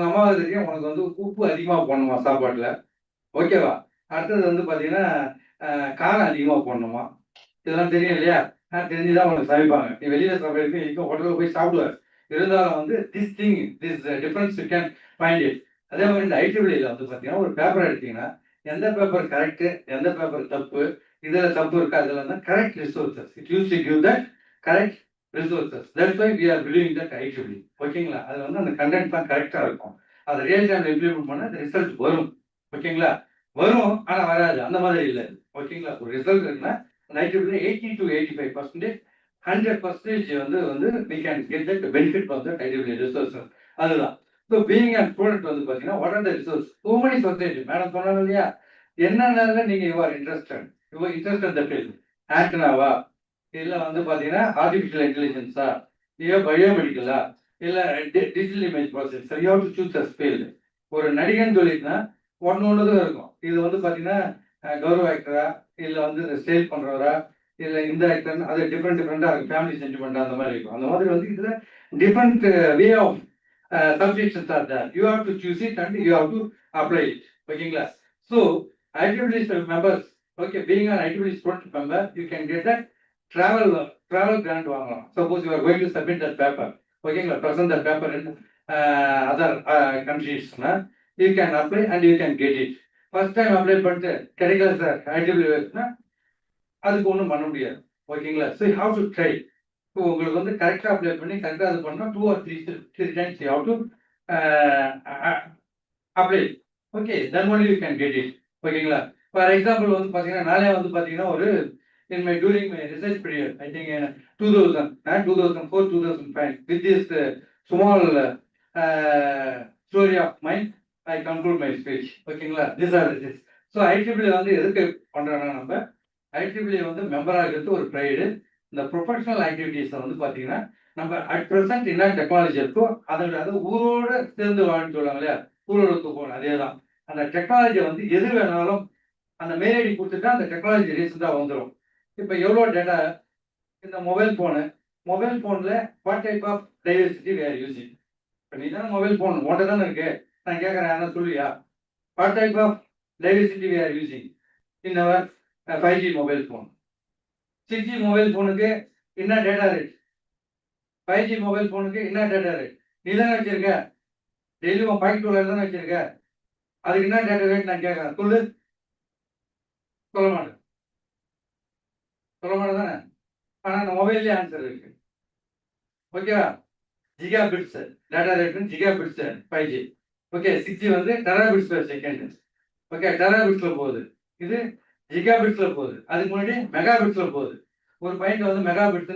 அம்மாவுக்கு தெரியும் உனக்கு வந்து உப்பு அதிகமாக போடணுமா சாப்பாட்டில், ஓகேவா? அடுத்தது வந்து பார்த்தீங்கன்னா காரம் அதிகமாக போடணுமா, இதெல்லாம் தெரியும் இல்லையா? தெரிஞ்சுதான் உனக்கு சமைப்பாங்க. நீ வெளியில சாப்பிட்றதுக்கு ஹோட்டலில் போய் சாப்பிடுவார். இருந்தாலும் வந்து this difference you can find it. அதே மாதிரி இந்த IEEE வந்து பார்த்தீங்கன்னா ஒரு பேப்பர் எடுத்தீங்கன்னா எந்த பேப்பர் கரெக்டு, எந்த பேப்பர் தப்பு, இதுல தப்பு இருக்கா, இதுல தான் correct resources. It use to give that correct resources. That's why we are believing that IEEE. ஓகேங்களா? அதுல வந்து அந்த கண்டென்ட் தான் கரெக்டா இருக்கும். அதை ரியல் டைம்ல இம்ப்ளிமெண்ட் பண்ண அந்த ரிசல்ட் வரும். ஓகேங்களா? வரும், ஆனா வராது. அந்த மாதிரி இல்லை. ஓகேங்களா? ஒரு ரிசல்ட் இருக்குன்னா IEEE 80 to 85%, 100% வந்து we can get that benefit from the IEEE resources. அதுதான். ஸோ பீயிங் அண்ட் ஸ்டூடெண்ட் வந்து பார்த்தீங்கன்னா what are the resource, too many society. Madam சொன்னாங்க இல்லையா, என்னென்ன நீங்க யூ ஆர் இன்ட்ரெஸ்டட் இந்த ஃபீல்டு. ஆண்டனாவா, இல்லை வந்து பார்த்தீங்கன்னா ஆர்டிஃபிஷியல் இன்டெலிஜென்ஸா, இல்லை பயோமெடிக்கலா, இல்லை digital image processor, you have to choose a field. ஒரு நடிகன் சொல்லிட்டுனா ஒன்று தான் இருக்கும். இது வந்து பார்த்தீங்கன்னா கௌரவ ஆக்டரா, இல்லை வந்து சேல் பண்ணுறவரா, இல்லை இந்த ஆக்டர், அது டிஃப்ரெண்டாக இருக்கும். ஃபேமிலி சென்டிமெண்ட் அந்த மாதிரி இருக்கும். அந்த மாதிரி வந்து இதில் different way of subjects are there. You have to choose it and you have to apply it. ஓகேங்களா? So IEEE members, okay, being an IEEE student member, you can get that travel grant வாங்கலாம். Suppose you are going to submit that paper, ஓகேங்களா, present that paper in other countries, you can apply and you can get it. First time apply பண்ணிட்டு கிடைக்கல sir IEEE, அதுக்கு ஒன்றும் பண்ண முடியாது. ஓகேங்களா? So you have to try. So உங்களுக்கு வந்து கரெக்டாக அப்ளை பண்ணி கரெக்டாக அது பண்ணால் 2 or 3 times you have to apply. Okay, then only you can get it. ஓகேங்களா? ஃபார் எக்ஸாம்பிள் வந்து பார்த்தீங்கன்னா நானே வந்து பார்த்தீங்கன்னா ஒரு in my during my research period, I think in 2000, 2004, 2005, with this small story of mine, I conclude my speech. ஓகேங்களா? These are the things. So IEEE வந்து எதுக்கு பண்ணுறோன்னா, நம்ம IEEE வந்து மெம்பர் ஆகிறது ஒரு ப்ரைடு. இந்த ப்ரொஃபஷனல் ஆக்டிவிட்டீஸை வந்து பார்த்தீங்கன்னா நம்ம அட் ப்ரெசென்ட் என்ன டெக்னாலஜி இருக்கோ அதை ஊரோட சேர்ந்து வாழ்ந்து சொல்லுவாங்க இல்லையா, ஊரோட போகணும். அதே தான் அந்த டெக்னாலஜியை வந்து எது வேணாலும் அந்த மெயில் ஐடி கொடுத்துட்டா அந்த டெக்னாலஜி ரீசெண்டாக வந்துடும். இப்போ எவ்வளோ டேட்டா இந்த மொபைல் ஃபோனில் what type of diversity we are using. இப்போ நீ தானே மொபைல் ஃபோன் உன்ட்ட தானே இருக்கு, நான் கேட்குறேன், யாரா சொல்லுவியா? What type of diversity we are using in our 5G mobile phone. 6G mobile ஃபோனுக்கு என்ன டேட்டா ரேட், 5G மொபைல் ஃபோனுக்கு என்ன டேட்டா ரேட் நீ தானே வச்சிருக்க, டெய்லி உன் பாக்கெட் உள்ள தானே வச்சிருக்க, அதுக்கு என்ன டேட்டா ரேட் நான் கேட்குறேன், சொல்ல மாட்டேன் தானே. ஆனால் அந்த மொபைல்லேயே ஆன்சர் இருக்கு. ஓகேவா? Giga bits data rate, giga bits 5G. Okay, 6G வந்து tera bits per second. Okay, tera பிட்ஸ்ல போகுது. இது ஜிகாபிட்ஸ்ல போகுது, அதுக்கு முன்னாடி மெகாபிட்ஸ்ல போகுது. ஒரு பையன் வந்து மெகாபிட்ஸ்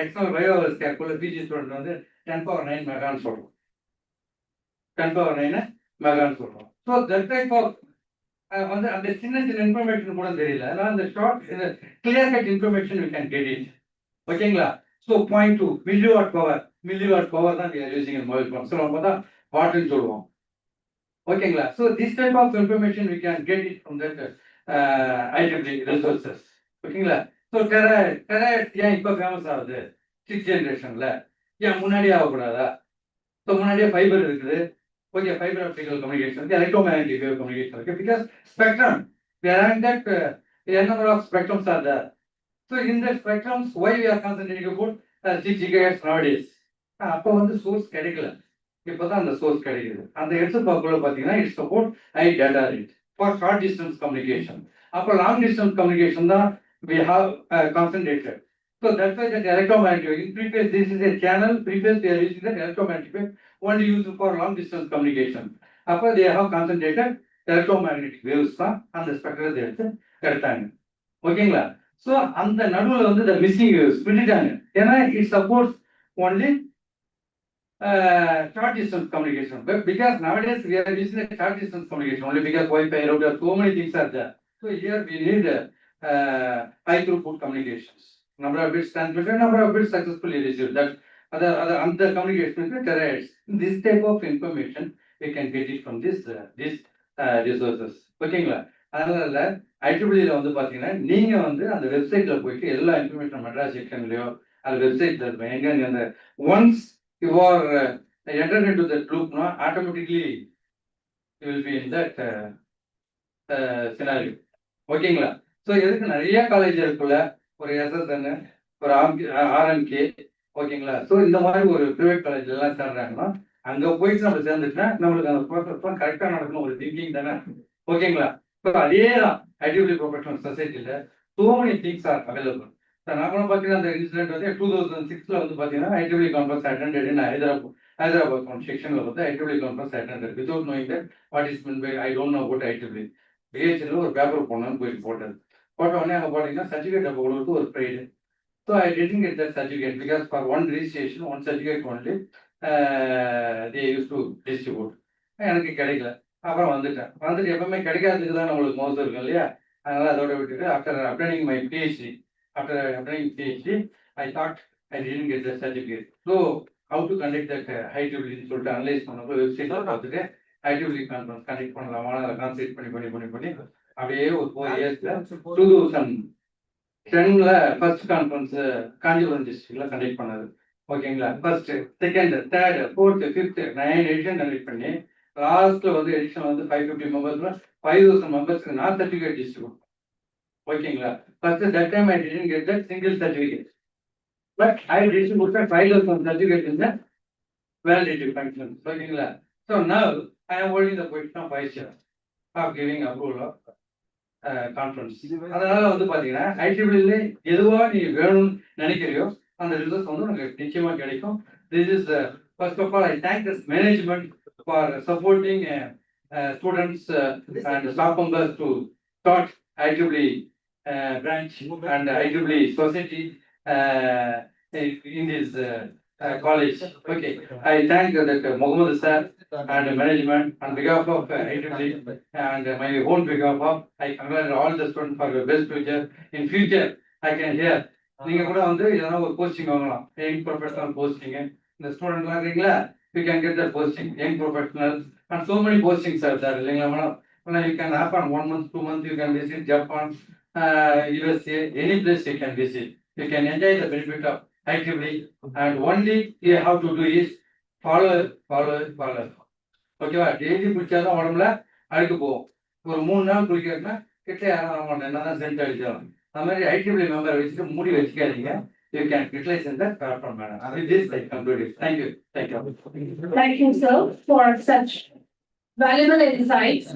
எக்ஸ்டர்னல் பயோஸ்கேர் பிஜி ஸ்டூடெண்ட் வந்து 10⁻⁹ மெகான்னு சொல்றோம். 10⁻⁹ மெகான்னு சொல்றோம். ஸோ தட் டைப் ஆஃப் வந்து அந்த சின்ன சின்ன இன்ஃபர்மேஷன் கூட தெரியல. அதனால அந்த short clear cut information we can get it. ஓகேங்களா? ஸோ 0.2 மில்லிவாட் பவர் தான் we are using in mobile phone. So நம்ம தான் வாட்னு சொல்லுவோம். ஓகேங்களா? So this type of information we can get it from that IEEE resources. ஓகேங்களா? So டெராய்ட்ஸ் ஏன் இப்போ ஃபேமஸ் ஆகுது 6th ஜென்ரேஷன்ல? ஏன் முன்னாடியே ஆகக்கூடாதா? ஸோ முன்னாடியே ஃபைபர் இருக்குது. ஓகே, ஃபைபர் ஆப்டிக்கல் கம்யூனிகேஷன் இருக்கு, எலக்ட்ரோமேக்னெட்டிக் வேவ் கம்யூனிகேஷன் இருக்கு. Because spectrum, we are having that a number of spectrums are there. So in the spectrums, why we are concentrating about 6 GHz nowadays? அப்போ வந்து source கிடைக்கல, இப்போதான் அந்த source கிடைக்குது. அந்த எடுத்துப்பாக்குள்ள பார்த்தீங்கன்னா it's support high data rate for short distance communication. அப்போ long distance communication தான் we have concentrated. So that's why that electromagnetic wave, in previous this is a channel, previous they are using that electromagnetic wave only used for long distance communication. Appo they have concentrated electromagnetic waves தான் அந்த ஸ்பெக்ட்ரத்தை எடுத்தாங்க. ஓகேங்களா? So அந்த நடுவில் வந்து the missing waves விட்டுட்டாங்க. ஏன்னா it supports only short distance communication. But because nowadays we are using the short distance communication only because Wi-Fi, router, so many things are there. So here we need high throughput communications. Number of bits transmitted, number of bits successfully received. That other communication is terabytes. This type of information we can get it from this resources. ஓகேங்களா? அதனால IEEE வந்து பாத்தீங்கன்னா நீங்க வந்து அந்த வெப்சைட்ல போயிட்டு எல்லா இன்ஃபர்மேஷன் மெட்ராஸ் செக்ஷன்லயோ அந்த வெப்சைட்ல இருப்பேன் எங்க அந்த once you are entered into that loop, no, automatically you will be in that scenario. ஓகேங்களா? ஸோ எதுக்கு நிறைய காலேஜ் இருக்குல்ல, ஒரு SSN, ஒரு RMK, ஓகேங்களா? ஸோ இந்த மாதிரி ஒரு ப்ரைவேட் காலேஜ் எல்லாம் சேர்றாங்கன்னா அங்கே போயிட்டு நம்ம சேர்ந்துட்டா நம்மளுக்கு அந்த ப்ராசஸ் கரெக்டாக நடக்கணும் ஒரு திங்கிங் தானே. ஓகேங்களா? ஸோ அதே தான் IEEE ப்ரொஃபஷனல் சொசைட்டியில் so many things are available. நான் கூட பார்த்தீங்கன்னா அந்த இன்சிடென்ட் வந்து 2006 வந்து பார்த்தீங்கன்னா IEEE conference attended in Hyderabad செக்ஷனில் வந்து IEEE conference attended without knowing that what is mean by I don't know about IEEE. பிஹெச்ல ஒரு பேப்பர் போனான்னு போயிட்டு போட்டது. போட்ட உடனே அங்கே போட்டீங்கன்னா சர்டிஃபிகேட் அப்போ கொடுத்து ஒரு pride. So I didn't get that certificate because for one registration one certificate only they use to distribute. எனக்கு கிடைக்கல. அப்புறம் வந்துட்டு எப்பவுமே கிடைக்காததுக்கு தான் நம்மளுக்கு மோசம் இருக்கும் இல்லையா? அதனால அதோட விட்டுட்டு after obtaining my PhD, I thought I didn't get the certificate. So how to conduct that IEEE சொல்லிட்டு அனலைஸ் பண்ணப்போ வெப்சைட்ல பார்த்துட்டு IEEE கான்ஃபரன்ஸ் கண்டக்ட் பண்ணலாமா அதை கான்சென்ட்ரேட் பண்ணி அப்படியே ஒரு 4 இயர்ஸ்ல 2010ல ஃபர்ஸ்ட் கான்ஃபரன்ஸ் காஞ்சிபுரம் டிஸ்ட்ரிக்ட்ல கண்டக்ட் பண்ணது. ஓகேங்களா? First, second, third, fourth, fifth 9 edition conduct பண்ணி லாஸ்ட்ல வந்து எடிஷன் வந்து 550 மெம்பர்ஸ்ல 5000 மெம்பர்ஸ்க்கு நான் சர்டிஃபிகேட் டிஸ்ட்ரிபியூட். ஓகேங்களா? First that time I didn't get that single certificate, but I distributed 5000 certificates in the validity function. ஓகேங்களா? So now I am holding the position of vice chair of giving approval of conference. அதனால வந்து பாத்தீங்கன்னா IEEE எதுவா நீ வேணும்னு நினைக்கிறியோ அந்த results வந்து உங்களுக்கு நிச்சயமா கிடைக்கும். This is first of all I thank this management for supporting students and staff members to start IEEE branch and IEEE society in this college. Okay, I thank that Mohammed sir and management on behalf of IEEE and my own behalf of I congratulate all the students for your best future. In future, I can hear நீங்க கூட வந்து எதனா ஒரு posting வாங்கலாம், young professional posting. இந்த ஸ்டூடெண்ட்லாம் இருக்கீங்களா, you can get the posting young professional and so many postings are there இல்லைங்களா madam? You can happen 1 month, 2 months you can visit Japan, USA, any place you can visit. You can enjoy the benefit of IEEE and only you have to do is follow. ஓகேவா? Daily குளிச்சாதான் உடம்புல அழுக்கு போகும். ஒரு 3 நாள் குளிக்கிறதுனா கிட்ட யாரும் என்னதான் send அடிச்சாலும் அந்த மாதிரி IEEE மெம்பரை வச்சுட்டு மூடி வச்சுக்காதீங்க. You can utilize in that platform, madam. With this, I conclude it. Thank you. Thank you, sir, for such valuable insights.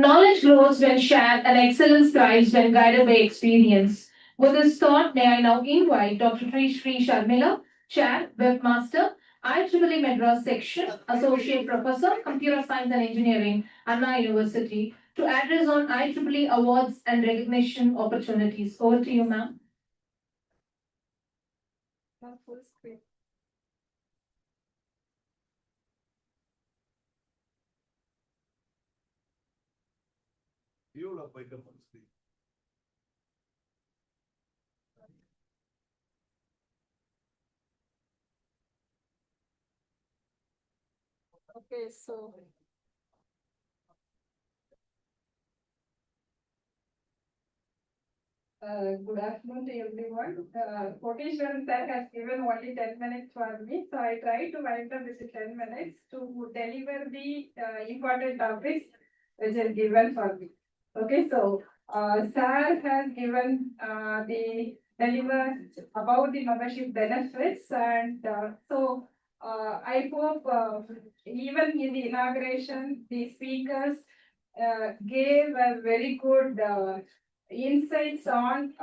Knowledge grows when shared and excellence thrives when guided by experience. With this thought, may I now invite Dr. Sri Sharmila, Chair, Webmaster, IEEE Madras Section, Associate Professor, Computer Science and Engineering, Anna University, to address on IEEE awards and recognition opportunities. Over to you, ma'am. Full screen. You will find the full screen. Okay, so. Good afternoon to everyone. Quotation sir has given only 10 minutes for me, so I try to wind up with 10 minutes to deliver the important topics which is given for me. Okay, so sir has given the deliver about the membership benefits, and I hope even in the inauguration the speakers gave a very good insights on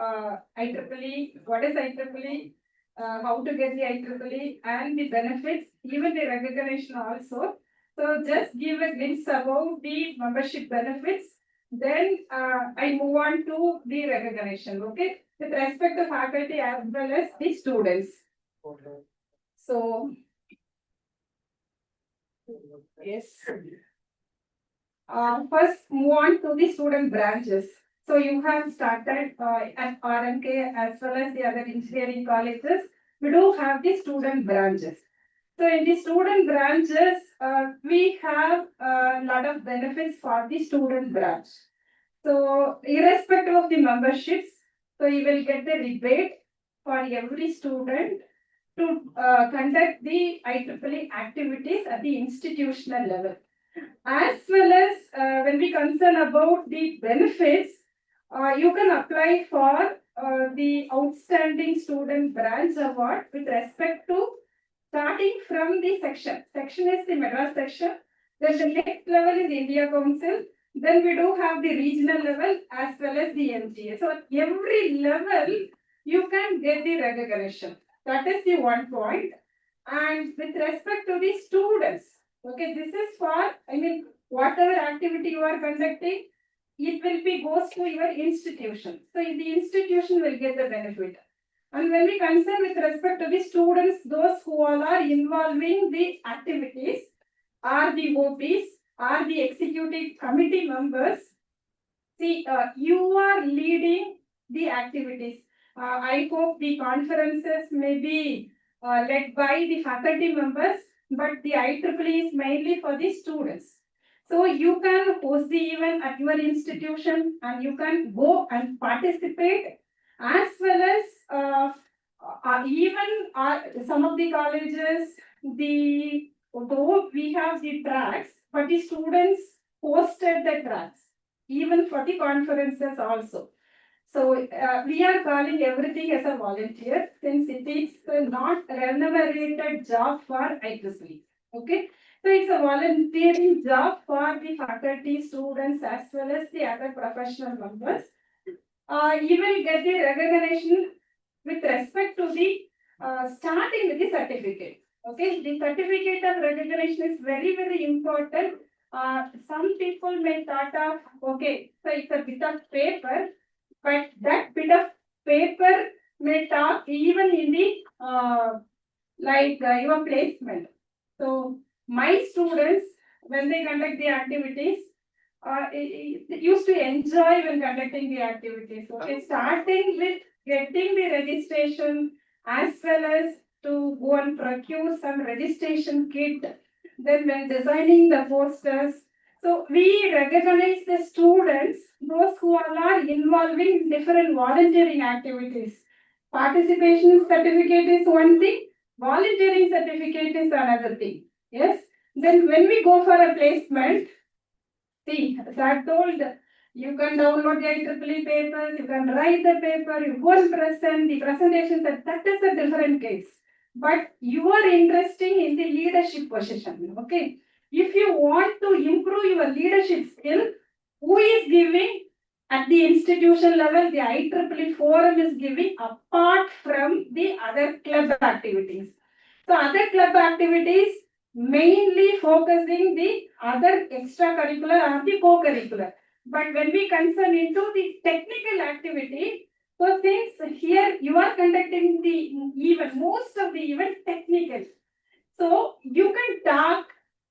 IEEE, what is IEEE, how to get the IEEE and the benefits, even the recognition also. So just give a glimpse about the membership benefits, then I move on to the recognition, okay, with respect to faculty as well as the students. So, yes. First move on to the student branches. So you have started at Rmkec as well as the other engineering colleges. We do have the student branches. So in the student branches, we have a lot of benefits for the student branch. So irrespective of the memberships, so you will get the rebate for every student to conduct the IEEE activities at the institutional level. As well as when we concern about the benefits, you can apply for the outstanding student branch award with respect to starting from the section. Section is the Madras section. Then the next level is India Council. Then we do have the regional level as well as the MGA. So at every level, you can get the recognition. That is the one point. And with respect to the students, okay, this is for, I mean, whatever activity you are conducting, it will be goes to your institution. So the institution will get the benefit. And when we concern with respect to the students, those who all are involving the activities, are the OPs, are the executive committee members, see, you are leading the activities. I hope the conferences may be led by the faculty members, but the IEEE is mainly for the students. So you can host the event at your institution and you can go and participate, as well as even some of the colleges, though we have the tracks, but the students hosted the tracks, even for the conferences also. So we are calling everything as a volunteer, since it is not remunerated job for IEEE. Okay, so it's a volunteering job for the faculty, students, as well as the other professional members. You will get the recognition with respect to the starting with the certificate. Okay, the certificate of recognition is very important. Some people may thought of, okay, so it's a bit of paper, but that bit of paper may talk even in the your placement. So my students, when they conduct the activities, used to enjoy when conducting the activities. Okay, starting with getting the registration, as well as to go and procure some registration kit. Then when designing the posters, so we recognize the students, those who are involving in different volunteering activities. Participation certificate is one thing, volunteering certificate is another thing. Yes. Then when we go for a placement, see, as I told, you can download the IEEE papers, you can write the paper, you go and present the presentation, that is a different case. But you are interested in the leadership position, okay? If you want to improve your leadership skill, who is giving at the institution level? The IEEE forum is giving apart from the other club activities. So other club activities mainly focusing the other extracurricular or the co-curricular. But when we concern into the technical activity, so since here you are conducting the event, most of the event technical. So you can talk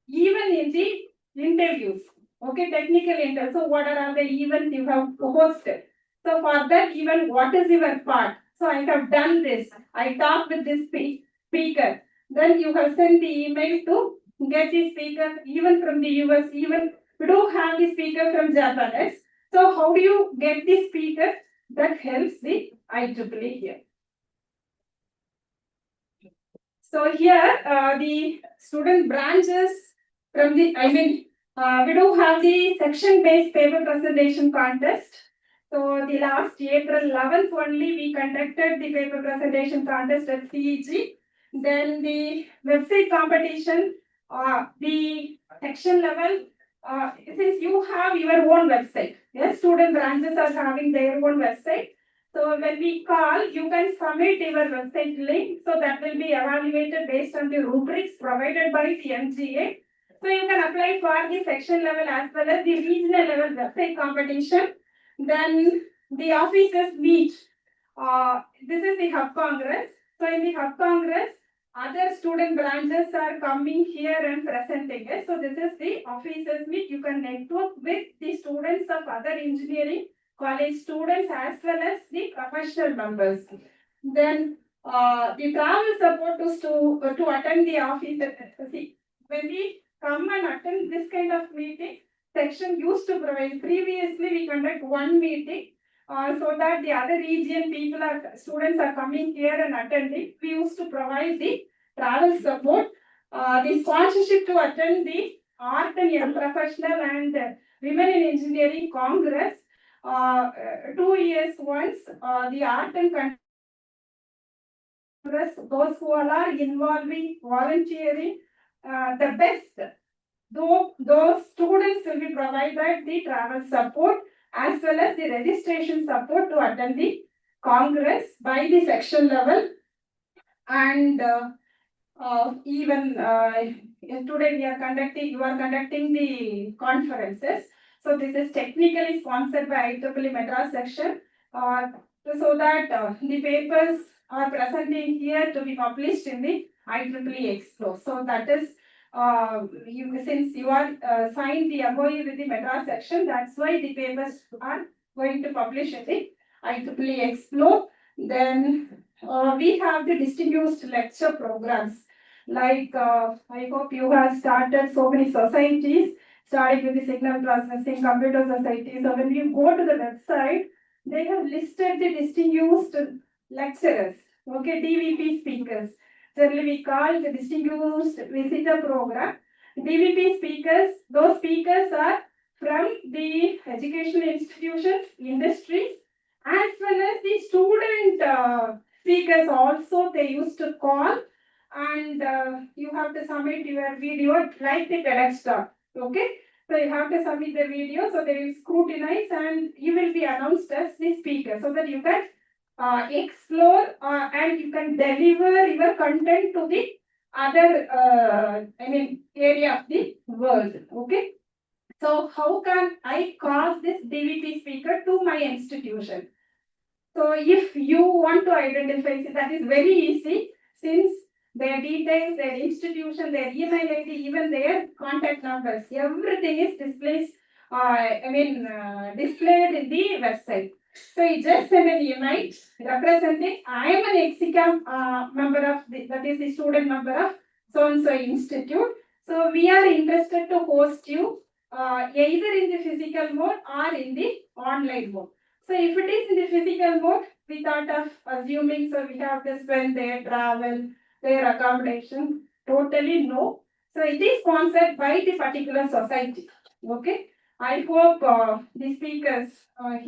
even in the interviews, okay, technical interviews. So what are the events you have hosted? So for that even what is your part? So I have done this, I talked with this speaker. Then you have sent the email to get the speaker even from the US, even we don't have the speaker from Japanese. So how do you get the speaker? That helps the IEEE here. So here, the student branches from the, we do have the section-based paper presentation contest. So the last April 11th only we conducted the paper presentation contest at CEG. Then the website competition, the section level, since you have your own website, yes, student branches are having their own website. So when we call, you can submit your website link. So that will be evaluated based on the rubrics provided by the MGA. So you can apply for the section level as well as the regional level website competition. Then the officers meet. This is the Hub Congress. So in the Hub Congress, other student branches are coming here and presenting it. So this is the officers meet. You can network with the students of other engineering college students as well as the professional members. Then the travel support is to attend the office. See, when we come and attend this kind of meeting, section used to provide. Previously, we conduct one meeting so that the other region students are coming here and attending. We used to provide the travel support, the sponsorship to attend the Art and Young Professional and Women in Engineering Congress. 2 years once, the Art and Congress, those who are involving volunteering, the best. Those students will be provided the travel support as well as the registration support to attend the Congress by the section level. And even today you are conducting the conferences. So this is technically sponsored by IEEE Madras section, so that the papers are presenting here to be published in the IEEE Explore. So that is, since you are signed the MOU with the Madras section, that's why the papers are going to publish in the IEEE Explore. Then we have the distinguished lecture programs. Like I hope you have started so many societies, starting with the signal processing, computer society. So when you go to the website, they have listed the distinguished lecturers, okay, DVP speakers. Generally we call the distinguished visitor program. DVP speakers, those speakers are from the educational institutions, industries, as well as the student speakers also they used to call. And you have to submit your video like the TEDx talk, okay? So you have to submit the video, so they will scrutinize and you will be announced as the speaker so that you can explore and you can deliver your content to the other, area of the world, okay? So how can I call this DVP speaker to my institution? So if you want to identify, that is very easy since their details, their institution, their email ID, even their contact numbers, everything is displayed, displayed in the website. So you just send an email representing, I am an EXICAM member of, that is the student member of so-and-so institute. So we are interested to host you either in the physical mode or in the online mode. So if it is in the physical mode, we thought of assuming, so we have to spend their travel, their accommodation, totally no. So it is sponsored by the particular society, okay. I hope the speakers, from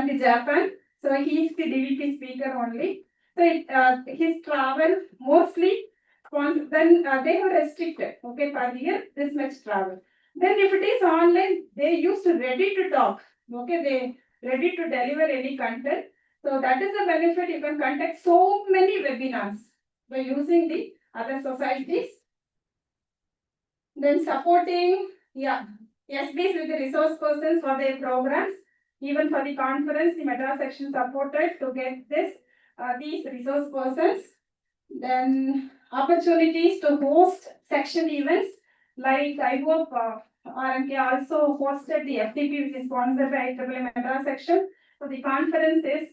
the Japan, so he is the DVP speaker only. So his travel mostly, then they have restricted, okay, per year, this much travel. Then if it is online, they used to ready to talk. Okay, they ready to deliver any content. So that is the benefit. You can conduct so many webinars by using the other societies. Then supporting, SBs with the resource persons for their programs. Even for the conference, the Madras section supported to get these resource persons. Then opportunities to host section events, like I hope RMK also hosted the FTP, which is sponsored by IEEE Madras section. So the conference is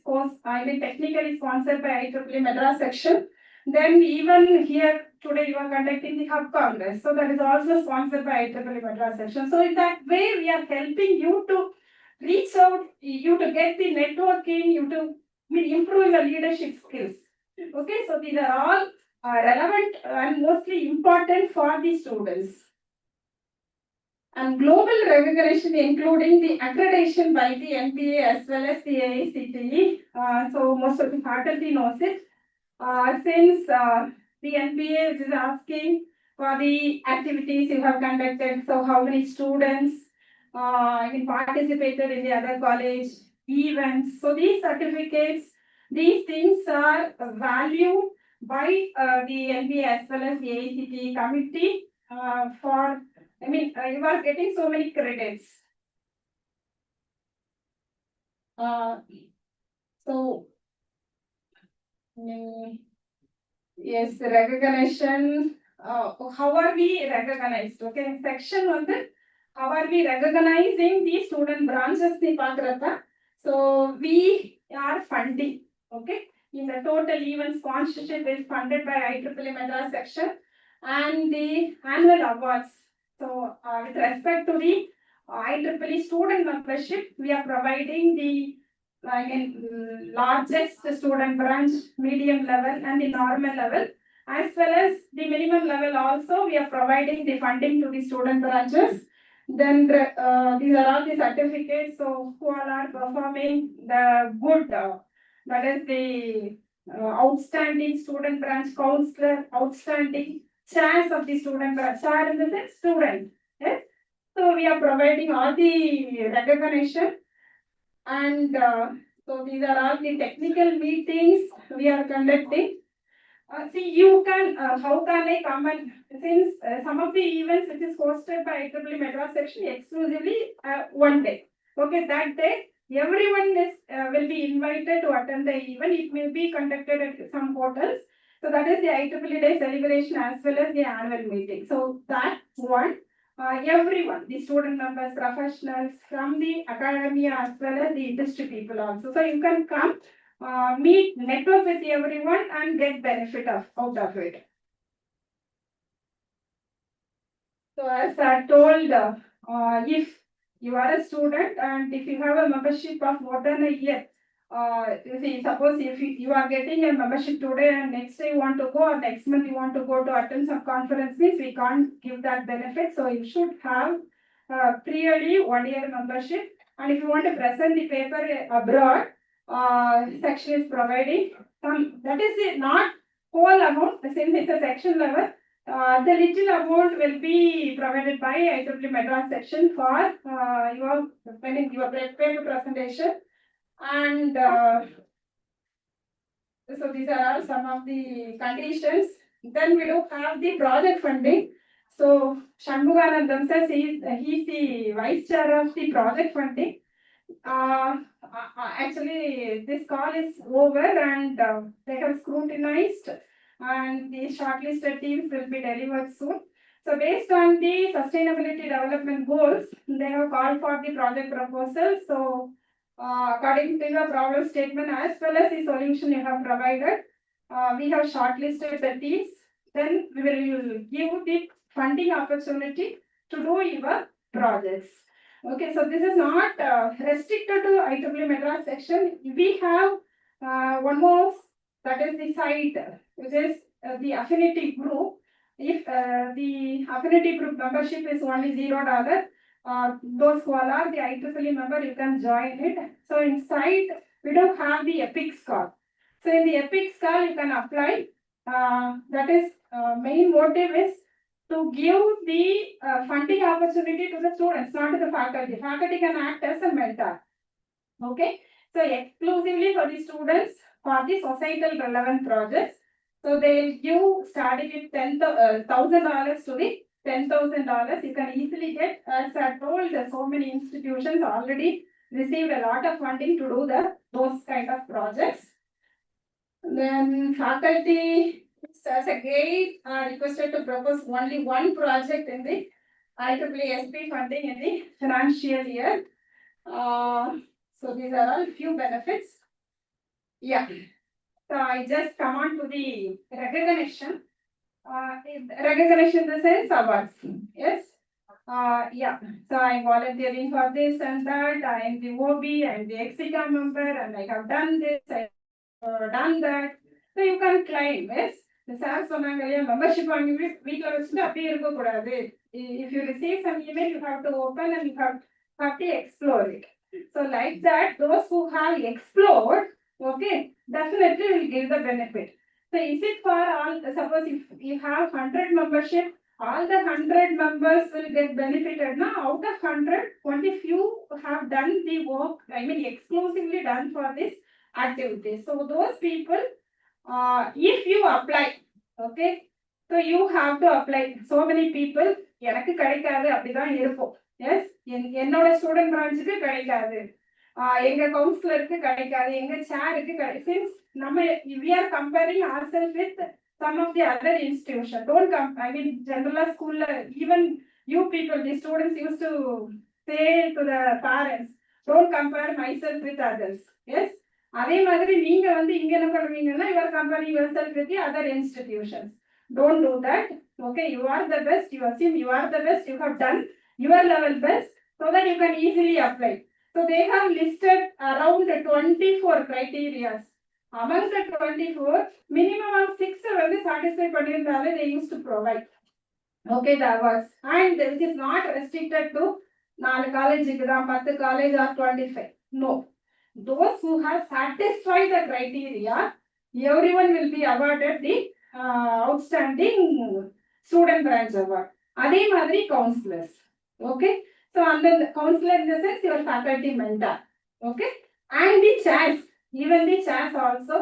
technically sponsored by IEEE Madras section. Then even here today you are conducting the Hub Congress. So that is also sponsored by IEEE Madras section. So in that way we are helping you to reach out, you to get the networking, you to improve your leadership skills. Okay, so these are all relevant and mostly important for the students. And global recognition, including the accreditation by the NPA as well as the AICTE. So most of the faculty knows it. Since the NPA is asking for the activities you have conducted, so how many students participated in the other college events. So these certificates, these things are valued by the NPA as well as the AICTE committee you are getting so many credits. Yes, recognition. How are we recognized? Okay, section 1. How are we recognizing the student branches? So we are funding. Okay, in the total event sponsorship is funded by IEEE Madras section, and the annual awards. So with respect to the IEEE student membership, we are providing the largest student branch, medium level and the normal level, as well as the minimum level also, we are providing the funding to the student branches. Then these are all the certificates, so who all are performing the good, that is the outstanding student branch counselor, outstanding chairs of the student branch, chair in the sense student, yes. So we are providing all the recognition. And so these are all the technical meetings we are conducting. See, you can, how can I come and, since some of the events which is hosted by IEEE Madras section exclusively one day. Okay, that day everyone is will be invited to attend the event. It may be conducted at some hotels. So that is the IEEE Day celebration as well as the annual meeting. So that one. Everyone, the student members, professionals from the academia as well as the industry people also. So you can come, meet, network with everyone and get benefit out of it. So as I told, if you are a student and if you have a membership of more than a year, you see, suppose if you are getting a membership today and next day you want to go or next month you want to go to attend some conference, means we can't give that benefit. So you should have clearly 1 year membership. And if you want to present the paper abroad, section is providing some, that is not whole amount, since it's a section level. The little amount will be provided by IEEE Madras section for your paper presentation. And so these are all some of the conditions. Then we do have the project funding. So Shanmuganandam says he's the vice chair of the project funding. Actually, this call is over and they have scrutinized and the shortlisted teams will be delivered soon. So based on the sustainability development goals, they have called for the project proposal. So according to your problem statement as well as the solution you have provided, we have shortlisted the teams. Then we will give the funding opportunity to do your projects. Okay, so this is not restricted to IEEE Madras section. We have one more, that is the site, which is the affinity group. If the affinity group membership is only $0, those who are the IEEE member, you can join it. So inside, we don't have the EPIC score. So in the EPIC score, you can apply. That is main motive is to give the funding opportunity to the students, not to the faculty. Faculty can act as a mentor. Okay, so exclusively for the students for the societal relevant projects. So they will give starting with $10,000 to the $10,000. You can easily get, as I told, so many institutions already received a lot of funding to do those kind of projects. Then faculty, as a grade, are requested to propose only one project in the IEEE SP funding in the financial year. So these are all few benefits. Yeah. So I just come on to the recognition. Recognition in the sense awards. Yes. Yeah. So I'm volunteering for this and that. I am the OB, I am the Executive member, and I have done this. I have done that. So you can claim. Yes. The sir சொன்னாங்க இல்லையா membership வாங்கி வீட்ல வச்சுட்டு அப்படியே இருக்க கூடாது. If you receive some email, you have to open and you have to explore it. So like that, those who have explored, okay, definitely will give the benefit. So is it for all? Suppose if you have 100 membership, all the 100 members will get benefited. Now out of 100, only few have done the work. I mean, exclusively done for this activity. So those people, if you apply, okay, so you have to apply. So many people, எனக்கு கிடைக்காது அப்படிதான் இருக்கும். Yes, என்னோட student பிரான்ச்சுக்கு கிடைக்காது, எங்க கவுன்சிலருக்கு கிடைக்காது, எங்க சேருக்கு கிடைக்கும். நம்ம we are comparing ourselves with some of the other institutions. Don't come. I mean, general school, even you people, the students used to say to the parents, don't compare myself with others. Yes. அதே மாதிரி நீங்க வந்து இங்க என்ன பண்ணுவீங்கன்னா you are comparing yourself with the other institutions. Don't do that. Okay, you are the best. You assume you are the best. You have done your level best so that you can easily apply. So they have listed around 24 criteria. Among the 24, minimum of 6 வந்து satisfy பண்ணியிருந்தாலே they used to provide. Okay, the awards. And which is not restricted to 4 காலேஜுக்கு தான் 10 college or 25. No. Those who have satisfied the criteria, everyone will be awarded the outstanding student branch award. அதே மாதிரி counselors. Okay. So under the counselor in the sense your faculty mentor. Okay. And the chairs. Even the chairs also.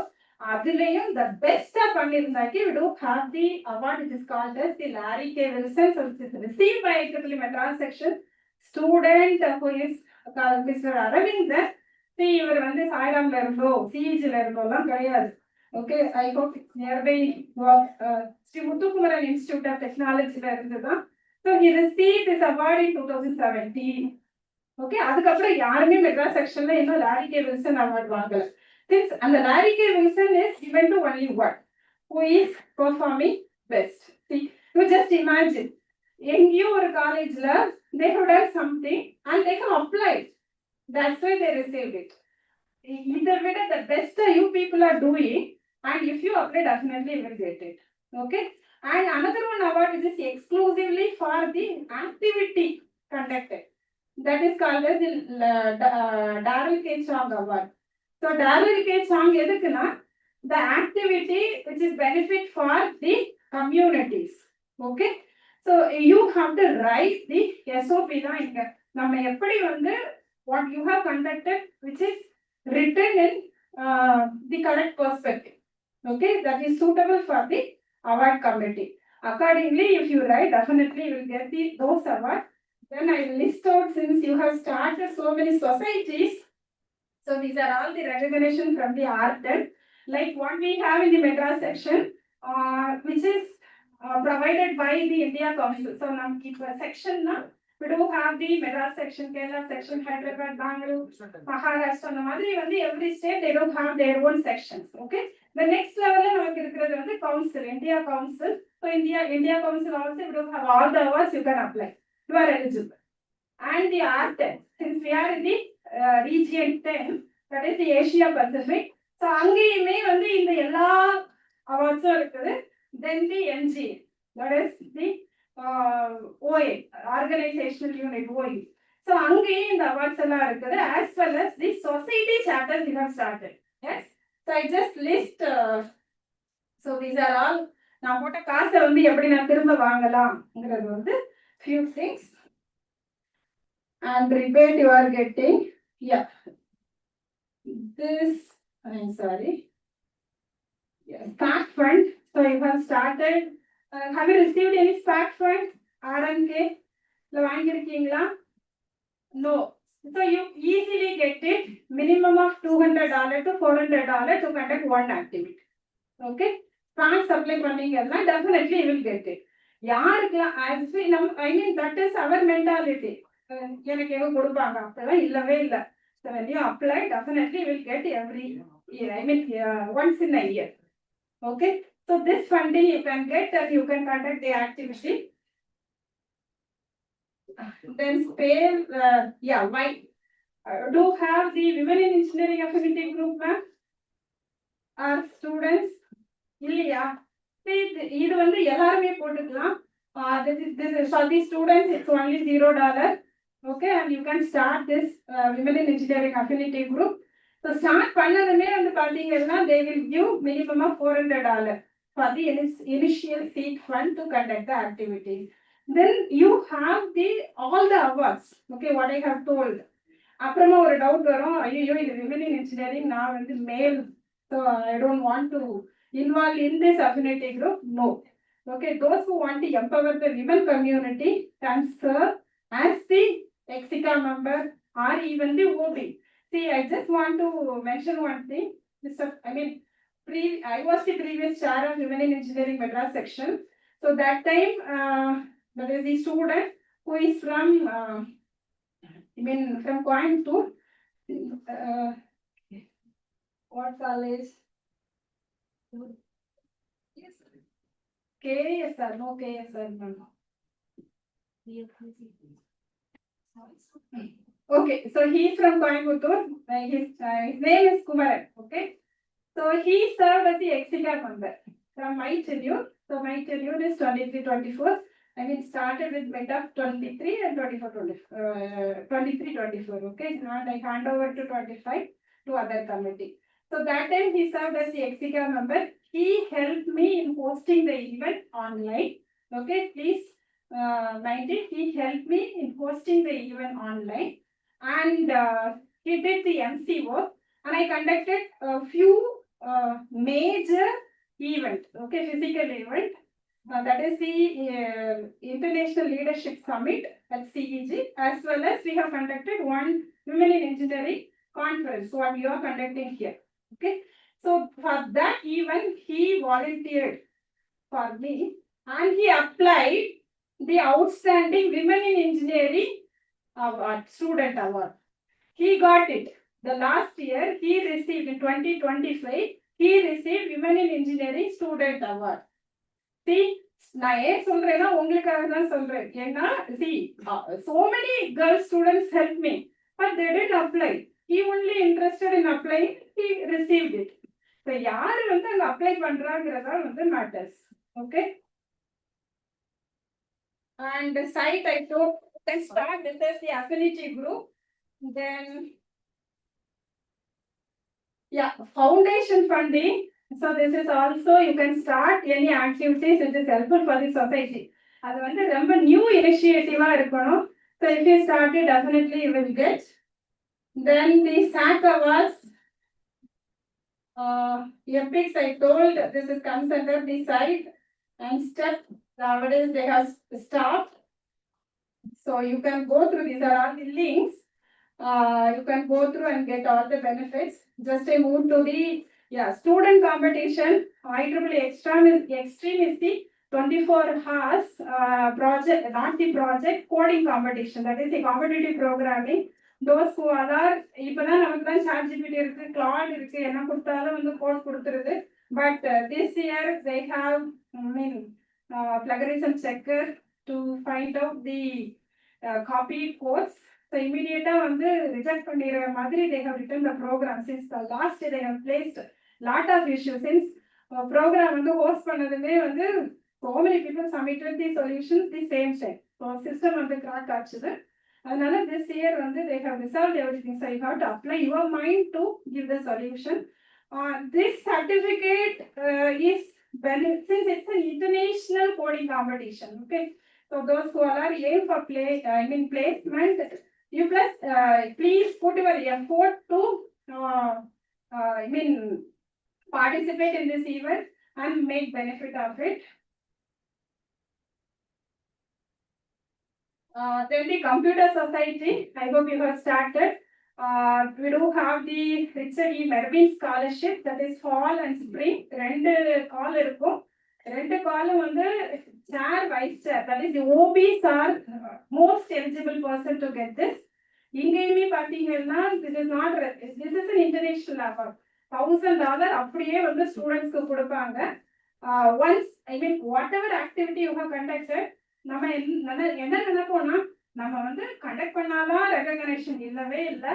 அதுலயும் the best பண்ணிருந்தாக்கி we do have the award which is called as the Larry K. Wilson, so which is received by IEEE Madras section student who is Mr. Arvind. See, இவர் வந்து சாய்ராம்ல இருந்தோ சிஇஜில இருந்தோலாம் கிடையாது. Okay, I hope it's nearby Sri Muthukumaran Institute of Technologyல இருந்துதான். So he received this award in 2017. Okay, அதுக்கப்புறம் யாருமே மெட்ராஸ் செக்ஷன்ல இன்னும் lorry K Wilson award வாங்கல. Since and the Larry K. Wilson is given to only one who is performing best. See, you just imagine, எங்கேயோ ஒரு காலேஜ்ல they have done something and they have applied. That's why they received it. Either way, the best you people are doing, and if you apply, definitely you will get it. Okay. And another one award which is exclusively for the activity conducted. That is called as the Darrell K. Chong Award. So Darrell K. Chong எதுக்குன்னா the activity which is benefit for the communities. Okay. So you have to write the SOP தான் இங்க. நம்ம எப்படி வந்து what you have conducted which is written in the correct perspective. Okay, that is suitable for the award committee. Accordingly, if you write, definitely you will get those awards. Then I list out, since you have started so many societies. So these are all the recognition from the R10, like what we have in the Madras section, which is provided by the India Council. So now keep a section now. We do have the Madras section, Kerala section, Hyderabad, Bangalore, Maharashtra. Every state they don't have their own sections. Okay. The next level is the council, India Council. So India Council also we do have all the awards you can apply. You are eligible. And the R10, since we are in the region 10, that is the Asia Pacific. So அங்கேயுமே வந்து இந்த எல்லா அவார்ட்ஸும் இருக்குது. Then the NG, that is the OA, organizational unit OA. So அங்கேயும் இந்த awards எல்லாம் இருக்குது, as well as the society chapters you have started. Yes. So I just list. So these are all. நான் போட்ட காசை வந்து எப்படி நான் திரும்ப வாங்கலாம்ங்கிறது வந்து few things. And rebate you are getting. Yeah. This, I'm sorry. Yes, SPAC fund. So you have started. Have you received any SPAC fund? Rmkec வாங்கிருக்கீங்களா? No. So you easily get it minimum of $200 to $400 to conduct one activity. Okay. Funds apply பண்ணீங்கன்னா definitely you will get it. யாருக்கெல்லாம் actually I mean that is our mentality. எனக்கு எங்க கொடுப்பாங்க அப்பெல்லாம் இல்லவே இல்லை. So when you apply definitely you will get every year. I mean once in a year. Okay. So this funding you can get and you can conduct the activity. Then spare, yeah, why? Do have the women in engineering affinity group, ma'am? Our students? இல்லையா? See, இது வந்து எல்லாருமே போட்டுக்கலாம். This is for the students, it's only $0. Okay, and you can start this women in engineering affinity group. So start பண்ணதுமே வந்து பாத்தீங்கன்னா they will give minimum of $400 for the initial seed fund to conduct the activity. Then you have the all the awards. Okay, what I have told. அப்புறமா ஒரு doubt வரும், ஐயோ இது women in engineering, நான் வந்து மேல், so I don't want to involve in this affinity group. No. Okay, those who want to empower the women community can serve as the Exica member or even the OB. See, I just want to mention one thing. I was the previous chair of Women in Engineering Madras section. So that time, there is the student who is from, from Coimbatore. What college? KSR, no KSR, no. Okay, so he is from Coimbatore. His name is Kumaran. Okay, so he served as the Exica member from my tenure. So my tenure is 23-24. I mean, started with mid of 23 and 23-24. Okay, and I hand over to 25 to other committee. So that time he served as the Exica member. He helped me in hosting the event online. Okay, please mind it. He helped me in hosting the event online, and he did the MC work, and I conducted a few major events. Okay, physical event. That is the International Leadership Summit at CEG, as well as we have conducted one Women in Engineering conference, what we are conducting here. Okay, so for that event, he volunteered for me, and he applied the Outstanding Women in Engineering Award, Student Award. He got it. The last year, he received in 2025, he received Women in Engineering Student Award. See, நான் ஏன் சொல்றேன்னா உங்களுக்காக தான் சொல்றேன். ஏன்னா see, so many girl students helped me, but they didn't apply. He only interested in applying, he received it. So யாரு வந்து அங்க அப்ளை பண்றாங்கறதா வந்து matters. Okay, and the site I told, then start this is the affinity group. Then yeah, foundation funding. So this is also, you can start any activities which is helpful for the society. அது வந்து ரொம்ப new இனிஷியேட்டிவா இருக்கணும். So if you start it, definitely you will get. Then the SAC awards, epics I told, this is comes under the site, and step nowadays they have stopped. So you can go through, these are all the links. You can go through and get all the benefits. Just I move to the student competition. IEEE Extreme is the 24 hours project, not the project, coding competition. That is the competitive programming. Those who are, இப்பதான் நமக்கு தான் ChatGPT இருக்கு, Claude இருக்கு, என்ன கொடுத்தாலும் வந்து code கொடுத்துருது. But this year they have, plagiarism checker to find out the copy codes. So immediately வந்து reject பண்ணிடுற மாதிரி they have written the program. Since the last day they have placed lot of issues. Since program வந்து host பண்ணதுமே வந்து so many people submitted the solutions the same time. So system வந்து crack ஆச்சுது. அதனால this year வந்து they have resolved everything. So you have to apply your mind to give the solution. This certificate is since it's an international coding competition. Okay, so those who are aim for placement, you please put your effort to participate in this event and make benefit of it. Then the computer society, I hope you have started. We do have the Richard E. Mervyn scholarship, that is fall and spring. ரெண்டு கால் இருக்கும். ரெண்டு காலம் வந்து chair, vice chair, that is the OBs are most eligible person to get this. இங்கேயுமே பாத்தீங்கன்னா this is not, this is an international award. $1,000 அப்படியே வந்து ஸ்டூடெண்ட்ஸ்க்கு கொடுப்பாங்க. Once, I mean, whatever activity you have conducted, நம்ம என்ன நினைப்போம்னா நம்ம வந்து கண்டக்ட் பண்ணாதான் ரெகக்னேஷன் இல்லவே இல்லை.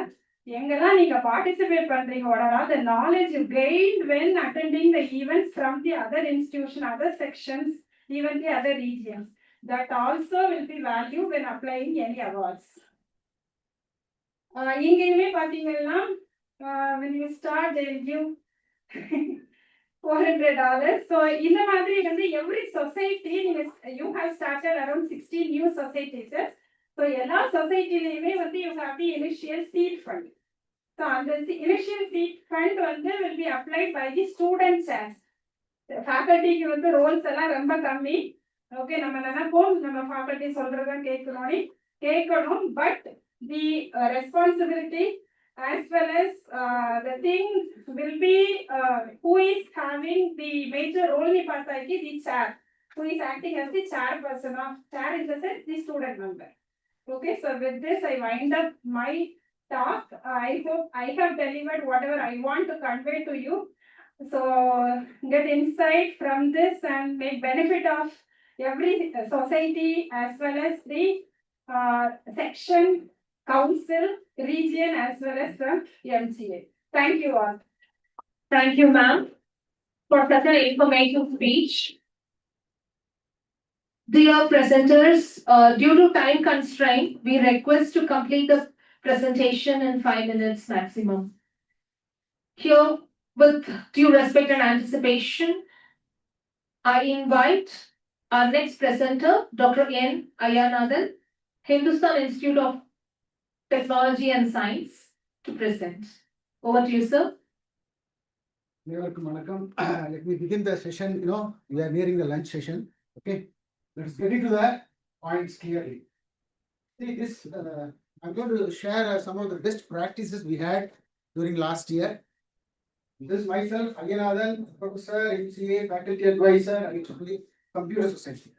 எங்கெல்லாம் நீங்க பார்ட்டிசிபேட் பண்றீங்க, whatever the knowledge you gained when attending the events from the other institution, other sections, even the other regions, that also will be valued when applying any awards. இங்கேயுமே பாத்தீங்கன்னா when you start they will give $400. So இந்த மாதிரி வந்து every society you have started around 16 new societies. So எல்லா சொசைட்டிலையுமே வந்து you have the initial seed fund. So அந்த initial seed fund வந்து will be applied by the students as facultyக்கு வந்து Rolle's எல்லாம் ரொம்ப கம்மி. ஓகே, நம்ம நினைப்போம் நம்ம faculty சொல்றதான் கேட்கணும், but the responsibility as well as the thing will be who is having the major role in Partaki, the chair, who is acting as the chairperson of chair in the sense the student member. Okay, so with this I wind up my talk. I hope I have delivered whatever I want to convey to you. So get insight from this and make benefit of every society as well as the section, council, region as well as the MCA. Thank you all. Thank you, ma'am, for such an informative speech. Dear presenters, due to time constraint, we request to complete the presentation in 5 minutes maximum. Here, with due respect and anticipation, I invite our next presenter, Dr. N. Ieee, Hindustan Institute of Technology and Science, to present. Over to you, sir. Let me begin the session. We are nearing the lunch session. Okay, let's get into the points clearly. See this, I'm going to share some of the best practices we had during last year. This myself, Ieee, Professor, MCA, Faculty Advisor, IEEE, Computer Society.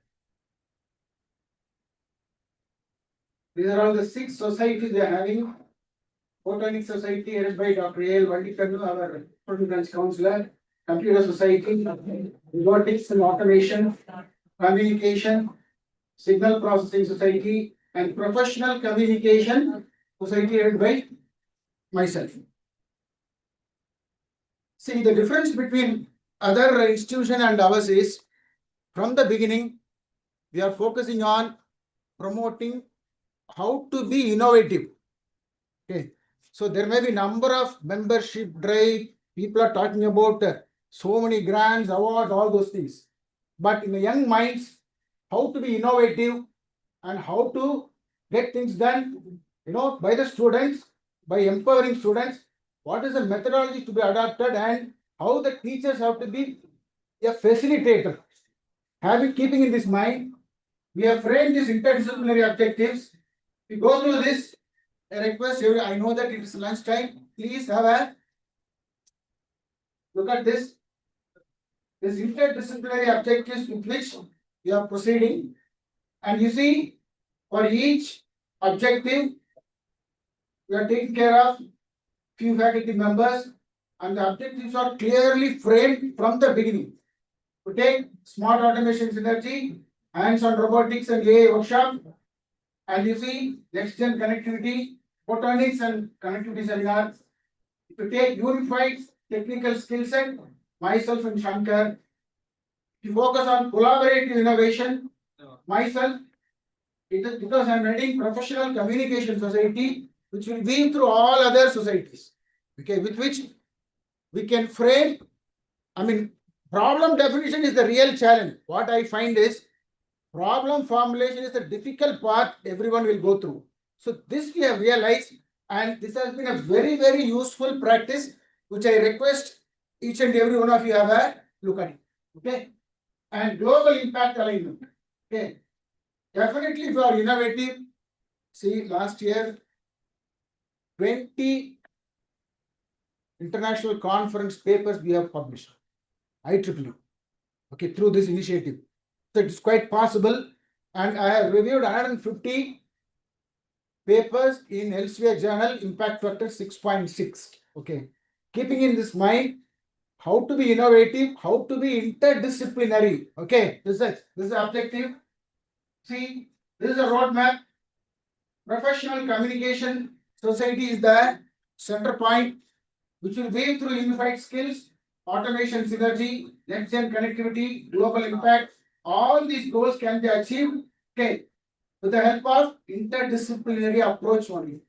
These are all the 6 societies they are having. Photonic Society, headed by Dr. Ieee, our Branch Counselor. Computer Society, Robotics and Automation, Communication, Signal Processing Society, and Professional Communication Society, headed by myself. See, the difference between other institution and ours is, from the beginning, we are focusing on promoting how to be innovative. Okay, so there may be number of membership drive, people are talking about so many grants, awards, all those things. But in the young minds, how to be innovative and how to get things done, by the students, by empowering students, what is the methodology to be adopted and how the teachers have to be a facilitator. Keeping in this mind, we have framed these interdisciplinary objectives. We go through this. I request you, I know that it is lunch time. Please have a look at this. This interdisciplinary objectives with which we are proceeding. And you see, for each objective, we are taking care of few faculty members, and the objectives are clearly framed from the beginning. To take smart automation synergy, hands-on robotics and AI workshop, and you see next-gen connectivity, photonics and connectivity seminars. To take unified technical skill set, myself and Shankar. To focus on collaborative innovation, myself, because I am heading Professional Communication Society, which will be through all other societies. Okay, with which we can frame, problem definition is the real challenge. What I find is, problem formulation is the difficult part everyone will go through. So this we have realized, and this has been a very, very useful practice, which I request each and every one of you have a look at it. Okay, and global impact alignment. Okay, definitely if you are innovative, See, last year, 20 international conference papers we have published. IEEE. Okay, through this initiative. So it's quite possible. And I have reviewed 150 papers in Elsevier journal, impact factor 6.6. Okay. Keeping in this mind, how to be innovative, how to be interdisciplinary. Okay, this is the objective. See, this is a roadmap. Professional communication society is the center point, which will weave through unified skills, automation synergy, next-gen connectivity, global impact. All these goals can be achieved, okay, with the help of interdisciplinary approach only.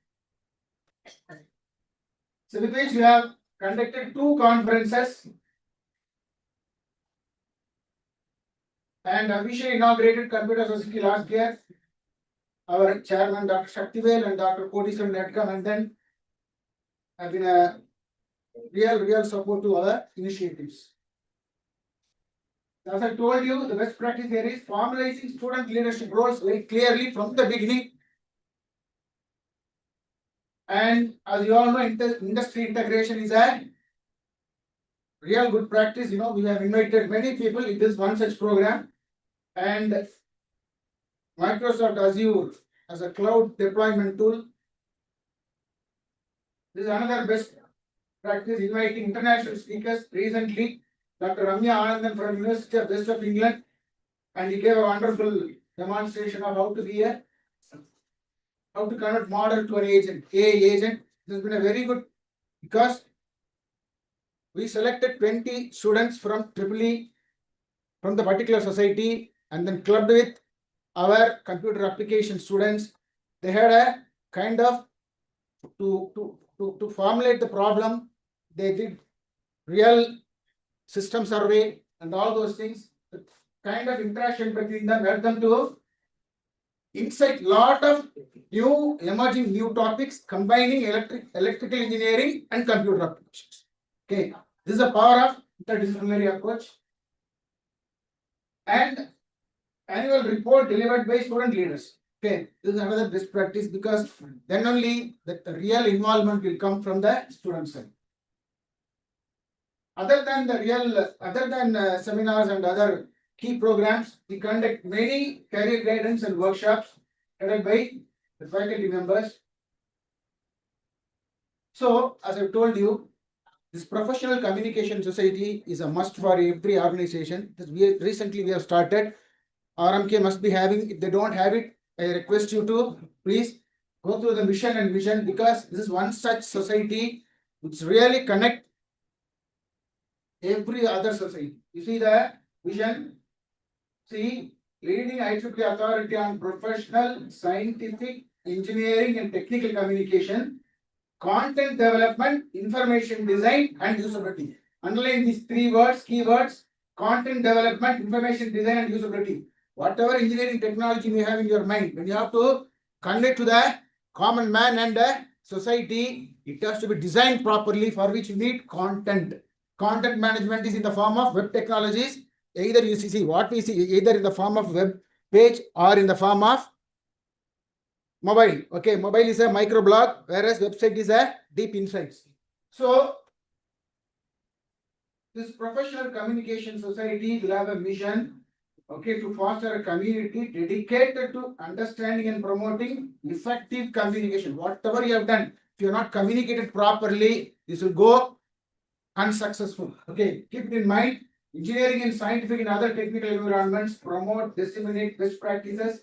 So with which we have conducted 2 conferences and officially inaugurated Computer Society last year. Our chairman, Dr. Shaktivel and Dr. Kodiswaran had come, and then have been a real support to other initiatives. As I told you, the best practice here is formalizing student leadership roles very clearly from the beginning. And as you all know, industry integration is a real good practice. You know, we have invited many people in this one such program. And Microsoft Azure as a cloud deployment tool. This is another best practice, inviting international speakers. Recently, Dr. Ramya Anandan from University of West of England, and he gave a wonderful demonstration of how to convert model to an agent, AI agent. This has been a very good, because we selected 20 students from EEE from the particular society and then clubbed with our computer application students. They had a kind of to formulate the problem. They did real system survey and all those things. The kind of interaction between them helped them to insight lot of new emerging new topics combining electrical engineering and computer applications. Okay, this is the power of interdisciplinary approach. And annual report delivered by student leaders. Okay, this is another best practice, because then only the real involvement will come from the student side. Other than seminars and other key programs, we conduct many career guidance and workshops headed by the faculty members. So, as I told you, this professional communication society is a must for every organization. Recently we have started. Rmkec must be having. If they don't have it, I request you to please go through the mission and vision, because this is one such society which really connect every other society. You see the vision. See, leading IEEE authority on professional, scientific, engineering and technical communication, content development, information design and usability. Underline these 3 words, keywords: content development, information design and usability. Whatever engineering technology you have in your mind, when you have to convey to the common man and the society, it has to be designed properly, for which you need content. Content management is in the form of web technologies. Either you see what we see, either in the form of web page or in the form of mobile. Okay, mobile is a microblog, whereas website is a deep insights. So this professional communication society will have a mission, okay, to foster a community dedicated to understanding and promoting effective communication. Whatever you have done, if you are not communicated properly, this will go unsuccessful. Okay, keep it in mind. Engineering and scientific and other technical environments promote, disseminate best practices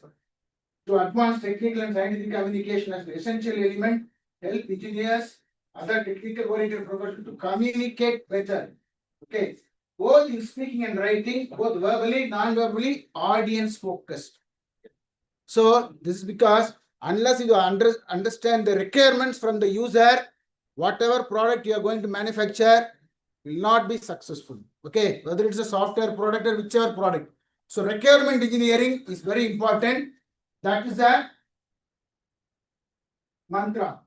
to advance technical and scientific communication as an essential element. Help engineers, other technical oriented professionals to communicate better. Okay, both in speaking and writing, both verbally, non-verbally, audience focused. So this is because unless you understand the requirements from the user, whatever product you are going to manufacture will not be successful. Okay, whether it's a software product or whichever product. So requirement engineering is very important. That is a mantra.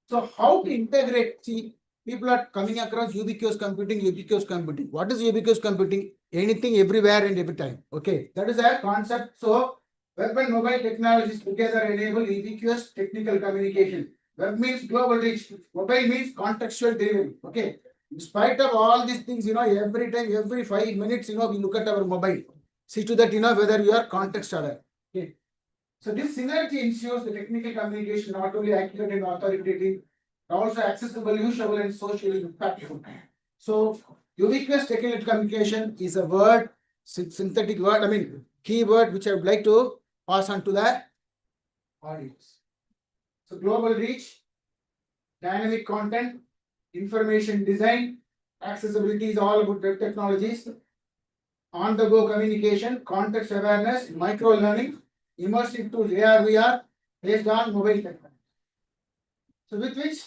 So how to integrate? See, people are coming across ubiquitous computing, ubiquitous computing. What is ubiquitous computing? Anything, everywhere and every time. Okay, that is a concept. So Web and mobile technologies together enable ubiquitous technical communication. Web means global reach. Mobile means contextual delivery. Okay. In spite of all these things, every time, every 5 minutes, we look at our mobile. See to that, whether you are context aware. Okay. So this synergy ensures the technical communication not only accurate and authoritative, but also accessible, usable, and socially impactful. So ubiquitous technical communication is a word, synthetic word, keyword which I would like to pass on to the audience. So global reach, dynamic content, information design, accessibility is all about web technologies, on the go communication, context awareness, micro learning, immersive tools, AR, VR, based on mobile technology. So with which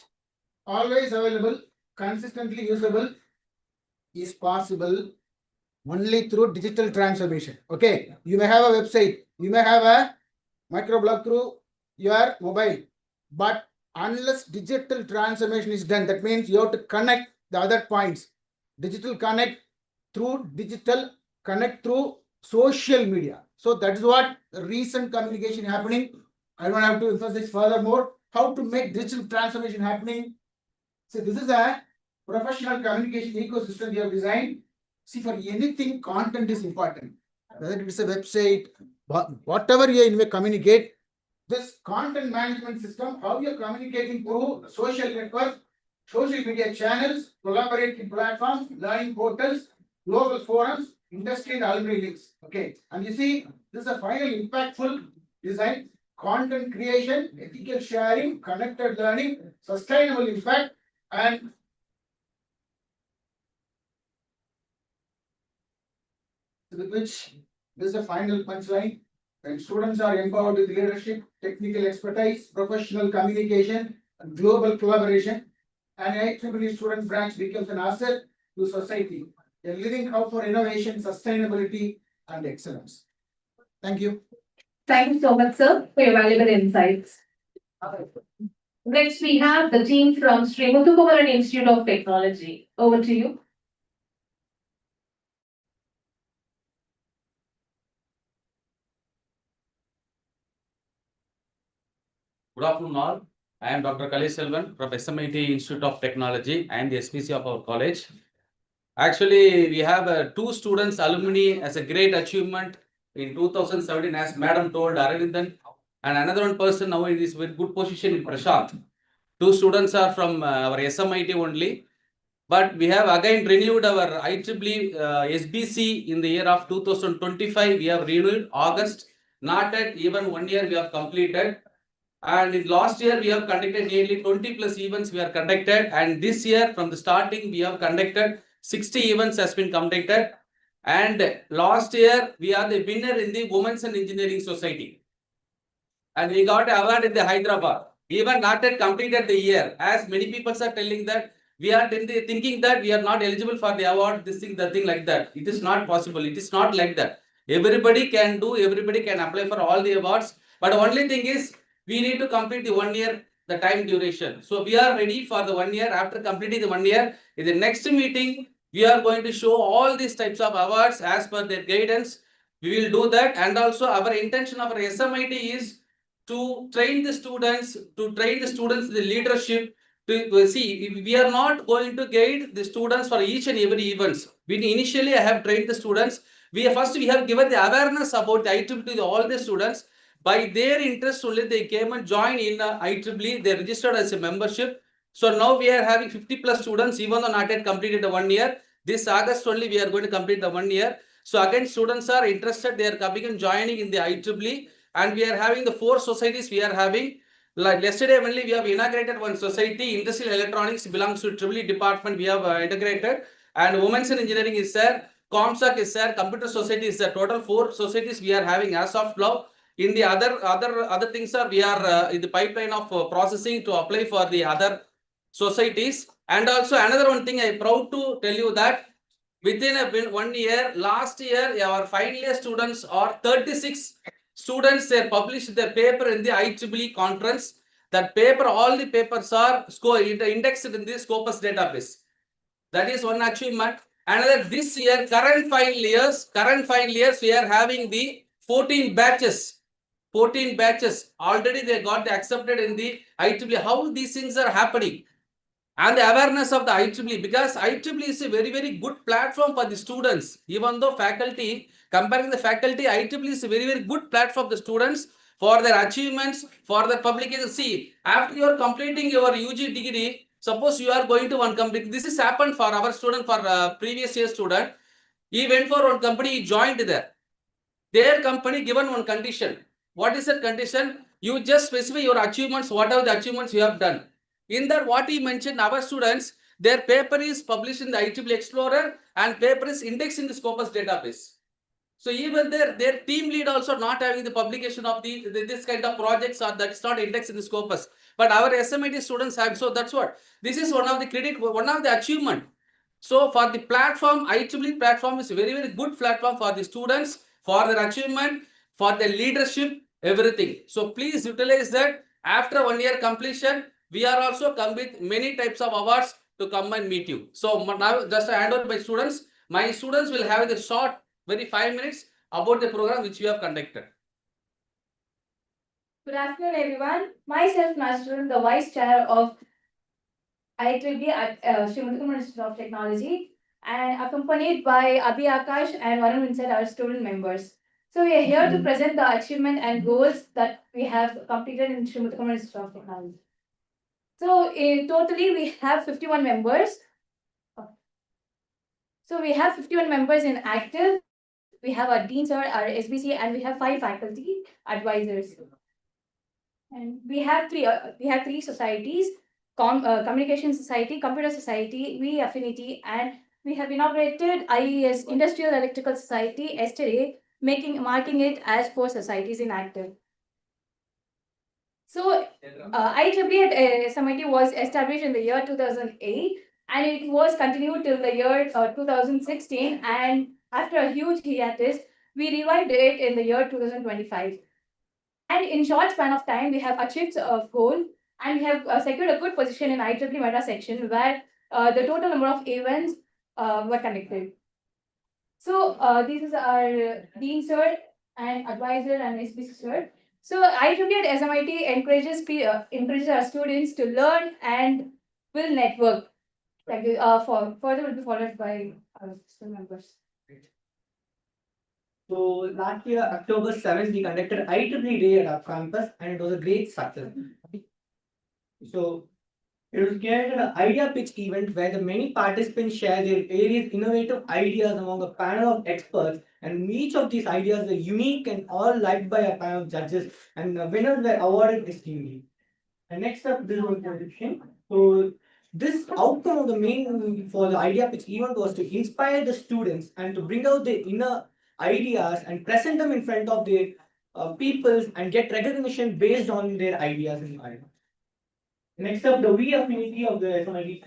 always available, consistently usable is possible only through digital transformation. Okay, you may have a website, you may have a microblog through your mobile, but unless digital transformation is done, that means you have to connect the other points. Digital connect through digital, connect through social media. So that is what recent communication happening. I don't have to emphasize furthermore how to make digital transformation happening. So this is a professional communication ecosystem we have designed. See, for anything, content is important. Whether it is a website, whatever you communicate, this content management system, how you're communicating through social networks, social media channels, collaborating platforms, learning portals, global forums, industry and alumni links. Okay. And you see, this is a final impactful design, content creation, ethical sharing, connected learning, sustainable impact, and with which this is the final punchline. When students are empowered with leadership, technical expertise, professional communication, and global collaboration, an IEEE student branch becomes an asset to society, a living hub for innovation, sustainability, and excellence. Thank you. Thank you so much, sir, for your valuable insights. Next, we have the team from Sri Muthukumaran Institute of Technology. Over to you. Good afternoon all. I am Dr. Kali Selvan from SMIT Institute of Technology. I am the SPC of our college. Actually, we have two students alumni as a great achievement in 2017, as Madam told, Aravindan, and another one person now in this very good position in Prashant. Two students are from our SMIT only. But we have again renewed our IEEE SBC in the year of 2025. We have renewed August. Not at even 1 year we have completed. And in last year, we have conducted nearly 20 plus events we are conducted. And this year, from the starting, we have conducted 60 events has been conducted. And last year, we are the winner in the Women's and Engineering Society. And we got an award in the Hyderabad. Even not yet completed the year. As many people are telling that we are thinking that we are not eligible for the award, this thing, the thing like that. It is not possible. It is not like that. Everybody can do, everybody can apply for all the awards. But only thing is, we need to complete the 1 year, the time duration. So we are ready for the 1 year. After completing the 1 year, in the next meeting, we are going to show all these types of awards as per their guidance. We will do that. And also our intention of our SMIT is to train the students, the leadership. To see, we are not going to guide the students for each and every events. Initially, I have trained the students. We have given the awareness about the IEEE to all the students. By their interest only, they came and joined in IEEE. They registered as a membership. So now we are having 50 plus students, even though not yet completed the 1 year. This August only we are going to complete the 1 year. So again, students are interested. They are coming and joining in the IEEE. And we are having the 4 societies we are having. Like yesterday only we have inaugurated one society, Industrial Electronics belongs to IEEE department we have integrated. And Women's and Engineering is there. ComSec is there. Computer Society is there. Total 4 societies we are having as of now. In the other things are we are in the pipeline of processing to apply for the other societies. And also another one thing I am proud to tell you that within 1 year, last year our final year students are 36 students. They published their paper in the IEEE conference. That paper, all the papers are indexed in the Scopus database. That is one achievement. Another, this year, current final years, we are having the 14 batches. 14 batches. Already they got accepted in the IEEE. How these things are happening? And the awareness of the IEEE, because IEEE is a very, very good platform for the students. Even though faculty, comparing the faculty, IEEE is a very, very good platform for the students for their achievements, for their publication. See, after you are completing your UG degree, suppose you are going to one company. This has happened for our student, for previous year student. He went for one company, he joined there. Their company given one condition. What is that condition? You just specify your achievements, whatever the achievements you have done. In that, what he mentioned, our students, their paper is published in the IEEE Explorer and paper is indexed in the Scopus database. So even their team lead also not having the publication of this kind of projects, or that is not indexed in the Scopus. But our SMIT students have. So that's what. This is one of the credit, one of the achievement. So for the platform, IEEE platform is a very, very good platform for the students, for their achievement, for their leadership, everything. So please utilize that. After 1 year completion, we are also come with many types of awards to come and meet you. So now just I hand over my students. My students will have the short, very 5 minutes about the program which we have conducted. Good afternoon, everyone. Myself, Master, the Vice Chair of IEEE at Srimati Institute of Technology, and accompanied by Abhi Akash and Varun Vincent, our student members. So we are here to present the achievement and goals that we have completed in Srimati Institute of Technology. So totally we have 51 members. So we have 51 members in active. We have our dean sir, our SBC, and we have 5 faculty advisors. And we have three societies: Communication Society, Computer Society, We Affinity, and we have inaugurated IES, Industrial Electrical Society, yesterday, marking it as 4 societies in active. So IEEE at SMIT was established in the year 2008, and it was continued till the year 2016. And after a huge hiatus, we revived it in the year 2025. And in short span of time, we have achieved a goal, and we have secured a good position in IEEE Meta section, where the total number of events were conducted. So this is our dean sir and advisor and SBC sir. So IEEE at SMIT encourages our students to learn and build network. Further will be followed by our school members. So last year, October 7th, we conducted IEEE Day at our campus, and it was a great success. So it was created an idea pitch event where the many participants share their various innovative ideas among a panel of experts, and each of these ideas were unique and all liked by a panel of judges, and the winners were awarded esteemingly. And next up, this was the prediction. So this outcome of the main for the idea pitch event was to inspire the students and to bring out their inner ideas and present them in front of the people and get recognition based on their ideas and ideas. Next up, the We Affinity of the SMIT.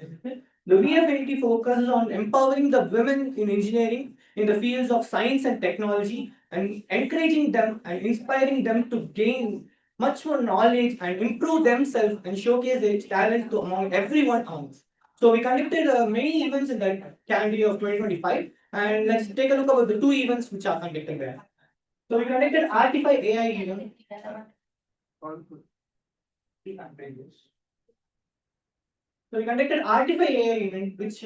The We Affinity focuses on empowering the women in engineering in the fields of science and technology, and encouraging them and inspiring them to gain much more knowledge and improve themselves and showcase their talent to among everyone else. So we conducted many events in that calendar year of 2025, and let's take a look about the 2 events which are conducted there. So we conducted Artify AI event. So we conducted Artify AI event, which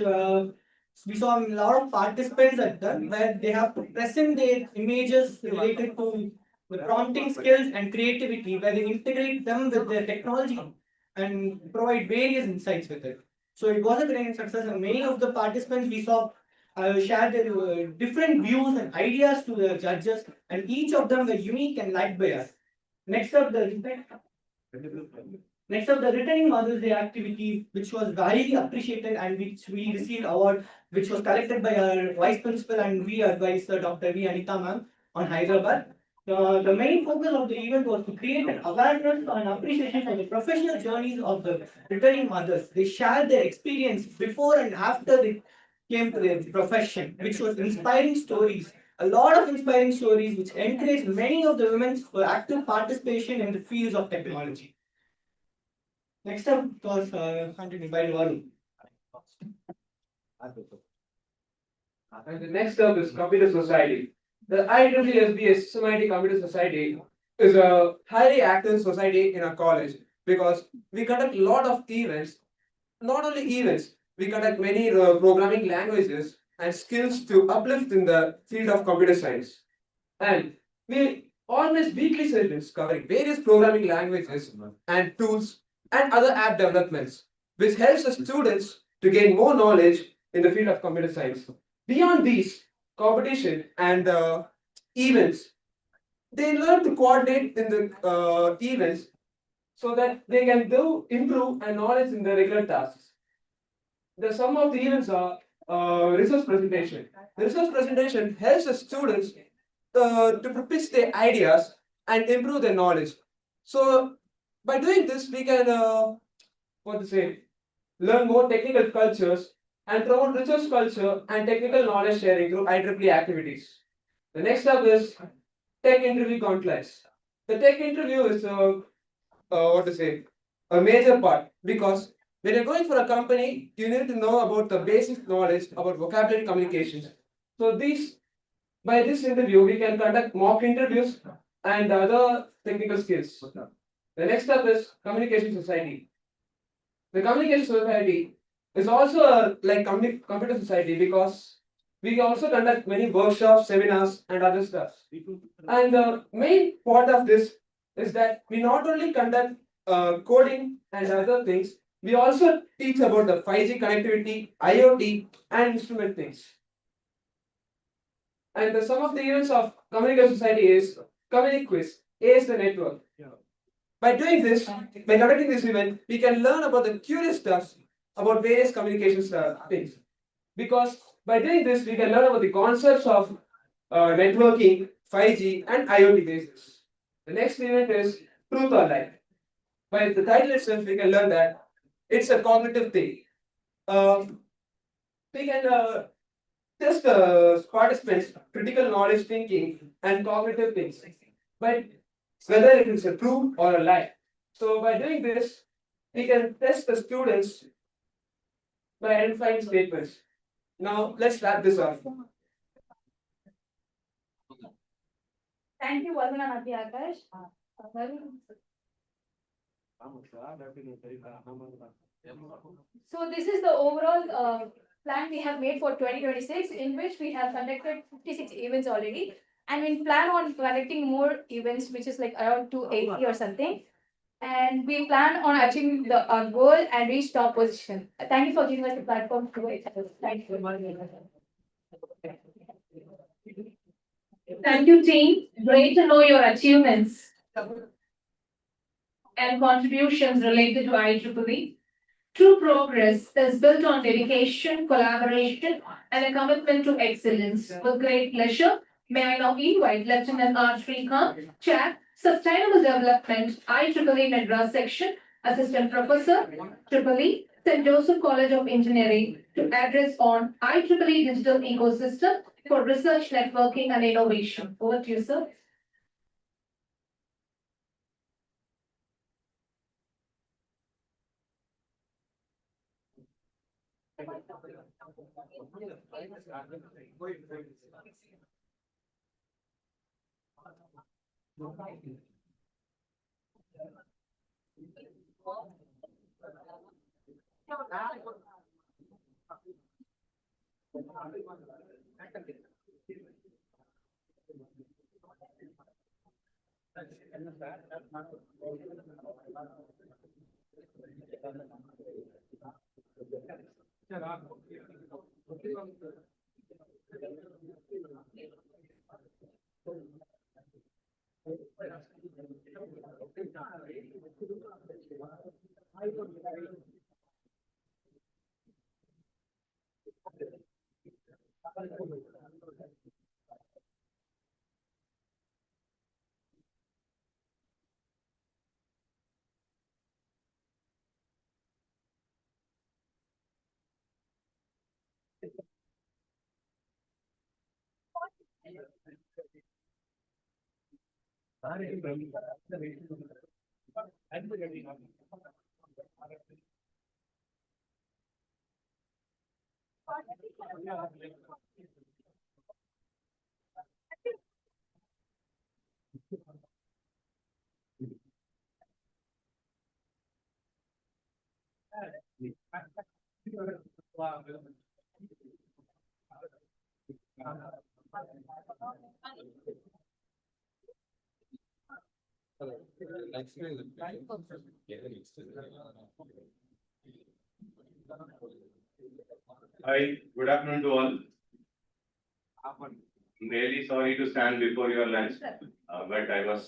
we saw a lot of participants at that, where they have to present their images related to the prompting skills and creativity, where they integrate them with their technology and provide various insights with it. So it was a great success, and many of the participants we saw shared their different views and ideas to the judges, and each of them were unique and liked by us. Next up, the Returning Mothers Day activity, which was highly appreciated and which we received award, which was collected by our Vice Principal and we advisor Dr. V. Anita ma'am on Hyderabad. The main focus of the event was to create an awareness and appreciation for the professional journeys of the returning mothers. They shared their experience before and after they came to their profession, which was inspiring stories. A lot of inspiring stories which encouraged many of the women for active participation in the fields of technology. Next up was continued by Varun. And the next up is Computer Society. The IEEE SMIT Computer Society is a highly active society in our college because we conduct a lot of events. Not only events, we conduct many programming languages and skills to uplift in the field of computer science. And we organize weekly sessions covering various programming languages and tools and other app developments, which helps the students to gain more knowledge in the field of computer science. Beyond these competition and events, they learn to coordinate in the events so that they can do improve and knowledge in the regular tasks. The some of the events are research presentation. The research presentation helps the students to pitch their ideas and improve their knowledge. So by doing this, we can what to say, learn more technical cultures and promote research culture and technical knowledge sharing through IEEE activities. The next step is tech interview complex. The tech interview is what to say, a major part because when you're going for a company, you need to know about the basic knowledge about vocabulary communications. So these by this interview, we can conduct mock interviews and other technical skills. The next step is communication society. The communication society is also a like computer society because we also conduct many workshops, seminars, and other stuff. And the main part of this is that we not only conduct coding and other things, we also teach about the 5G connectivity, IoT, and instrument things. And the sum of the events of communication society is community quiz, A is the network. By doing this, by conducting this event, we can learn about the curious stuff about various communications things. Because by doing this, we can learn about the concepts of networking, 5G, and IoT basis. The next event is truth or lie. By the title itself, we can learn that it's a cognitive thing. We can test participants critical knowledge thinking and cognitive things, but whether it is a true or a lie. So by doing this, we can test the students by identifying statements. Now let's wrap this up. Thank you, Varuna and Akash. So this is the overall plan we have made for 2026, in which we have conducted 56 events already, and we plan on conducting more events, which is like around 280 or something. And we plan on achieving the our goal and reach top position. Thank you for giving us the platform to it. Thank you. Thank you, team. Great to know your achievements and contributions related to IEEE. True progress is built on dedication, collaboration, and a commitment to excellence. With great pleasure, may I now invite Lieutenant R. Srikanth, Chair, Sustainable Development, IEEE Madras Section, Assistant Professor, EEE, St. Joseph College of Engineering, to address on IEEE Digital Ecosystem for Research, Networking, and Innovation. Over to you, sir. Hi, good afternoon to all. I'm really sorry to stand before your lunch, but I was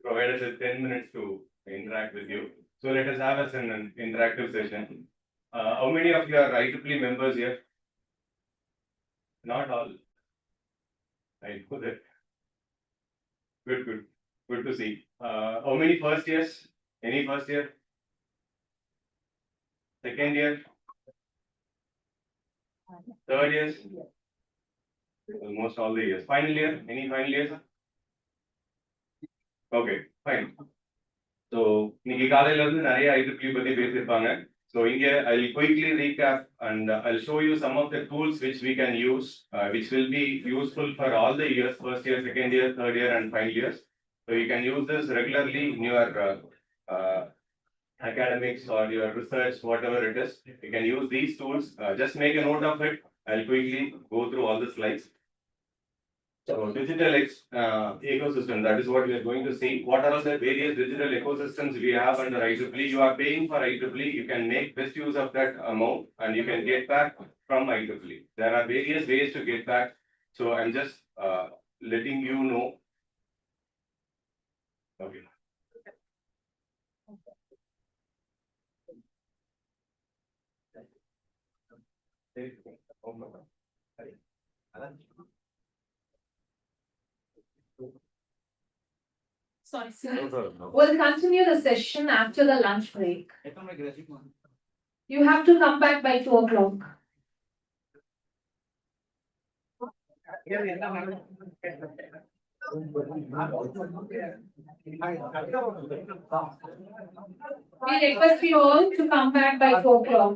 provided with 10 minutes to interact with you. So let us have an interactive session. How many of you are IEEE members here? Not all. I know that. Good to see. How many first years? Any first year? Second year? Third years? Almost all the years. Final year? Any final years? Okay, fine. So, இன்னைக்கு காலையில இருந்து நிறைய IEEE பத்தி பேசியிருப்பாங்க. So, இங்க I'll quickly recap and I'll show you some of the tools which we can use, which will be useful for all the years, first year, second year, third year, and final years. So, you can use this regularly in your academics or your research, whatever it is. You can use these tools. Just make a note of it. I'll quickly go through all the slides. So digital ecosystem, that is what we are going to see. What are the various digital ecosystems we have under IEEE? You are paying for IEEE, you can make best use of that amount and you can get back from IEEE. There are various ways to get back. So I'm just letting you know. Okay. Sorry, sir. We'll continue the session after the lunch break. You have to come back by 2 o'clock. We request you all to come back by 2 o'clock.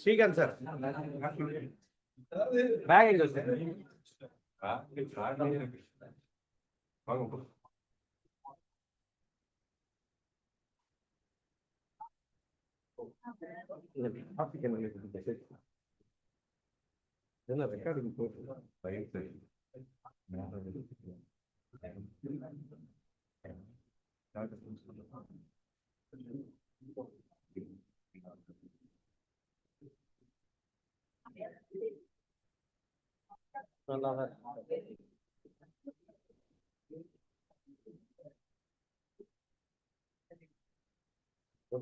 Srikanth sir. Bag எங்க sir? என்ன recording போட்டு பயந்து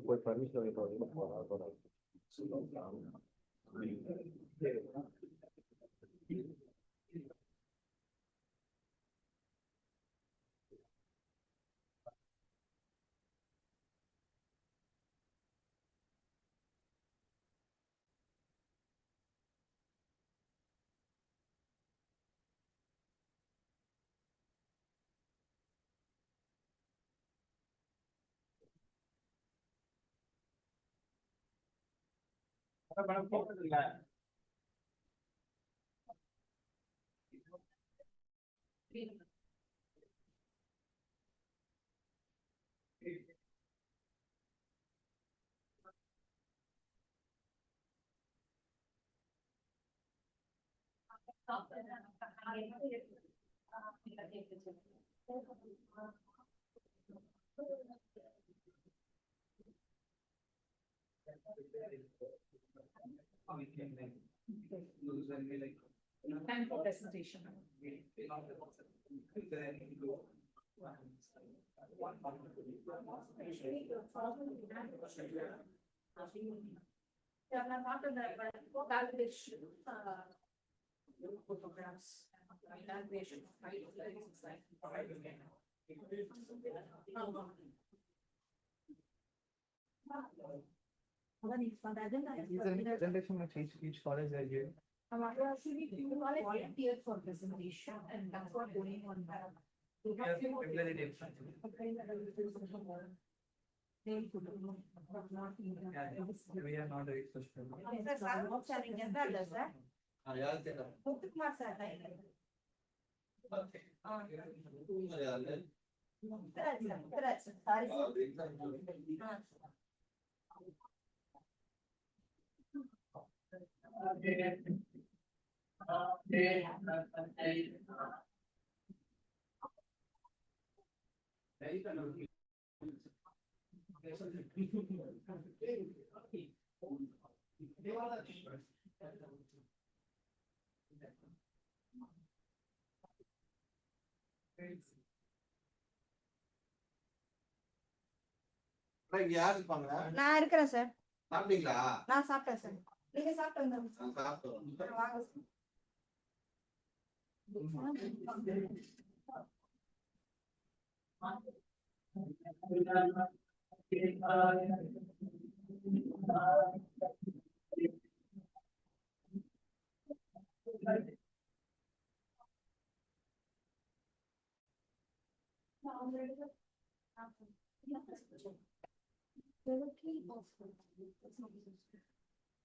போய் permission போறேன். Time for presentation. photographs. Inauguration of Rmkec Presentation of each college I give. volunteer for presentation, and that's what going on now. We are not very successful. இங்க யார் இருப்பாங்க? நான் இருக்கிறேன் சார். சாப்பிட்டீங்களா? நான் சாப்பிட்டேன் சார். நீங்க சாப்பிட்டு வந்தோம். சாப்பிட்டோம். வாங்க சார்.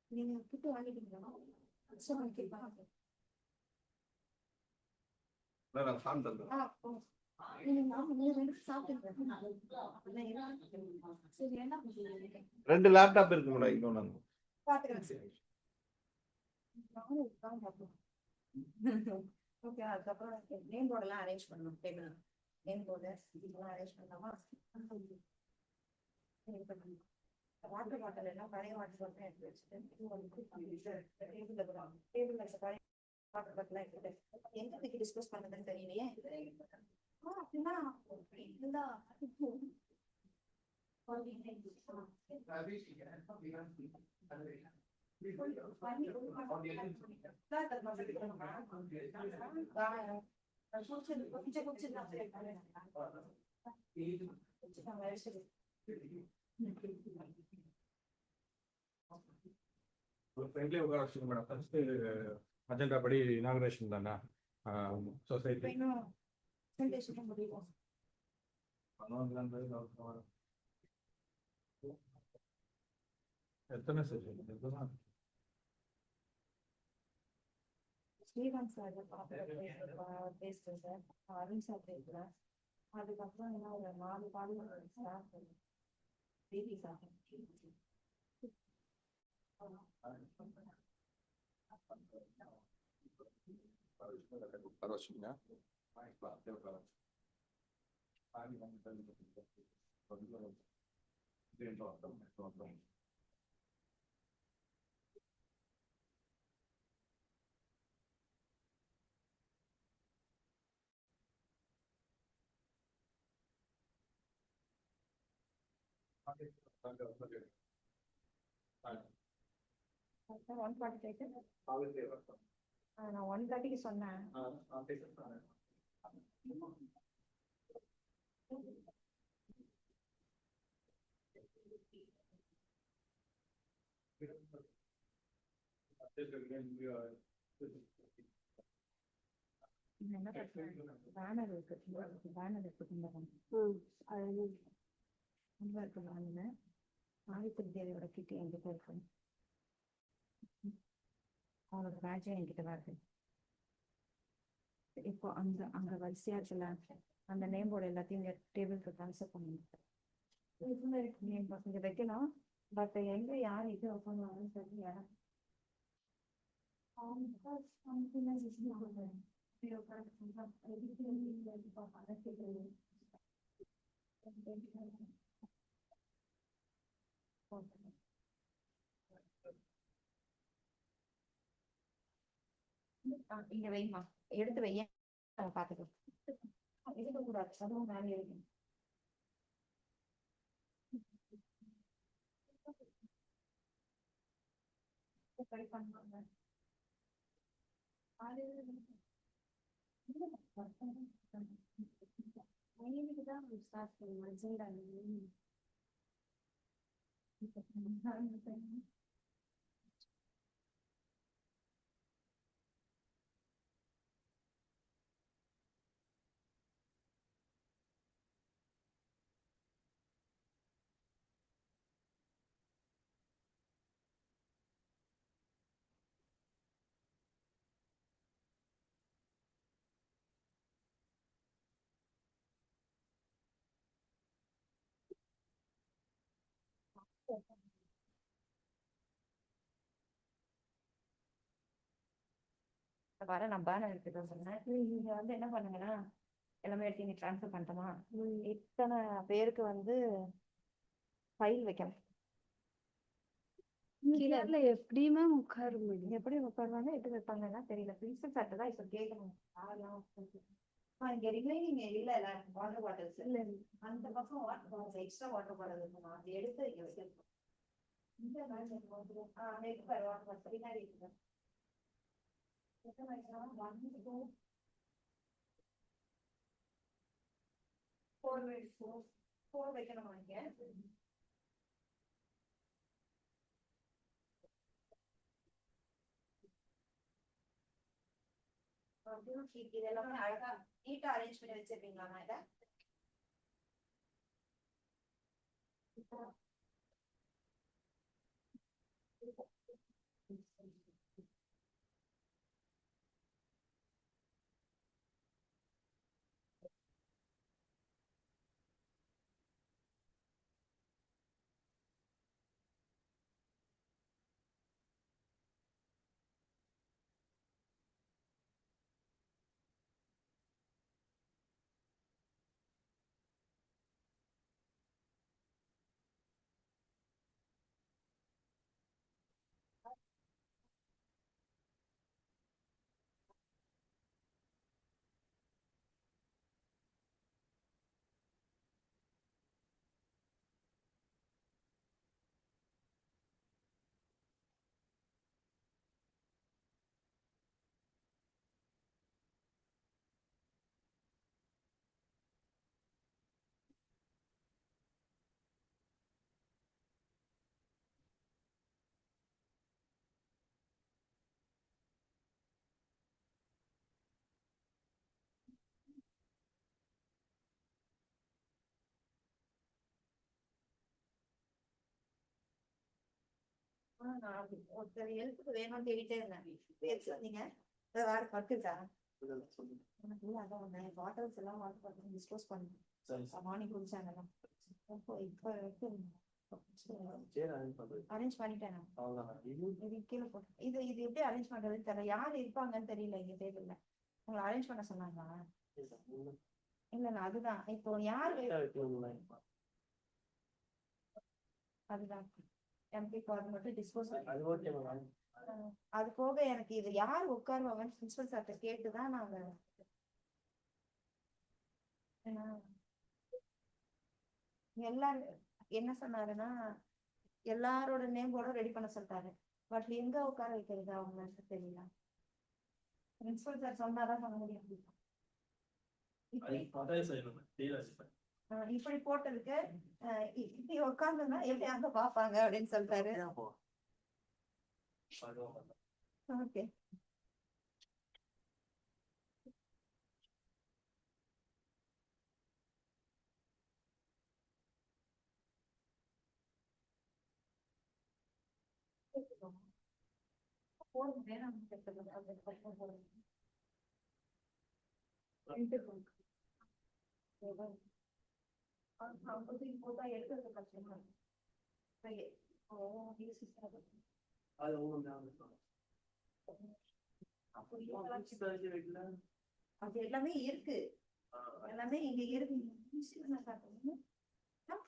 நீங்க கிட்ட வாங்கிட்டீங்களா? நான் சாப்பிட்டேன். ரெண்டு லேப்டாப் இருக்கு மேடம் இன்னொன்னு. ஓகே, அதுக்கப்புறம் நேம் போர்டு எல்லாம் அரேஞ்ச் பண்ணணும். டேபிள் நேம் போர்டு இதெல்லாம் அரேஞ்ச் பண்ணலாமா? வாட்டர் பாட்டில் எல்லாம் பழைய வாட்டர் பாட்டில் எடுத்து வச்சுட்டு டேபிள் பழைய வாட்டர் பாட்டில் எடுத்துட்டு எங்க டிஸ்கஸ் பண்ணதுன்னு தெரியலையே. அப்படின்னா ஃப்ரெண்ட்லி உட்கார வச்சுக்கோங்க மேடம். ஃபர்ஸ்ட் அஜெண்டா படி இனாகுரேஷன் தானே சொசைட்டி. எத்தனை செஷன்? ஸ்ரீகாந்த் சார் பேசுறேன் சார். அருண் சார் பேசுறேன். அதுக்கப்புறம் என்ன ஒரு 4 பாடல்கள் ஸ்டாஃப் பேபி சார். நான் 1:30 சொன்னேன். என்ன பண்றேன்? பேனர் இருக்கு. பேனர் இருக்கு. ஆதித்ய தேவியோட கிட்ட என்கிட்ட இருக்கு. அவனோட பேட்சும் என்கிட்ட தான் இருக்கு. இப்போ அங்க வரிசையா இருக்குல்ல, அந்த நேம் போர்டு எல்லாத்தையும் டேபிளுக்கு ட்ரான்ஸ்ஃபர் பண்ணுங்க. நேம் பசங்க வைக்கலாம். பட் எங்க யார் இது உட்காந்துவாங்கன்னு தெரியல. இங்க வைமா, எடுத்து வைய பாத்துக்கலாம். இருக்க கூடாது, அதுவும் மேலே இருக்கு. ட்ரை பண்ணுவாங்க. வர நான் பேனர் எடுத்துட்டு சொன்னேன். நீங்க வந்து என்ன பண்ணுங்கன்னா எல்லாமே எடுத்து நீங்க ட்ரான்ஸ்ஃபர் பண்ணிட்டோமா, இத்தனை பேருக்கு வந்து ஃபைல் வைக்கணும். கீழே எப்படியுமே உட்கார முடியும். எப்படி உட்காருவாங்க, எப்படி வைப்பாங்கன்னா தெரியல. பிரின்சிபல் சார்ட்ட தான் இப்ப கேட்கணும். இங்க ரிமைனிங் இல்ல வாட்டர் பாட்டில்ஸ் இல்ல, அந்த பக்கம் water bottles extra water bottle இருக்கணும், அதை எடுத்து இங்க வச்சிருக்கோம். இந்த மாதிரி வாட்டர் பாட்டில் பின்னாடி இருக்கு. எத்தனை வயசுனா 1 2 4 வைக்கணுமா இங்க? இதெல்லாமே அழகா நீட்டா அரேஞ்ச் பண்ணி வச்சிருப்பீங்களா இதை? நான் ஒருத்தர் எழுத்துக்கு வேணும்னு தேடிட்டே இருந்தேன். பேர் சொன்னீங்க வேற கட்டுதா அதான் பாட்டில்ஸ் எல்லாம் வாட்டர் பாட்டில் டிஸ்போஸ் பண்ணேன் மார்னிங் குடிச்சாங்க. இப்போ அரேஞ்ச் பண்ணிட்டேன். இது கீழே போட்டு இது இது எப்படி அரேஞ்ச் பண்றதுன்னு தெரியல. யார் இருப்பாங்கன்னு தெரியல இங்க டேபிள்ல. உங்களை அரேஞ்ச் பண்ண சொன்னாங்களா? இல்ல அதுதான் இப்போ யார் அதுதான் எம்பி கார்டு மட்டும் டிஸ்போஸ். அது போக எனக்கு இது யார் உட்காருவாங்கன்னு பிரின்சிபல் சார்ட்ட கேட்டுதான் நாங்க எல்லாரும் என்ன சொன்னாருன்னா எல்லாரோட நேமோட ரெடி பண்ண சொல்லிட்டாரு. பட் எங்க உட்கார வைக்கிறது அவங்களுக்கு தெரியல. பிரின்சிபல் சார் சொன்னாதான் பண்ண முடியும். இப்படி போட்டதுக்கு இப்படி உட்காந்துன்னா எப்படி அங்க பாப்பாங்க அப்படின்னு சொல்லிட்டாரு. ஓகே போட்டா எடுக்கிறது கஷ்டமா அது எல்லாமே இருக்கு. எல்லாமே இங்க இருக்கு. பேக்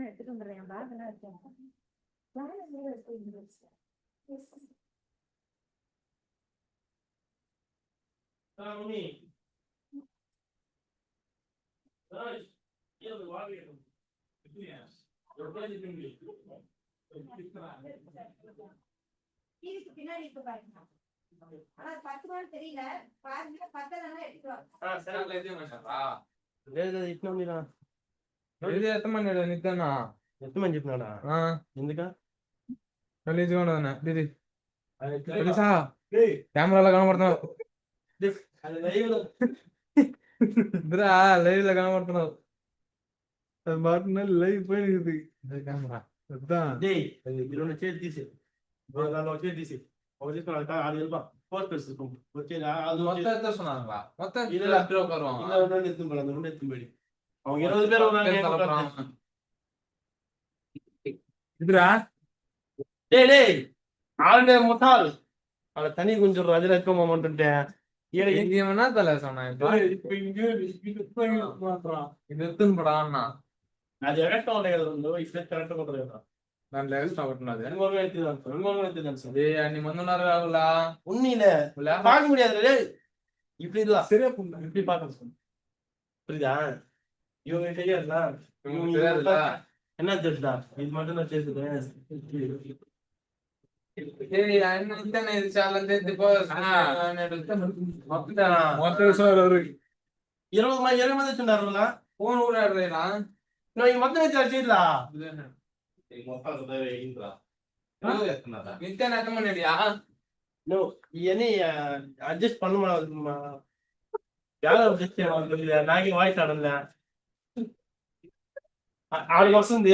எடுத்துட்டு வந்துடுறேன். பேக் எல்லாம் இருக்கேன். வாங்க பின்னாடி இருக்கு பாருங்க. ஆனா 10 ரூபாய் தெரியல. பாருங்க 10 எடுத்து வா. కెమెరాలో కనబడుతున్నావు లైవ్ లో కనబడుతున్నావు అది మాత్రం లైవ్ పోయింది కెమెరా తీసి இதுரா ஆளுநே மொத்தால் அவளை தனி கொஞ்சம் ரஜினி மாட்டேன் ஏன்னா தலை சொன்னேன் இது எத்தனை படம் అది ఎగస్ట్రా ఉన్నాయి కదా ఇప్పుడు కరెక్ట్ ఉంటుంది కదా దాంట్లో ఎక్స్ట్రా కొట్టినది ఎత్తి అన్ని మంది ఉన్నారు కావులా ఉన్నీలే பார்க்க முடியாது இப்படி இல்ல சரியா இப்படி பார்க்க புரியுதா இவங்க தெரியாதுல என்ன தெரியுதா இது மட்டும் தான் தெரியுது ఇది చాలా ఇరవై మంది వచ్చిండారు ఫోన్ ఊరాడురా నువ్వు మొత్తం చేయట్లా ఇంతేనా నువ్వు ఇవన్నీ అడ్జస్ట్ பண்ண నాకే వాయిస్ ఆడలే ఆడికి వస్తుంది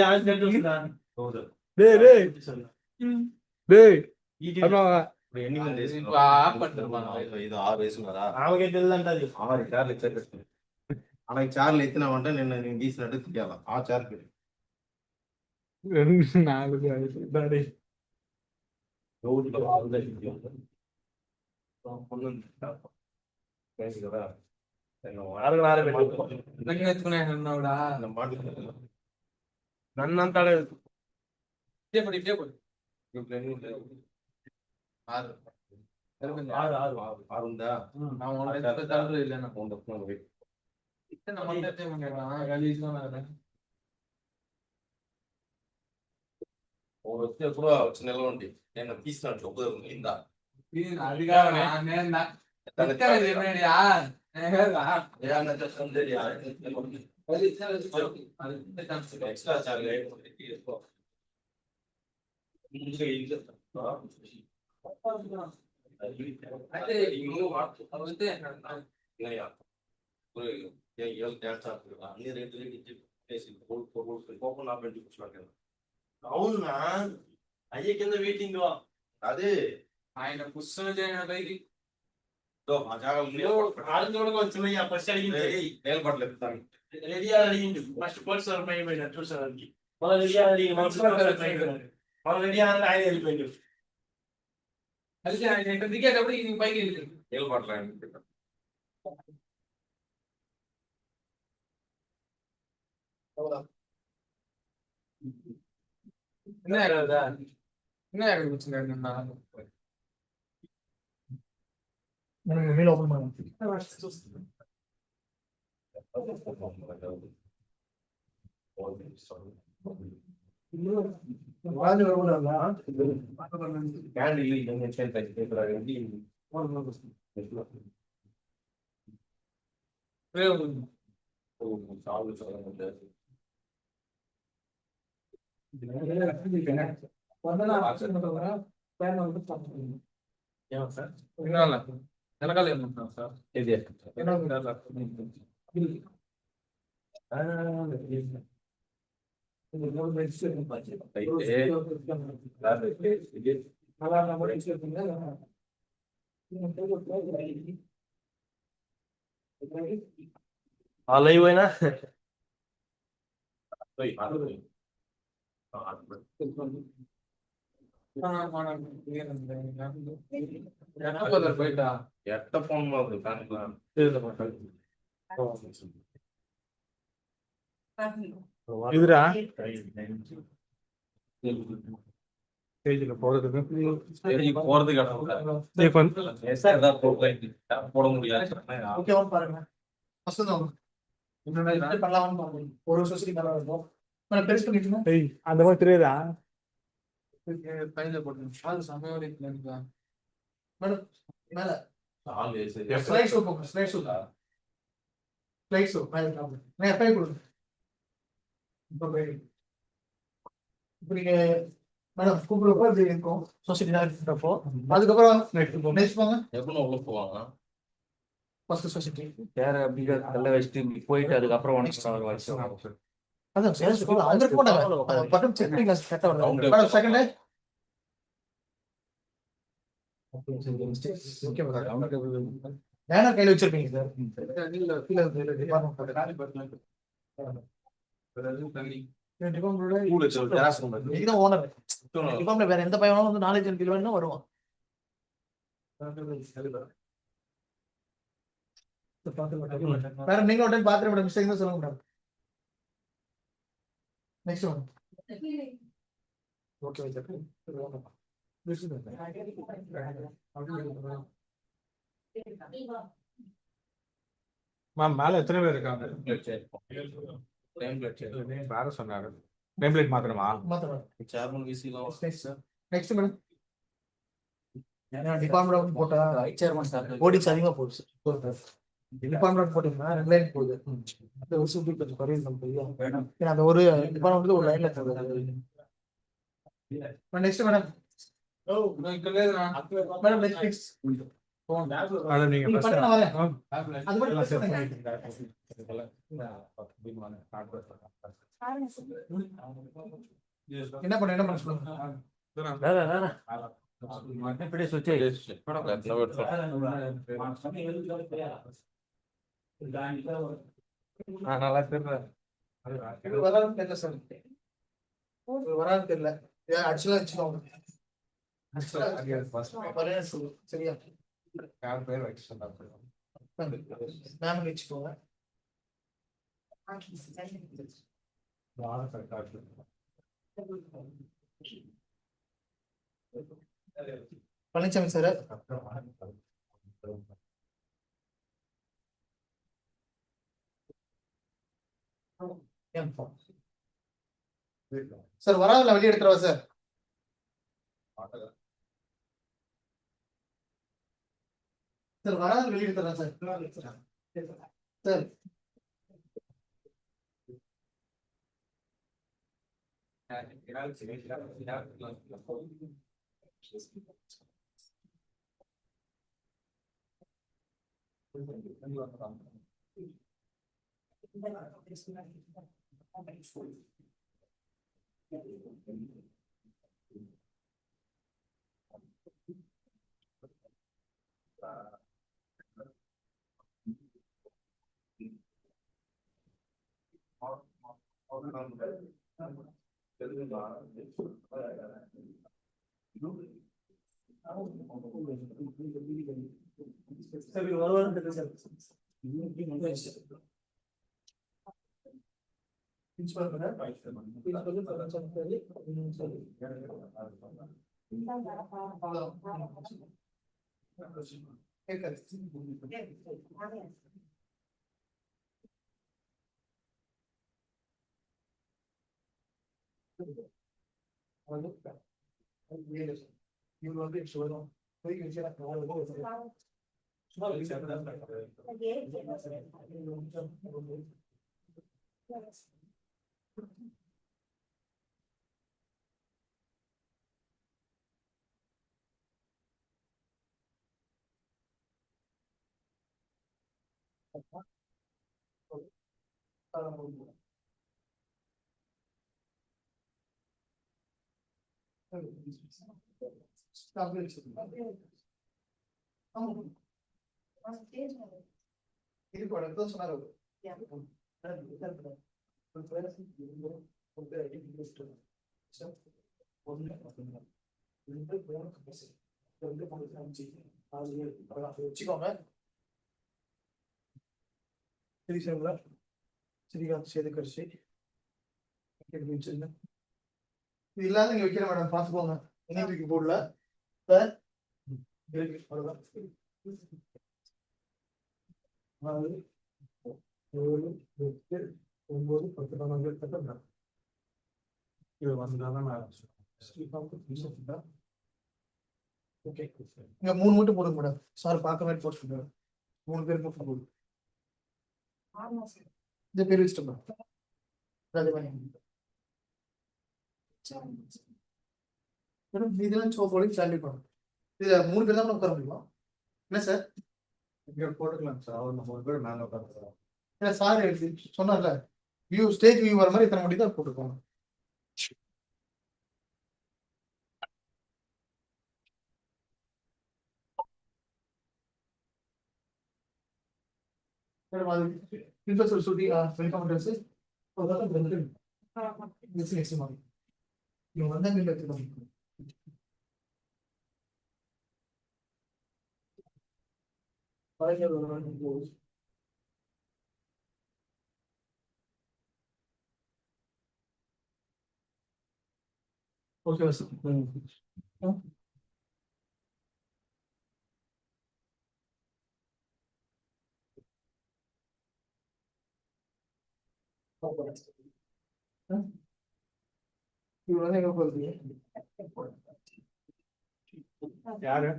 ఆమెకే తెలియదంటది ஆனா சார்ல எத்தனை வந்துட்டு நின்று வீசினட்டு தெரியாதான் ஆ சார் பேரு 2 4 5 தாடி నన్నంతాడే ஆறுந்தா వచ్చే కూడా వచ్చి నిలవండి నేను తీసినట్లు ఇందా ఎక్స్ట్రా చార్జ్ అన్ని రేట్లు అవునా అయ్యే కింద వెయిటింగ్ అదే ఆయన కూర్చొని చేయడం పైకి ఆ జాగా వచ్చినాయి ఫస్ట్ అడిగింది నిలబడలేదు ఎత్తుతాను రెడీ అడిగింది ఫస్ట్ పోలీసు వాళ్ళు పైన పోయినారు చూసానికి మన రెడీ అడిగి మన రెడీ అని ఆయన వెళ్ళిపోయింది అది ఆయన దిగేటప్పుడు ఇది పైకి వెళ్ళింది నిలబడలేదు ఎక్కడ కూర్చున్నాడు నిన్న మీరు ఓపెన్ వెనకాల ఏమంటున్నాం సార్ ఇది లైవ్ అయినా బయట ఎట్ట ఫోన్ இதுரா ஸ்டேஜ்ல போறதுக்கு போறது போட முடியாது ஓகே பாருங்க பண்ணலாம் ஒரு சொசைட்டி நல்லா இருக்கும் மேடம் பெருசு பண்ணிட்டுமா அந்த மாதிரி தெரியுதா? பையில போட்டு அது சமையல் மேடம் மேல ஆல்வேஸ் ஸ்லைட் ஷோ போங்க ஸ்லைட் ஷோ ஸ்லைட் ஷோ மேல நான் எப்போ கொடுங்க இப்போ நீங்க மேடம் கூப்பிடுறப்போ இப்படி இருக்கும் சொசைட்டி தான் இருக்கிறப்போ அதுக்கப்புறம் நெக்ஸ்ட் போங்க எப்போ உள்ள போவாங்க ஃபர்ஸ்ட் சொசைட்டி வேற அப்படிங்கிற கல்ல வச்சுட்டு போயிட்டு அதுக்கப்புறம் அதான் சார் அங்க இருக்க மாட்டாங்க பட்டன் செக் பண்ணி கரெக்டா வருது madam second okay madam banner கையில வச்சிருப்பீங்க சார் ஓனர் டிபார்ட்மெண்ட் வேற எந்த பையனும் வந்து நாலேஜ் கீழ வேணும்னா வருவான் மேடம் நீங்க ஒரு டைம் பாத்துட்டு மேடம் மிஸ்டேக் தான் சொல்லுங்க madam next one okay ma'am மேல எத்தனை பேர் இருக்காங்க? வேற சொன்னாரு நேம் பிளேட் மாத்தணுமா? சேர்மன் விசிலாம் நெக்ஸ்ட் மேடம் டிபார்ட்மெண்ட் போட்டா ஓடிச்சு அதிகமா போகுது டிபார்ட்மெண்ட் போட்டீங்கன்னா 2 லைன் போகுது அந்த ஒரு சூப்பர் கொஞ்சம் குறையுது நம்ம ஏன்னா அந்த ஒரு டிபார்ட்மெண்ட் ஒரு லைன்ல போகுது next madam madam next madam நீங்க நீங்க first பண்ணுங்க வரேன் அது மட்டும் எல்லாம் press set பண்ணுங்க. என்ன பண்ண சொல்லுங்க இப்படி சுற்றி நல்லா தெரியும். இது வராதுன்னு தெரியல சார் இது வராதுன்னு தெரியல ஆக்சுவலா வச்சுக்கோங்க சரியா யார் பேர் வச்சு சொன்னாங்க? மேம் வச்சுக்கோங்க பழனிசாமி சார் சார் வராதுல வெளியே எடுத்துருவா சார் சார் வராது வெளியே எடுத்துறேன் சார் சார் ஸ்ரீகாந்த் சேதுகர்ஷி இது இல்லாத நீங்க வைக்கிற மேடம் பாத்துக்கோங்க இணையத்துக்கு போடல சார் அவ்வளவுதான் 7, 8, 9, 10, 11 இது வந்தாலும் ஓகே இங்க 3 மட்டும் போடுங்க மேடம். சார் பார்க்க மாதிரி போட்டு 3 பேர் மட்டும் போடுங்க. இந்த பேர் வச்சுட்டு மேடம். மேடம் இதெல்லாம் போட்டு சாலரி பண்ணும். இதுல 3 பேர் தான் உட்கார முடியுமா? என்ன சார்? இங்க போட்டுக்கலாம் சார். அவர் 3 பேர் மேல உட்காந்துருக்காங்க. ஏன்னா சார் சொன்னார்ல வியூ ஸ்டேஜ் வியூ வர மாதிரி இத்தனை மணி தான் போட்டுருக்கோம். மேடம் அது இன்ஃபெக்ஷன் சொல்லி வெல்கம் அட்ரஸ் நெக்ஸ்ட் மாதிரி இவங்க வந்தாங்க இல்லை எடுத்துக்கணும். Okay sir. யாரு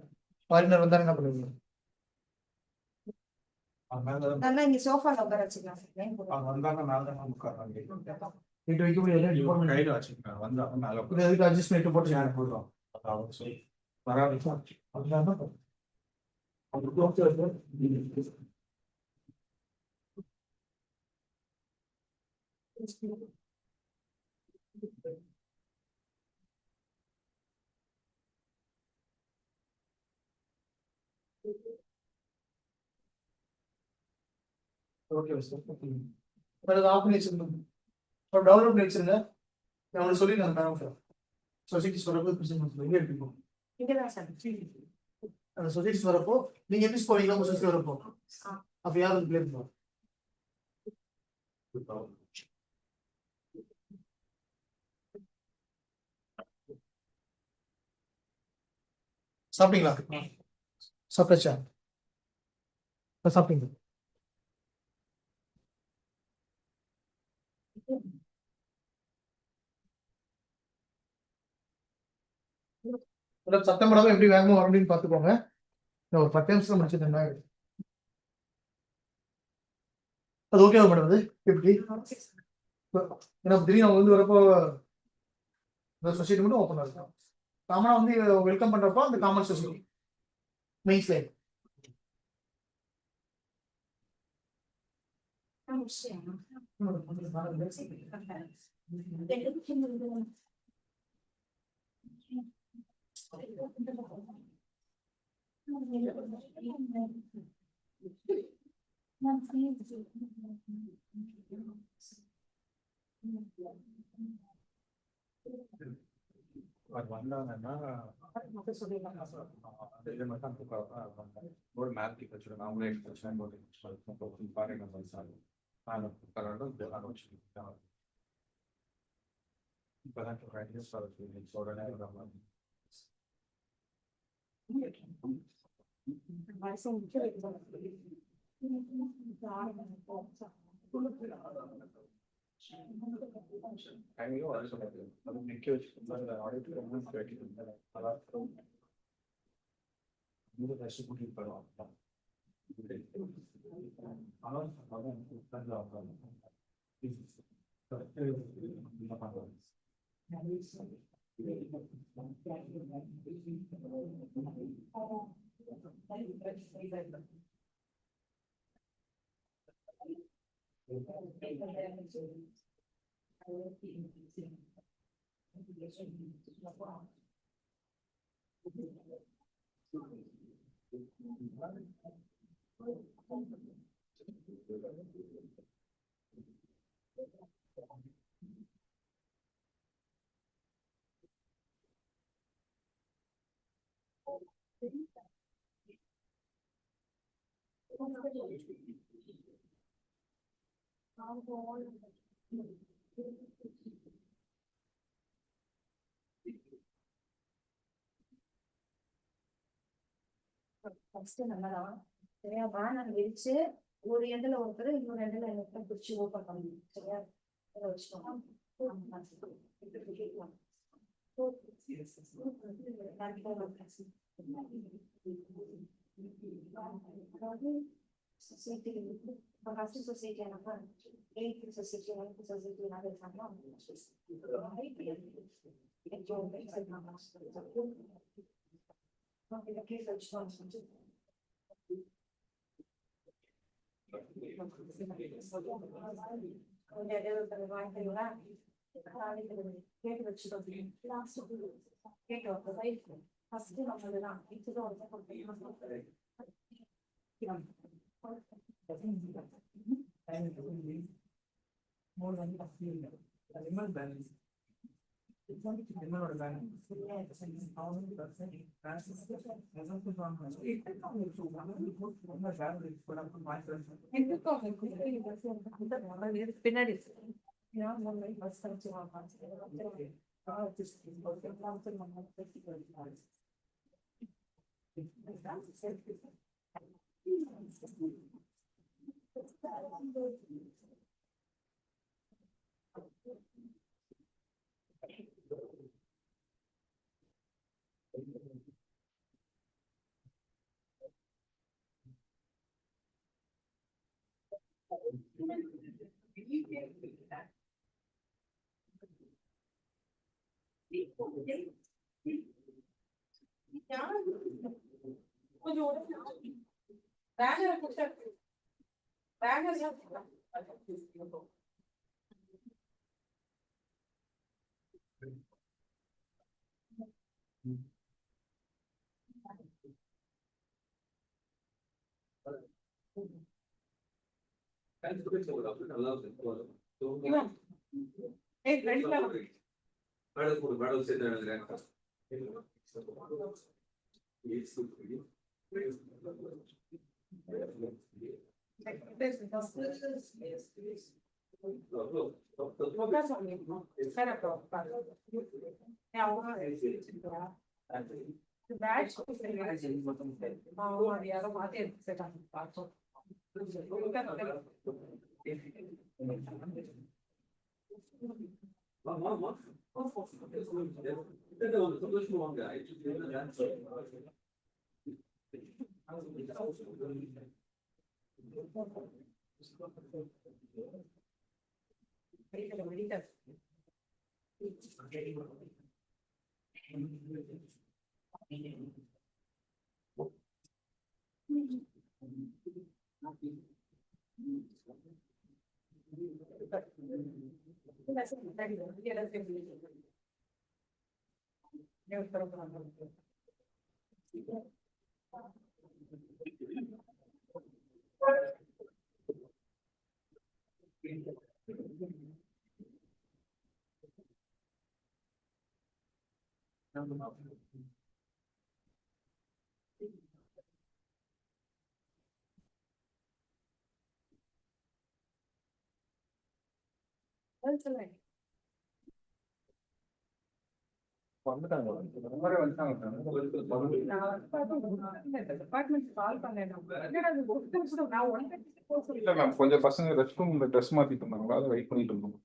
ஃபாரினர் வந்தா என்ன பண்ணுவீங்க? நல்லா இங்க சோஃபால உட்கார வச்சுக்கலாம் சார். அவங்க வந்தாங்க மேல தான் உட்கார்றாங்க. இட்டு வைக்க முடியாது. இவங்க கையில வச்சுருக்காங்க. வந்தாங்க மேல இது எதுக்கு அட்ஜஸ்ட் பண்ணிட்டு போட்டு யார் போடுறோம் அவங்க சொல்லி வராது. Okay sir. ஆஃப் பண்ணி வச்சிருந்தோம். டவுன்லோட் பண்ணி வச்சிருங்க. நான் உங்களுக்கு சொல்லி நான் தரேன். சொசைட்டிஸ் வரப்போ பிரச்சனை எங்கே எடுத்துப்போம். இங்கதான் சார். அந்த சொசைட்டிஸ் வரப்போ நீங்க எப்படி போவீங்களா? உங்க சொசைட்டி வரப்போ அப்ப யாரும் பிளேம் பண்ணுவோம். சாப்பிட்டீங்களா? சாப்பிட்டாச்சா? சாப்பிட்டீங்க. சத்தம் படாம எப்படி வேகமா வர முடியும்னு பாத்துக்கோங்க. ஒரு 10 நிமிஷம் முடிச்சிருந்தேன். அது ஓகேவா மேடம்? அது எப்படி ஏன்னா திடீர்னு அவங்க வந்து வரப்போ சொசைட்டி மட்டும் ஓப்பன் இருக்கும். காமனா வந்து வெல்கம் பண்றப்போ அந்த காமன் சொசைட்டி மெயின் ஸ்லைட் வந்தாங்கன்னா இது மட்டும் ஒரு மேப்க்கு வச்சுருக்கேன். அவங்களே எடுத்து பாருங்க இப்பதான் உடனே நிக்க வச்சுருந்தா கூட்டிட்டு போயிடுவாங்க. ஃபர்ஸ்ட் நம்மதான் சரியா பேனர் விரிச்சு ஒரு எண்டுல ஒருத்தர் இன்னொரு எண்டுல பிடிச்சி ஓப்பன் பண்ணணும். சரியா வச்சுக்கோங்க. பின்னாடி கொஞ்சம் பசங்க ரெஸ்ட் ரூம் ட்ரெஸ் மாத்திட்டு இருந்தாங்களா, அதை வெயிட் பண்ணிட்டு இருந்தோம்.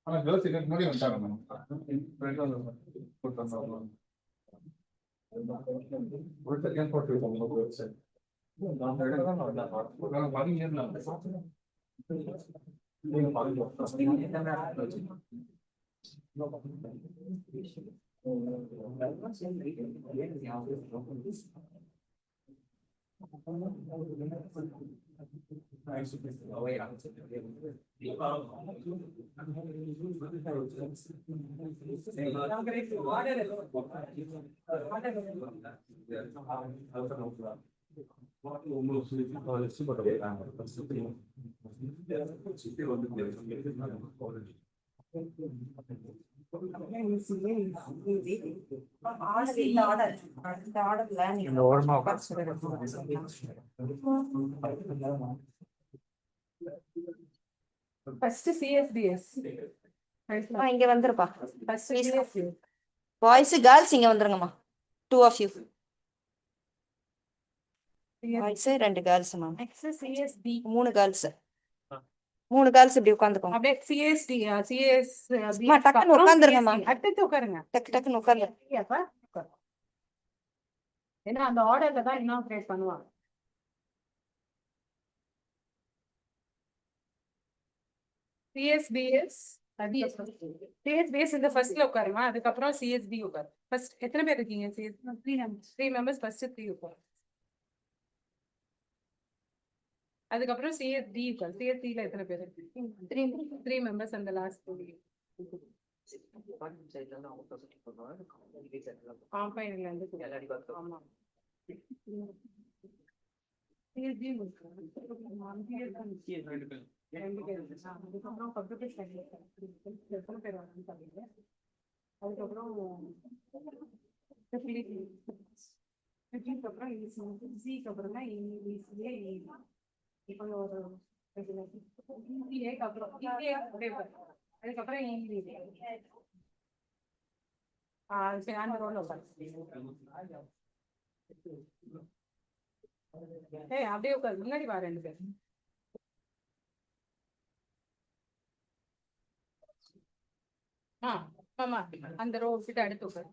ஆனா கேர்ள்ஸ் இதுக்கு முன்னாடி வந்துட்டாங்க First CSDS. இங்க வந்துருப்பா. பாய்ஸ் கேர்ள்ஸ் இங்க வந்துருங்கம்மா. 2 of you. Boys 2 girls ma'am. Next CSD. 3 girls. 3 girls இப்படி உட்காந்துக்கோங்க. அப்படியே சிஎஸ்டி சிஎஸ் டக்குன்னு உட்காந்துருங்கம்மா. அடுத்து உட்காருங்க. டக்குன்னு உட்காந்து. ஏன்னா அந்த ஆர்டர்ல தான் இனாகிரேட் பண்ணுவாங்க. சிஎஸ்பிஎஸ் சிஎஸ்பிஎஸ் இந்த ஃபர்ஸ்ட்ல உட்காருமா, அதுக்கப்புறம் சிஎஸ்பி உட்காரு. ஃபர்ஸ்ட் எத்தனை பேர் இருக்கீங்க? த்ரீ மெம்பர்ஸ் ஃபர்ஸ்ட் 3 உட்காரு. அதுக்கப்புறம் சிஎஸ்டி உட்காரு. சிஎஸ்டில எத்தனை பேர்? 3 மெம்பர்ஸ் அந்த லாஸ்ட் 3. காம்பைன்ல இருந்து ஆமா. சிஎஸ்டி அதுக்கப்புறம் கம்ப்யூட்டர் சயின்ஸ் எத்தனை பேர் வரும்னு சொல்லுங்க. அதுக்கப்புறம் அப்புறம் சிக்கு அப்புறம் தான் இசிஏ. இப்போ ஒரு இசிஏக்கு அப்புறம் அதுக்கப்புறம் சரி அந்த ரோல உட்காரு. அப்படியே உட்காரு. முன்னாடி வா 2 பேர். ஆமா அந்த ரோ கிட்ட அடுத்து உட்காரு.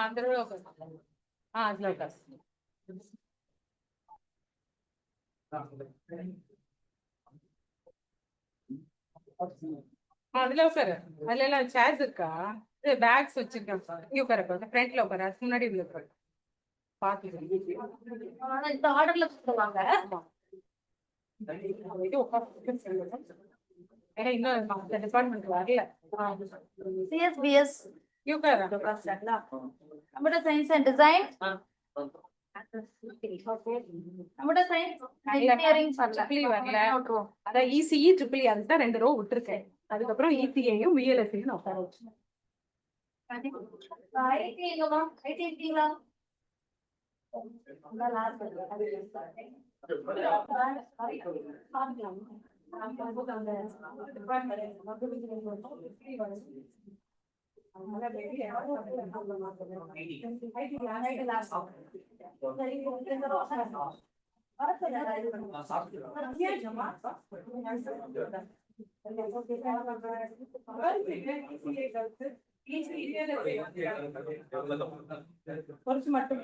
அந்த ரோல உட்காரு. அதுல உட்காரு. அதுல உட்காரு. அதுல எல்லாம் சேர்ஸ் இருக்கா? பேக்ஸ் வச்சிருக்கேன். இங்க உட்காரு. ஃப்ரண்ட்ல உட்காரு. அதுக்கு முன்னாடி இதுல உட்காரு. பாத்து இந்த ஆர்டர்ல கொடுத்துருவாங்க. இன்னும் டிபார்ட்மெண்ட் வரல. CSBS computer science and design, computer science engineering வரல. அதான் இசிஇ ட்ரிபிள் அதுதான் 2 ரோ விட்டுருக்கேன். அதுக்கப்புறம் இசிஏயும் விஎல்எஸ்ஐயும் நான் உட்கார வச்சேன். ஐடி இருக்கீங்களா? കുറച്ച് மட்டும்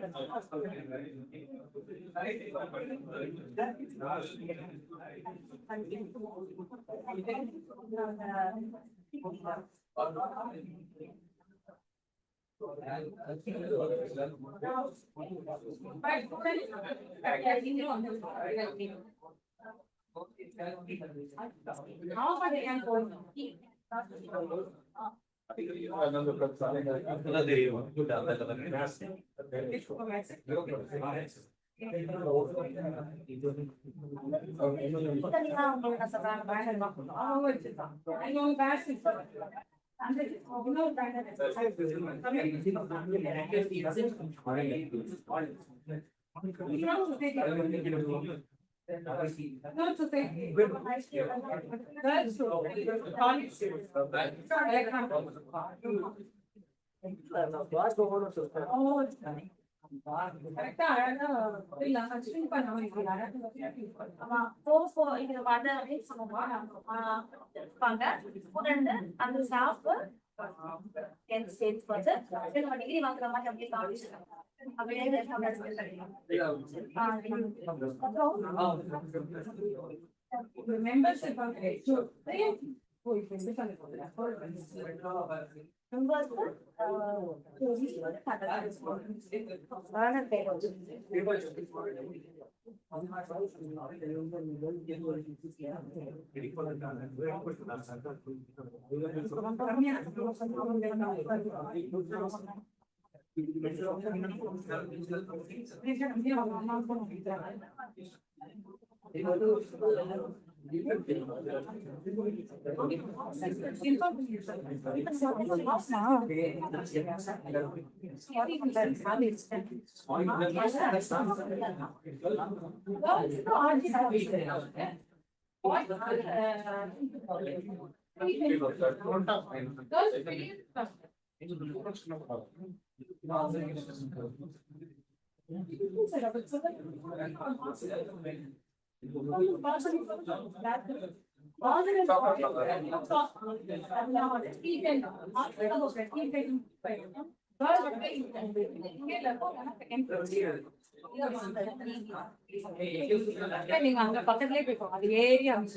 நீங்க அங்க பக்கத்துலயே போய்க்கோங்க அது ஏரியா மேம்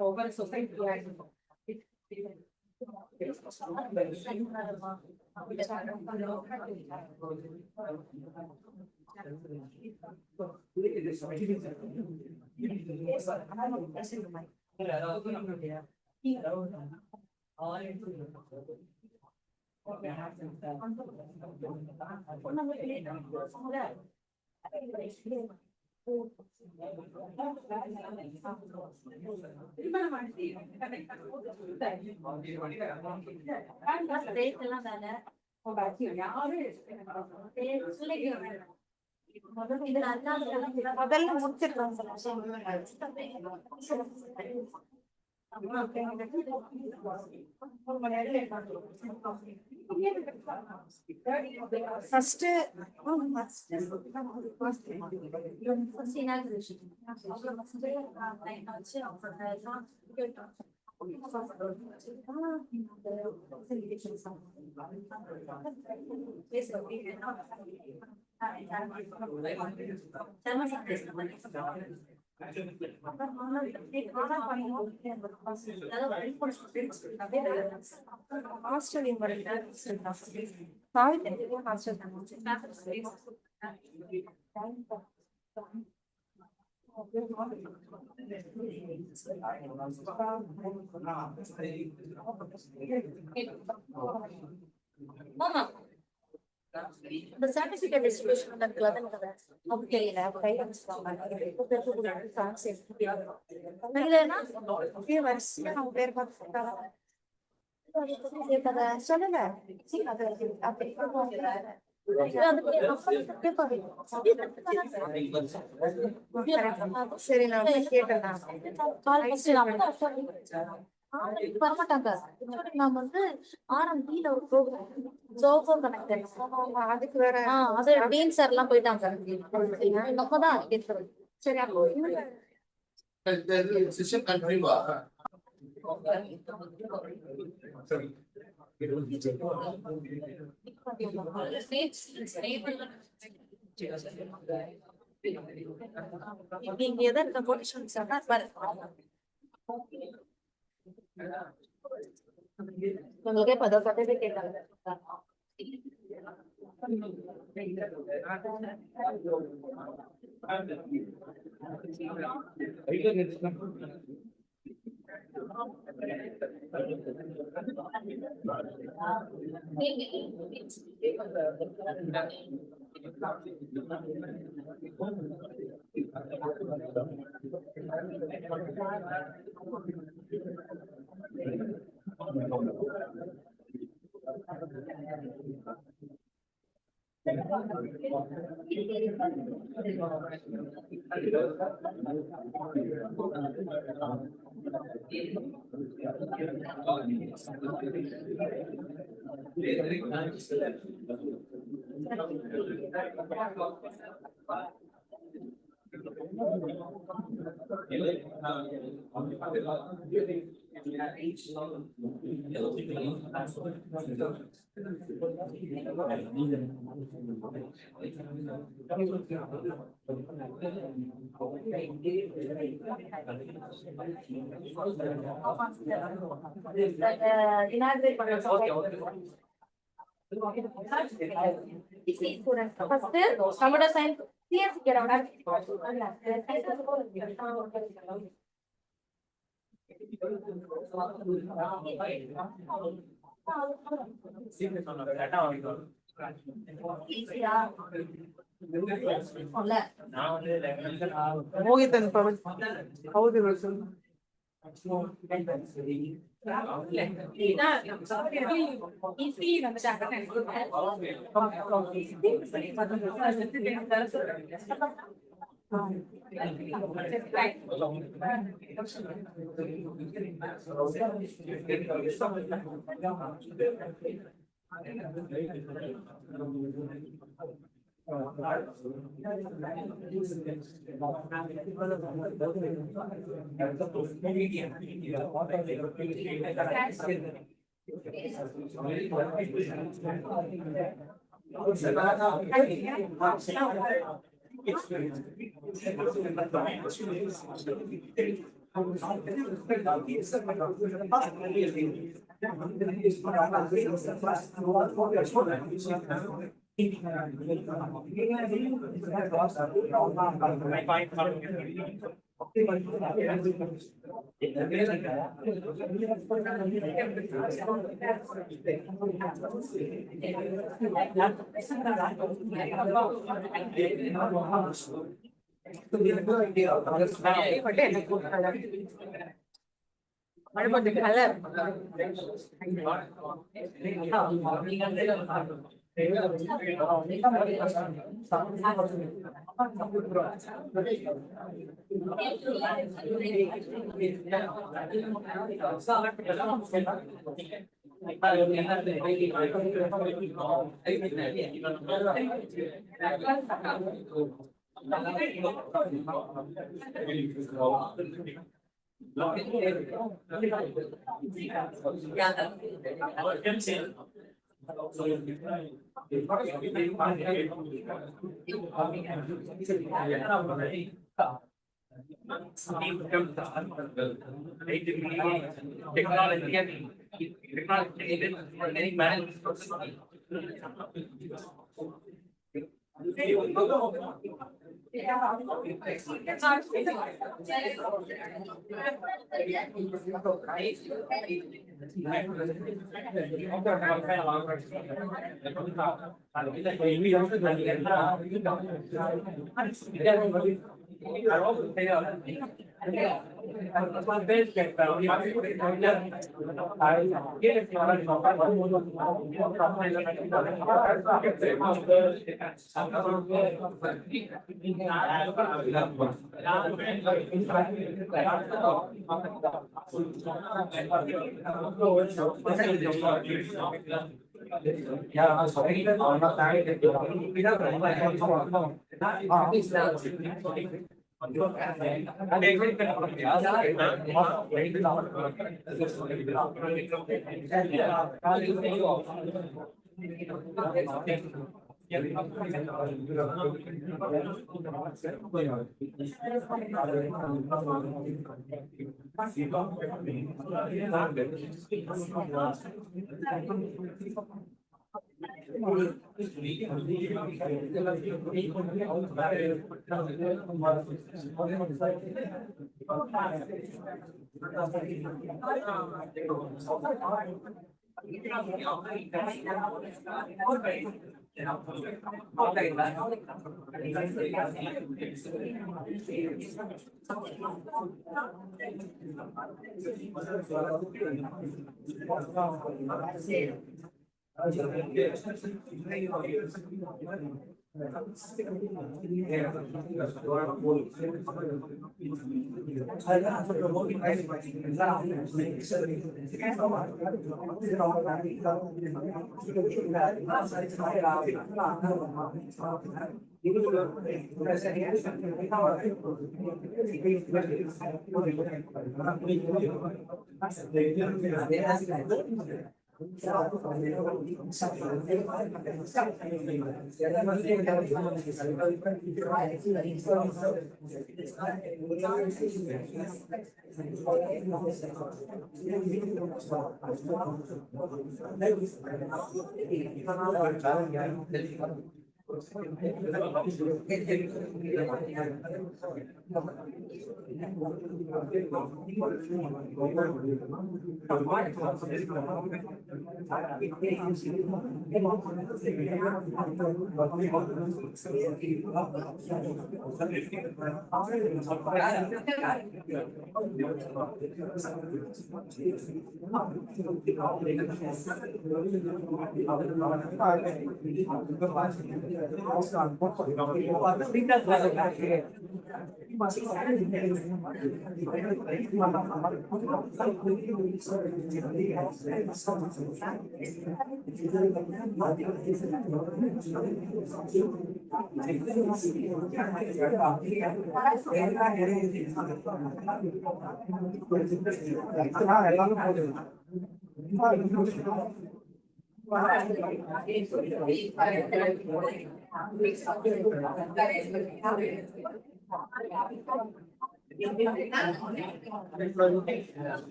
ஒவ்வொரு சொசைட்டி முதல்ல முடிச்சிருக்கோம் first hostel Mama. The certificate distribution of the club and the okay, சரி நான் கேட்டேன் வரமாட்டாங்க நாம வந்து RMD ஒரு ப்ரோக்ராம் ஜோகோ கனெக்டட் அதுக்கு வேற அது டீன் சார் எல்லாம் போயிட்டாங்க நம்ம தான் கேட்கறது சரி அப்போ Session continue. நீங்க எதற்கு கொஸ்டின் சொன்னா பாருங்க உங்களுக்கு பத certificate First, computer science, CS Mohithan Pavan ஹவுது வருஷம்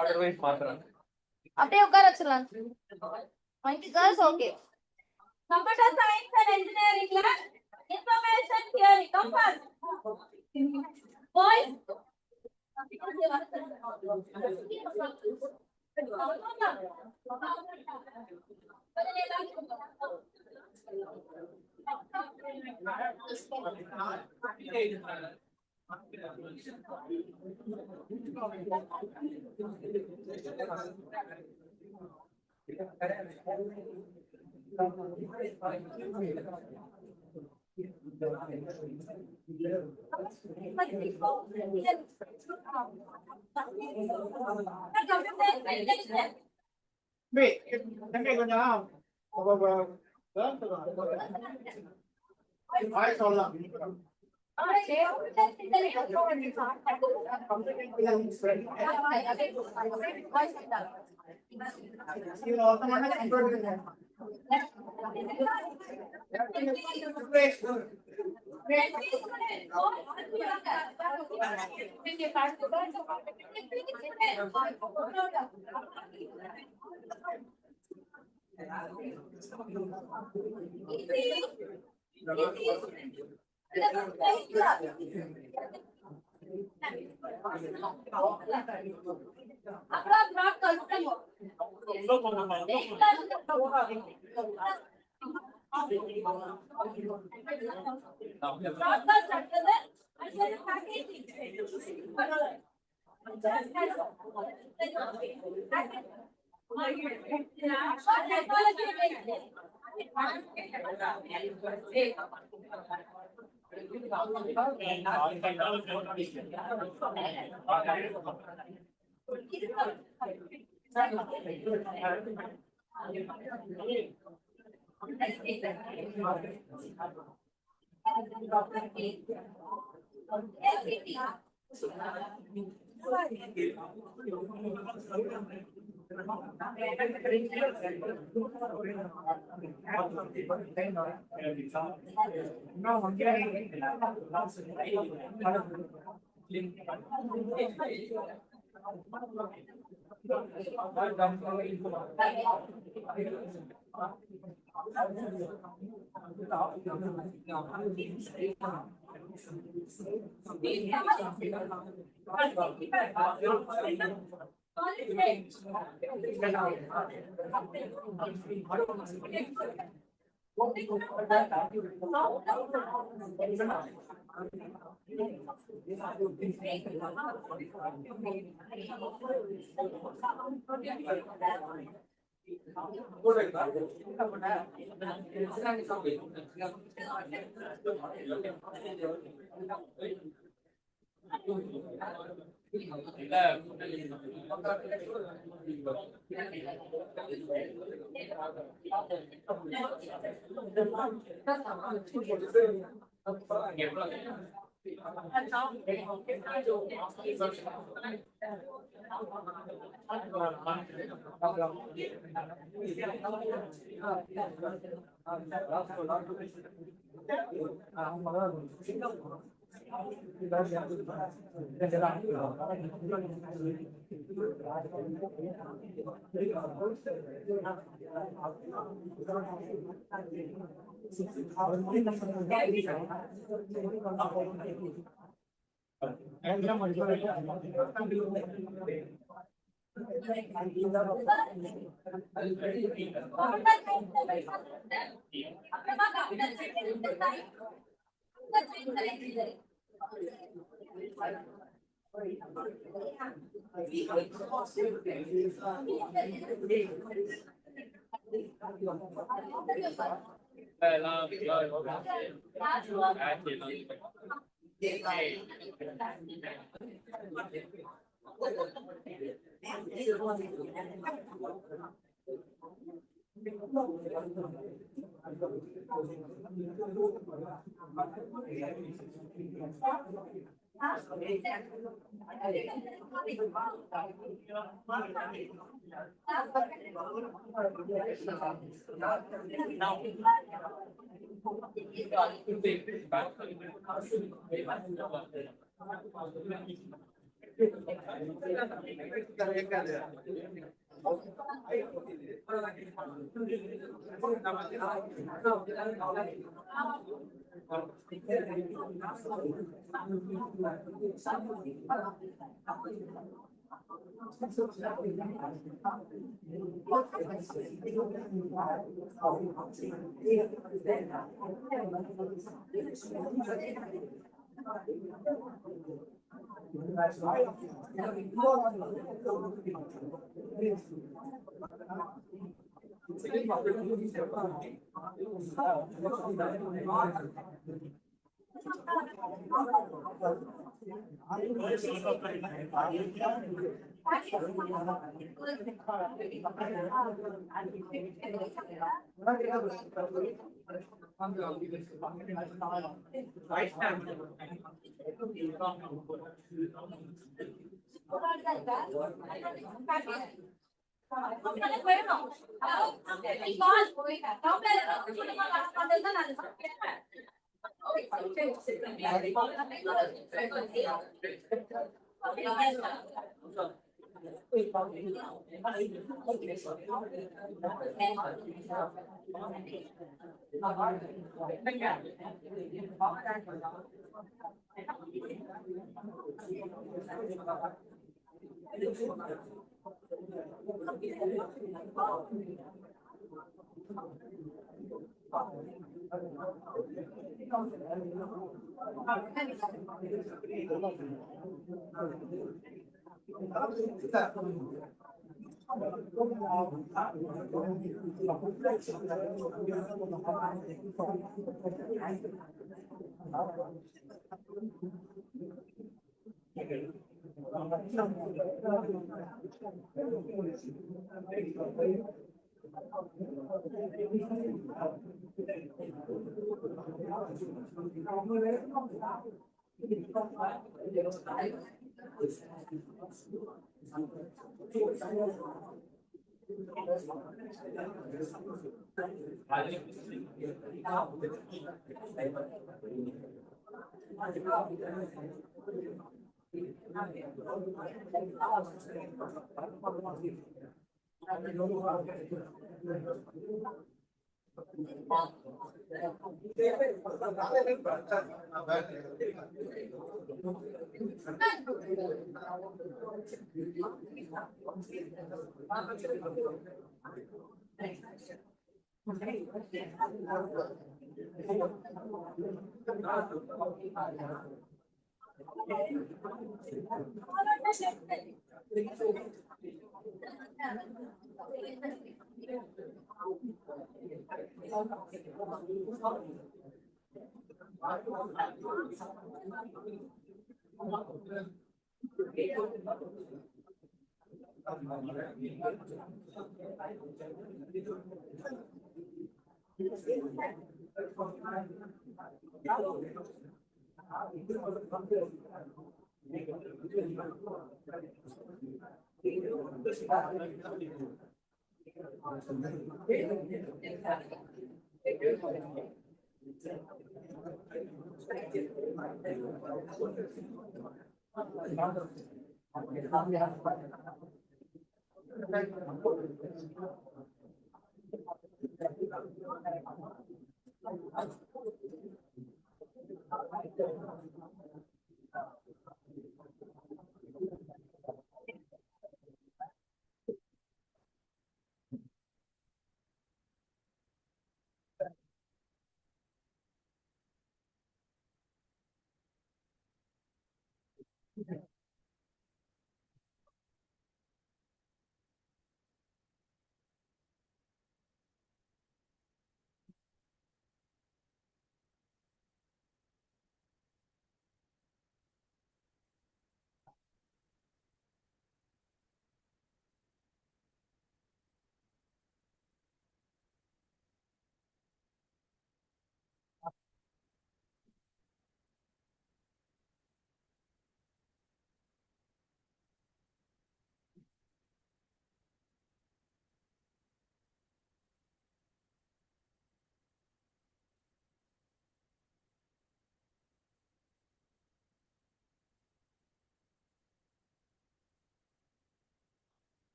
Order wise மாத்துறேன். அப்படியே உட்கார வச்சிடலாம். Girls, okay. Computer science and engineering class. Information theory. Come first. Boys.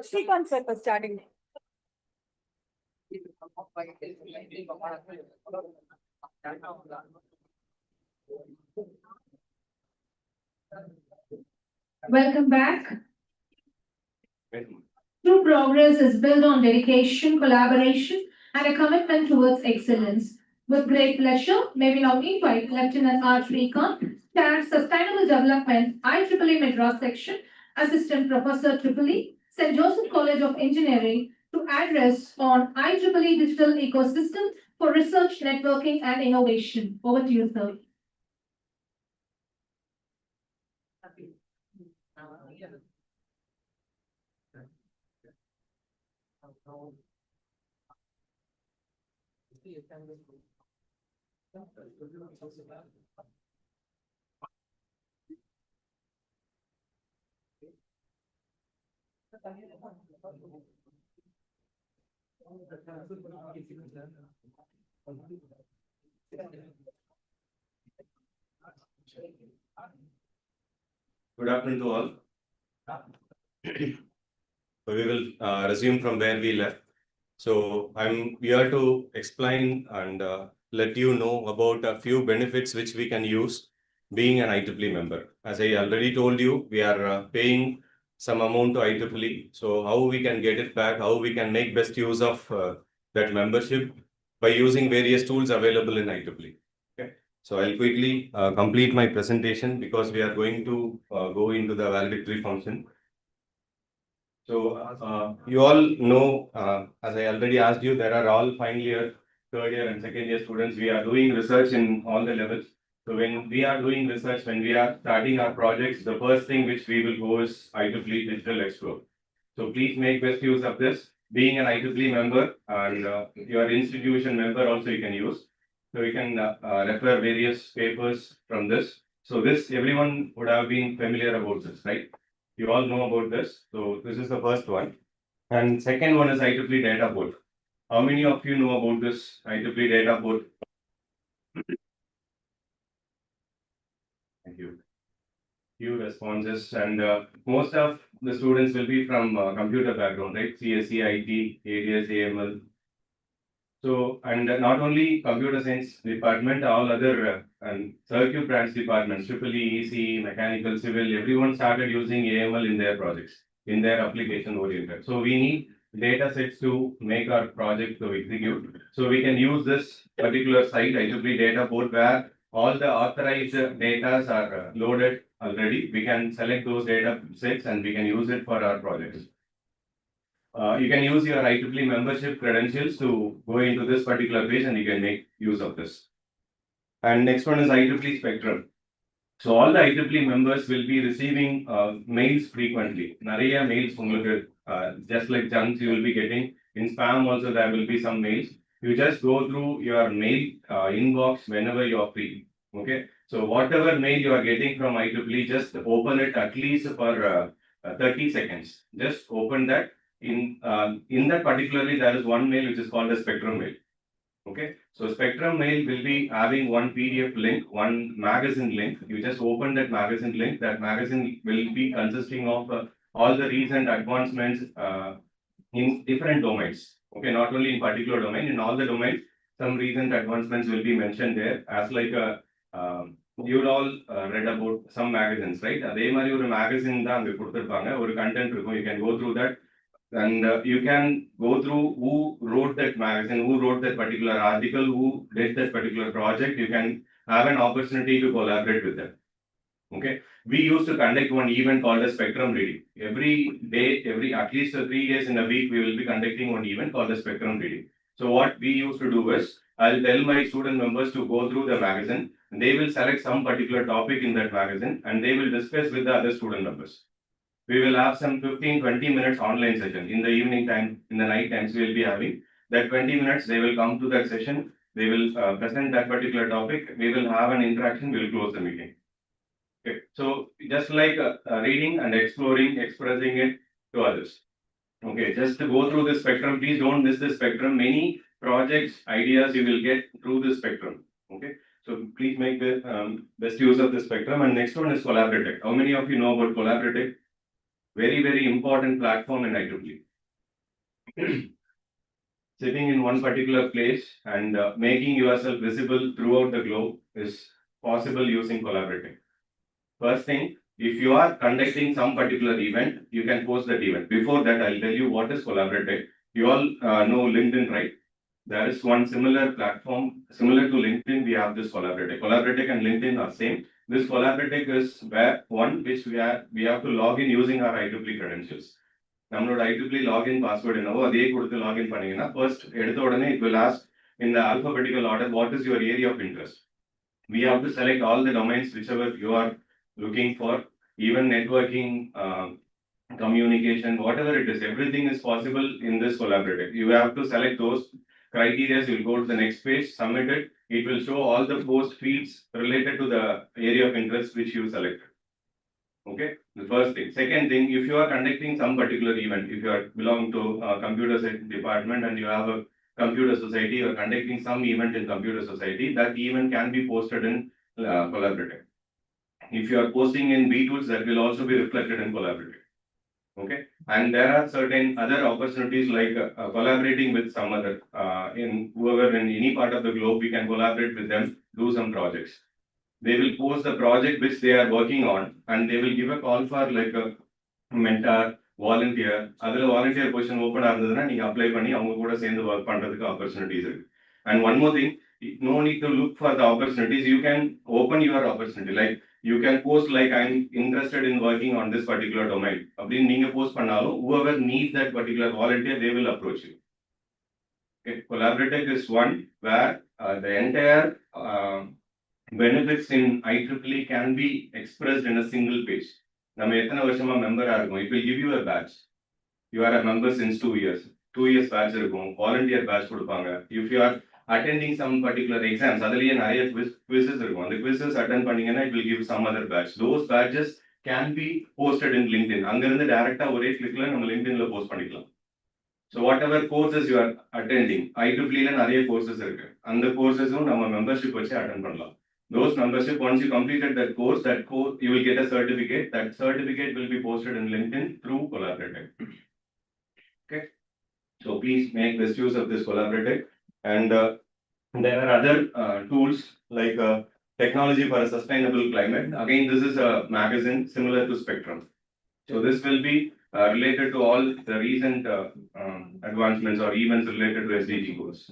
Sequence for starting. Welcome back. True progress is built on dedication, collaboration, and a commitment towards excellence. With great pleasure, may we now invite Lieutenant R. Srikanth, Chair Sustainable Development, IEEE Madras Section, Assistant Professor EEE, St. Joseph College of Engineering, to address on IEEE Digital Ecosystem for Research, Networking, and Innovation. Over to you, sir. Good afternoon to all. So we will resume from where we left. So I'm here to explain and let you know about a few benefits which we can use being an IEEE member. As I already told you, we are paying some amount to IEEE. So how we can get it back, how we can make best use of that membership by using various tools available in IEEE. Okay. So I'll quickly complete my presentation because we are going to go into the valedictory function. So you all know, as I already asked you, there are all final year, third year and second year students. We are doing research in all the levels. So when we are doing research, when we are starting our projects, the first thing which we will go is IEEE Digital Explore. So please make best use of this. Being an IEEE member and your institution member also you can use. So you can refer various papers from this. So this, everyone would have been familiar about this, right? You all know about this. So this is the first one. And second one is IEEE data port. How many of you know about this IEEE data port? Thank you. Few responses, and most of the students will be from computer background, right? CSE, IT, ADS, AML. So, and not only computer science department, all other and circuit branch departments, EEE, ECE, mechanical, civil, everyone started using AML in their projects, in their application oriented. So we need data sets to make our project to execute. So we can use this particular site, IEEE data port, where all the authorized data are loaded already. We can select those data sets and we can use it for our projects. You can use your IEEE membership credentials to go into this particular page and you can make use of this. And next one is IEEE Spectrum. So all the IEEE members will be receiving mails frequently. Nariya mails just like chunks you will be getting. In spam also there will be some mails. You just go through your mail inbox whenever you are free. Okay. So whatever mail you are getting from IEEE, just open it at least for 30 seconds. Just open that. In that particularly there is one mail which is called a Spectrum mail. Okay, so Spectrum mail will be having one PDF link, one magazine link. You just open that magazine link. That magazine will be consisting of all the recent advancements in different domains. Okay, not only in particular domain, in all the domains, some recent advancements will be mentioned there. As like you all read about some magazines, right? அதே மாதிரி ஒரு magazine தான் அங்க கொடுத்திருப்பாங்க. ஒரு content இருக்கும். You can go through that. And you can go through who wrote that magazine, who wrote that particular article, who did that particular project. You can have an opportunity to collaborate with them. Okay. We used to conduct one event called a Spectrum reading. Every day, at least 3 days in a week, we will be conducting one event called the Spectrum reading. So what we used to do is, I'll tell my student members to go through the magazine. And they will select some particular topic in that magazine and they will discuss with the other student members. We will have some 15-20 minutes online session in the evening time, in the night times we will be having that 20 minutes. They will come to that session. They will present that particular topic. We will have an interaction. We will close the meeting. Okay. So just like reading and exploring, expressing it to others. Okay. Just to go through this spectrum. Please don't miss this spectrum. Many projects, ideas you will get through this spectrum. Okay. So please make the best use of the spectrum. And next one is collaborative. How many of you know about collaborative? very, very important platform in IEEE. Sitting in one particular place and making yourself visible throughout the globe is possible using collaborating. First thing, if you are conducting some particular event, you can post that event. Before that, I'll tell you what is collaborating. You all know LinkedIn, right? There is one similar platform, similar to LinkedIn, we have this Collaboratic. Collaboratic and LinkedIn are same. This Collaboratic is where one which we have to log in using our IEEE credentials. நம்மளோட IEEE login password என்னவோ அதே கொடுத்து login பண்ணீங்கன்னா first எடுத்த உடனே it will ask in the alphabetical order what is your area of interest. We have to select all the domains whichever you are looking for, even networking, communication, whatever it is, everything is possible in this collaborative. You have to select those criteria, you will go to the next page, submit it. It will show all the post feeds related to the area of interest which you selected. Okay, the first thing. Second thing, if you are conducting some particular event, if you are belong to a computer science department and you have a computer society or conducting some event in computer society, that event can be posted in collaborative. If you are posting in B tools, that will also be reflected in collaborative. Okay, and there are certain other opportunities like collaborating with some other in whoever in any part of the globe, we can collaborate with them, do some projects. They will post the project which they are working on, and they will give a call for like a mentor, volunteer. Other volunteer position open ஆகுதுன்னா நீங்க apply பண்ணி அவங்க கூட சேர்ந்து work பண்றதுக்கு opportunities இருக்கு. And one more thing, no need to look for the opportunities. You can open your opportunity. Like you can post like I'm interested in working on this particular domain. அப்படின்னு நீங்க post பண்ணாலும் whoever needs that particular volunteer, they will approach you. Okay. Collaborative is one where the entire benefits in IEEE can be expressed in a single page. நம்ம எத்தனை வருஷமா மெம்பரா இருக்கும், it will give you a badge. You are a member since 2 years. 2 years badge இருக்கும், volunteer badge கொடுப்பாங்க. If you are attending some particular exams, அதுலயே நிறைய quizzes இருக்கும். அந்த quizzes attend பண்ணீங்கன்னா it will give some other badge. Those badges can be posted in LinkedIn. அங்கிருந்து டைரக்டா ஒரே கிளிக்ல நம்ம LinkedInல போஸ்ட் பண்ணிக்கலாம். So whatever courses you are attending, IEEE நிறைய courses இருக்கு. அந்த courses-உம் நம்ம membership வச்சு attend பண்ணலாம். Those membership, once you completed that course, you will get a certificate. That certificate will be posted in LinkedIn through collaborative. Okay. So please make best use of this collaborative. And there are other tools like Technology for a Sustainable Climate. Again, this is a magazine similar to Spectrum. So this will be related to all the recent advancements or events related to SDG goals.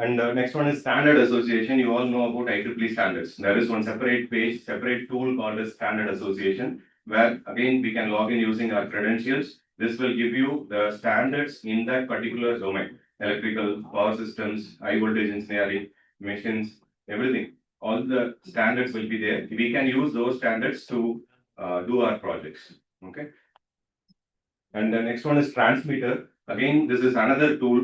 And next one is Standard Association. You all know about IEEE standards. There is one separate page, separate tool called as Standard Association, where again we can log in using our credentials. This will give you the standards in that particular domain. Electrical, power systems, high voltage engineering, machines, everything. All the standards will be there. We can use those standards to do our projects. Okay. And the next one is Transmitter. Again, this is another tool.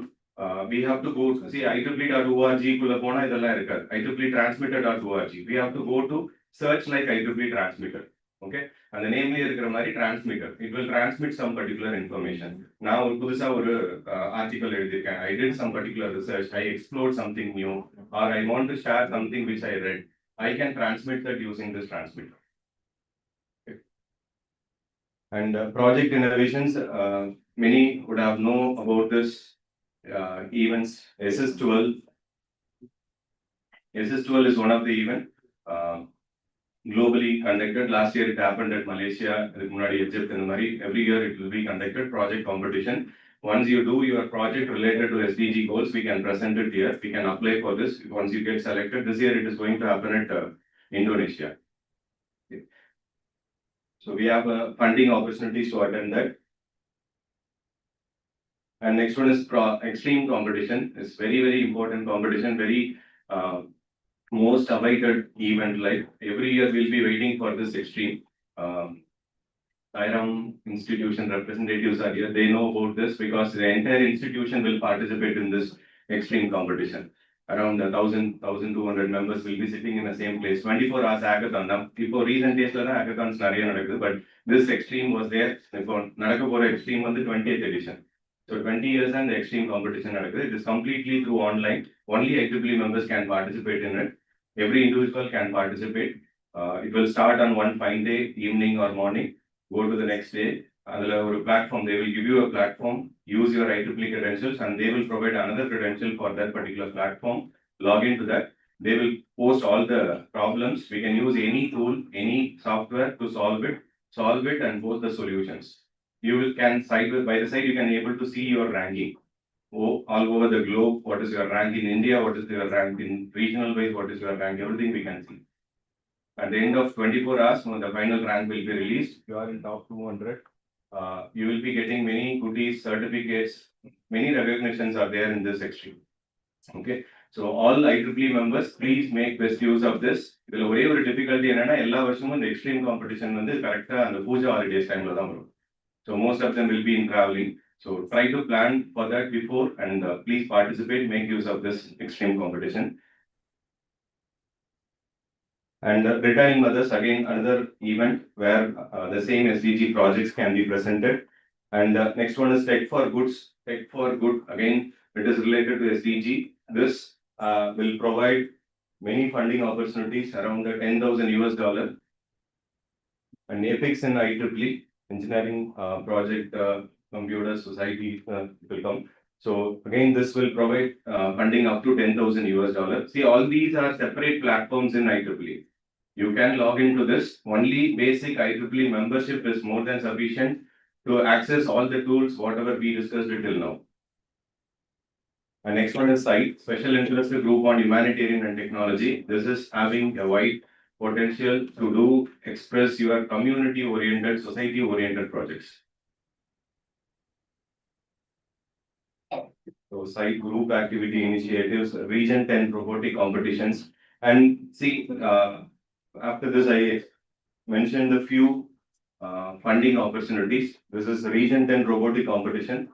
We have to go see IEEE.org kulla pona idella irukad. IEEE transmitter.org. We have to go to search like IEEE transmitter. Okay, and the name irukra mari transmitter. It will transmit some particular information. Now pudusa oru article எழுதிருக்கேன். I did some particular research. I explored something new, or I want to share something which I read. I can transmit that using this transmitter. Okay. And project innovations. Many would have known about this. Events, SS12 is one of the event globally conducted. Last year it happened at Malaysia, Egypt, and every year it will be conducted project competition. Once you do your project related to SDG goals, we can present it here. We can apply for this. Once you get selected, this year it is going to happen at Indonesia. Okay. So we have funding opportunities to attend that. And next one is extreme competition. It's very, very important competition, very most awaited event. Like every year we'll be waiting for this extreme. IRM institution representatives are here. They know about this because the entire institution will participate in this extreme competition. Around 1,200 members will be sitting in the same place. 24 hours hackathon. Now, before recent days, hackathons but this extreme was there. Extreme was the 20th edition. So 20 years and the extreme competition. It is completely through online. Only IEEE members can participate in it. Every individual can participate. It will start on one fine day, evening or morning. go to the next day. Another platform, they will give you a platform, use your IEEE credentials, and they will provide another credential for that particular platform. Log into that. They will post all the problems. We can use any tool, any software to solve it and post the solutions. You can by the side, you can able to see your ranking. All over the globe, what is your rank in India, what is your rank in regional wise, what is your rank, everything we can see. At the end of 24 hours, when the final rank will be released, you are in top 200. You will be getting many goodies, certificates, many recognitions are there in this extreme. Okay, so all IEEE members, please make best use of this. There is a difficulty in the extreme competition and the Puja holidays time. So most of them will be in traveling. So try to plan for that before and please participate, make use of this extreme competition. And retiring mothers, again, another event where the same SDG projects can be presented. And next one is Tech for Goods. Tech for Good, again, it is related to SDG. This will provide many funding opportunities around the $10,000 and Apex in IEEE engineering project computer society will come. So again, this will provide funding up to $10,000. See, all these are separate platforms in IEEE. You can log into this. Only basic IEEE membership is more than sufficient to access all the tools, whatever we discussed till now. And next one is SITE, Special Interest Group on Humanitarian and Technology. This is having a wide potential to express your community-oriented, society-oriented projects. So SITE group activity initiatives, Region 10 robotic competitions. And see, after this, I mentioned a few funding opportunities. This is Region 10 robotic competition,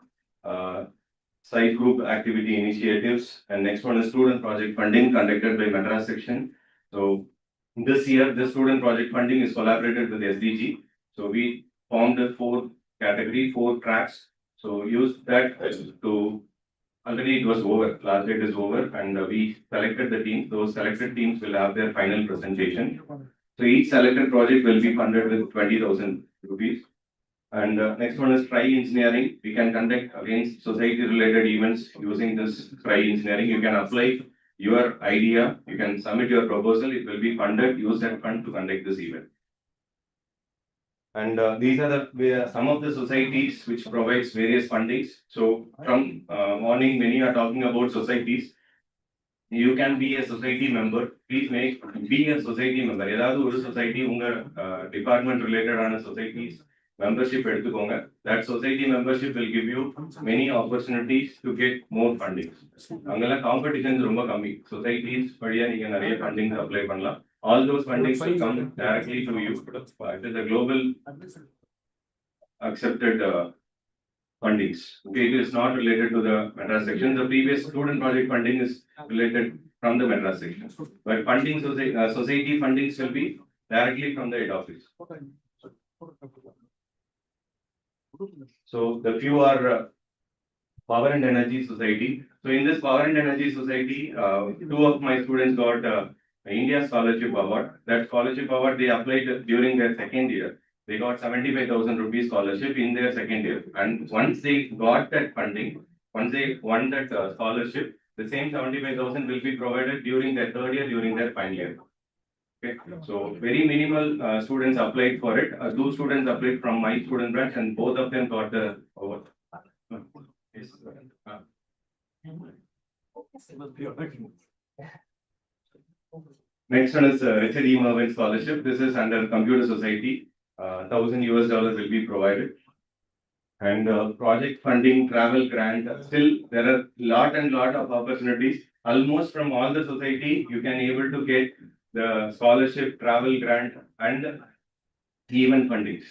SITE group activity initiatives, and next one is student project funding conducted by Madras section. So this year, the student project funding is collaborated with SDG. So we formed a 4 tracks. So use that to, already it was over, last date is over, and we selected the team. Those selected teams will have their final presentation. So each selected project will be funded with 20,000 rupees. And next one is Try Engineering. We can conduct against society related events using this Try Engineering. You can apply your idea, you can submit your proposal, it will be funded, use that fund to conduct this event. And these are some of the societies which provides various fundings. So from morning, many are talking about societies. You can be a society member. Please be a society member. Edavadhu society, department related on societies membership edukonga. That society membership will give you many opportunities to get more funding. Angala competition is romba kammi. Societies padiya neenga nariya funding apply pannalam. All those fundings will come directly to you. It is a global accepted fundings. Okay, it is not related to the Madras section. The previous student project funding is related from the Madras section. But funding society fundings will be directly from the head office. So the few are Power and Energy Society. So in this Power and Energy Society, 2 of my students got India Scholarship Award. That scholarship award they applied during their second year. They got 75,000 rupees scholarship in their second year. And once they got that funding, once they won that scholarship, the same 75,000 will be provided during their third year, during their final year. Okay. So very minimal students applied for it. 2 students applied from my student branch and both of them got the award. Next one is Richard E. Mervyn Scholarship. This is under Computer Society. $1,000 will be provided. And project funding, travel grant. Still, there are lot of opportunities. Almost from all the society, you can able to get the scholarship, travel grant, and even fundings.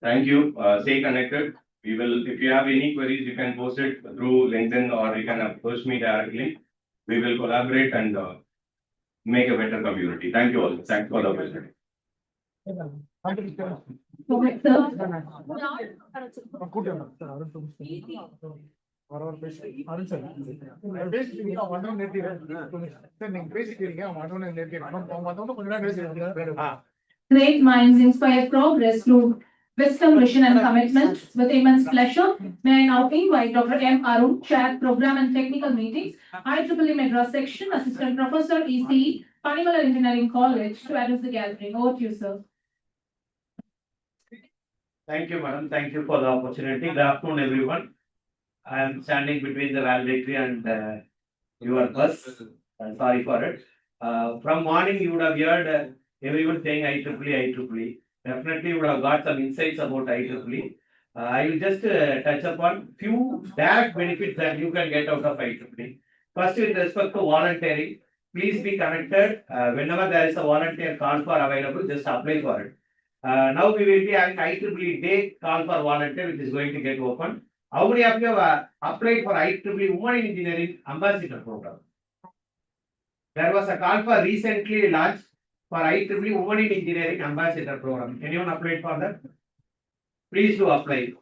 Thank you. Stay connected. We will, if you have any queries, you can post it through LinkedIn or you can approach me directly. We will collaborate and make a better community. Thank you all. Thanks for the opportunity. Great minds inspire progress through wisdom, vision, and commitment. With immense pleasure, may I now invite Dr. M. Arun, Chair, Program and Technical Meetings, IEEE Madras Section, Assistant Professor, ECE, Panivala Engineering College, to address the gathering. Over to you, sir. Thank you, madam. Thank you for the opportunity. Good afternoon, everyone. I am standing between the valedictory and your bus. Sorry for it. From morning, you would have heard everyone saying IEEE, IEEE. Definitely, you would have got some insights about IEEE. I will just touch upon few direct benefits that you can get out of IEEE. First, with respect to volunteering, please be connected. Whenever there is a volunteer call for available, just apply for it. Now we will be having IEEE Day call for volunteer, which is going to get open. How many of you have applied for IEEE Women in Engineering Ambassador Program? There was a call for recently launched for IEEE Women in Engineering Ambassador Program. Anyone applied for that? Please do apply.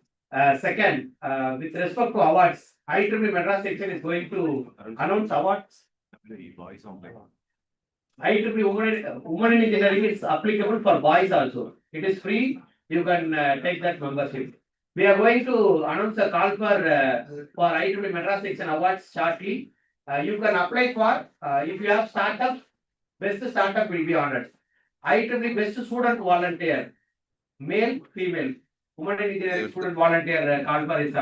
Second, with respect to awards, IEEE Madras section is going to announce awards. IEEE Women in Engineering is applicable for boys also. It is free. You can take that membership. We are going to announce a call for IEEE Madras section awards shortly. You can apply for if you have startups. Best startup will be honored. IEEE Best Student Volunteer, male, female, Women in Engineering Student Volunteer call for is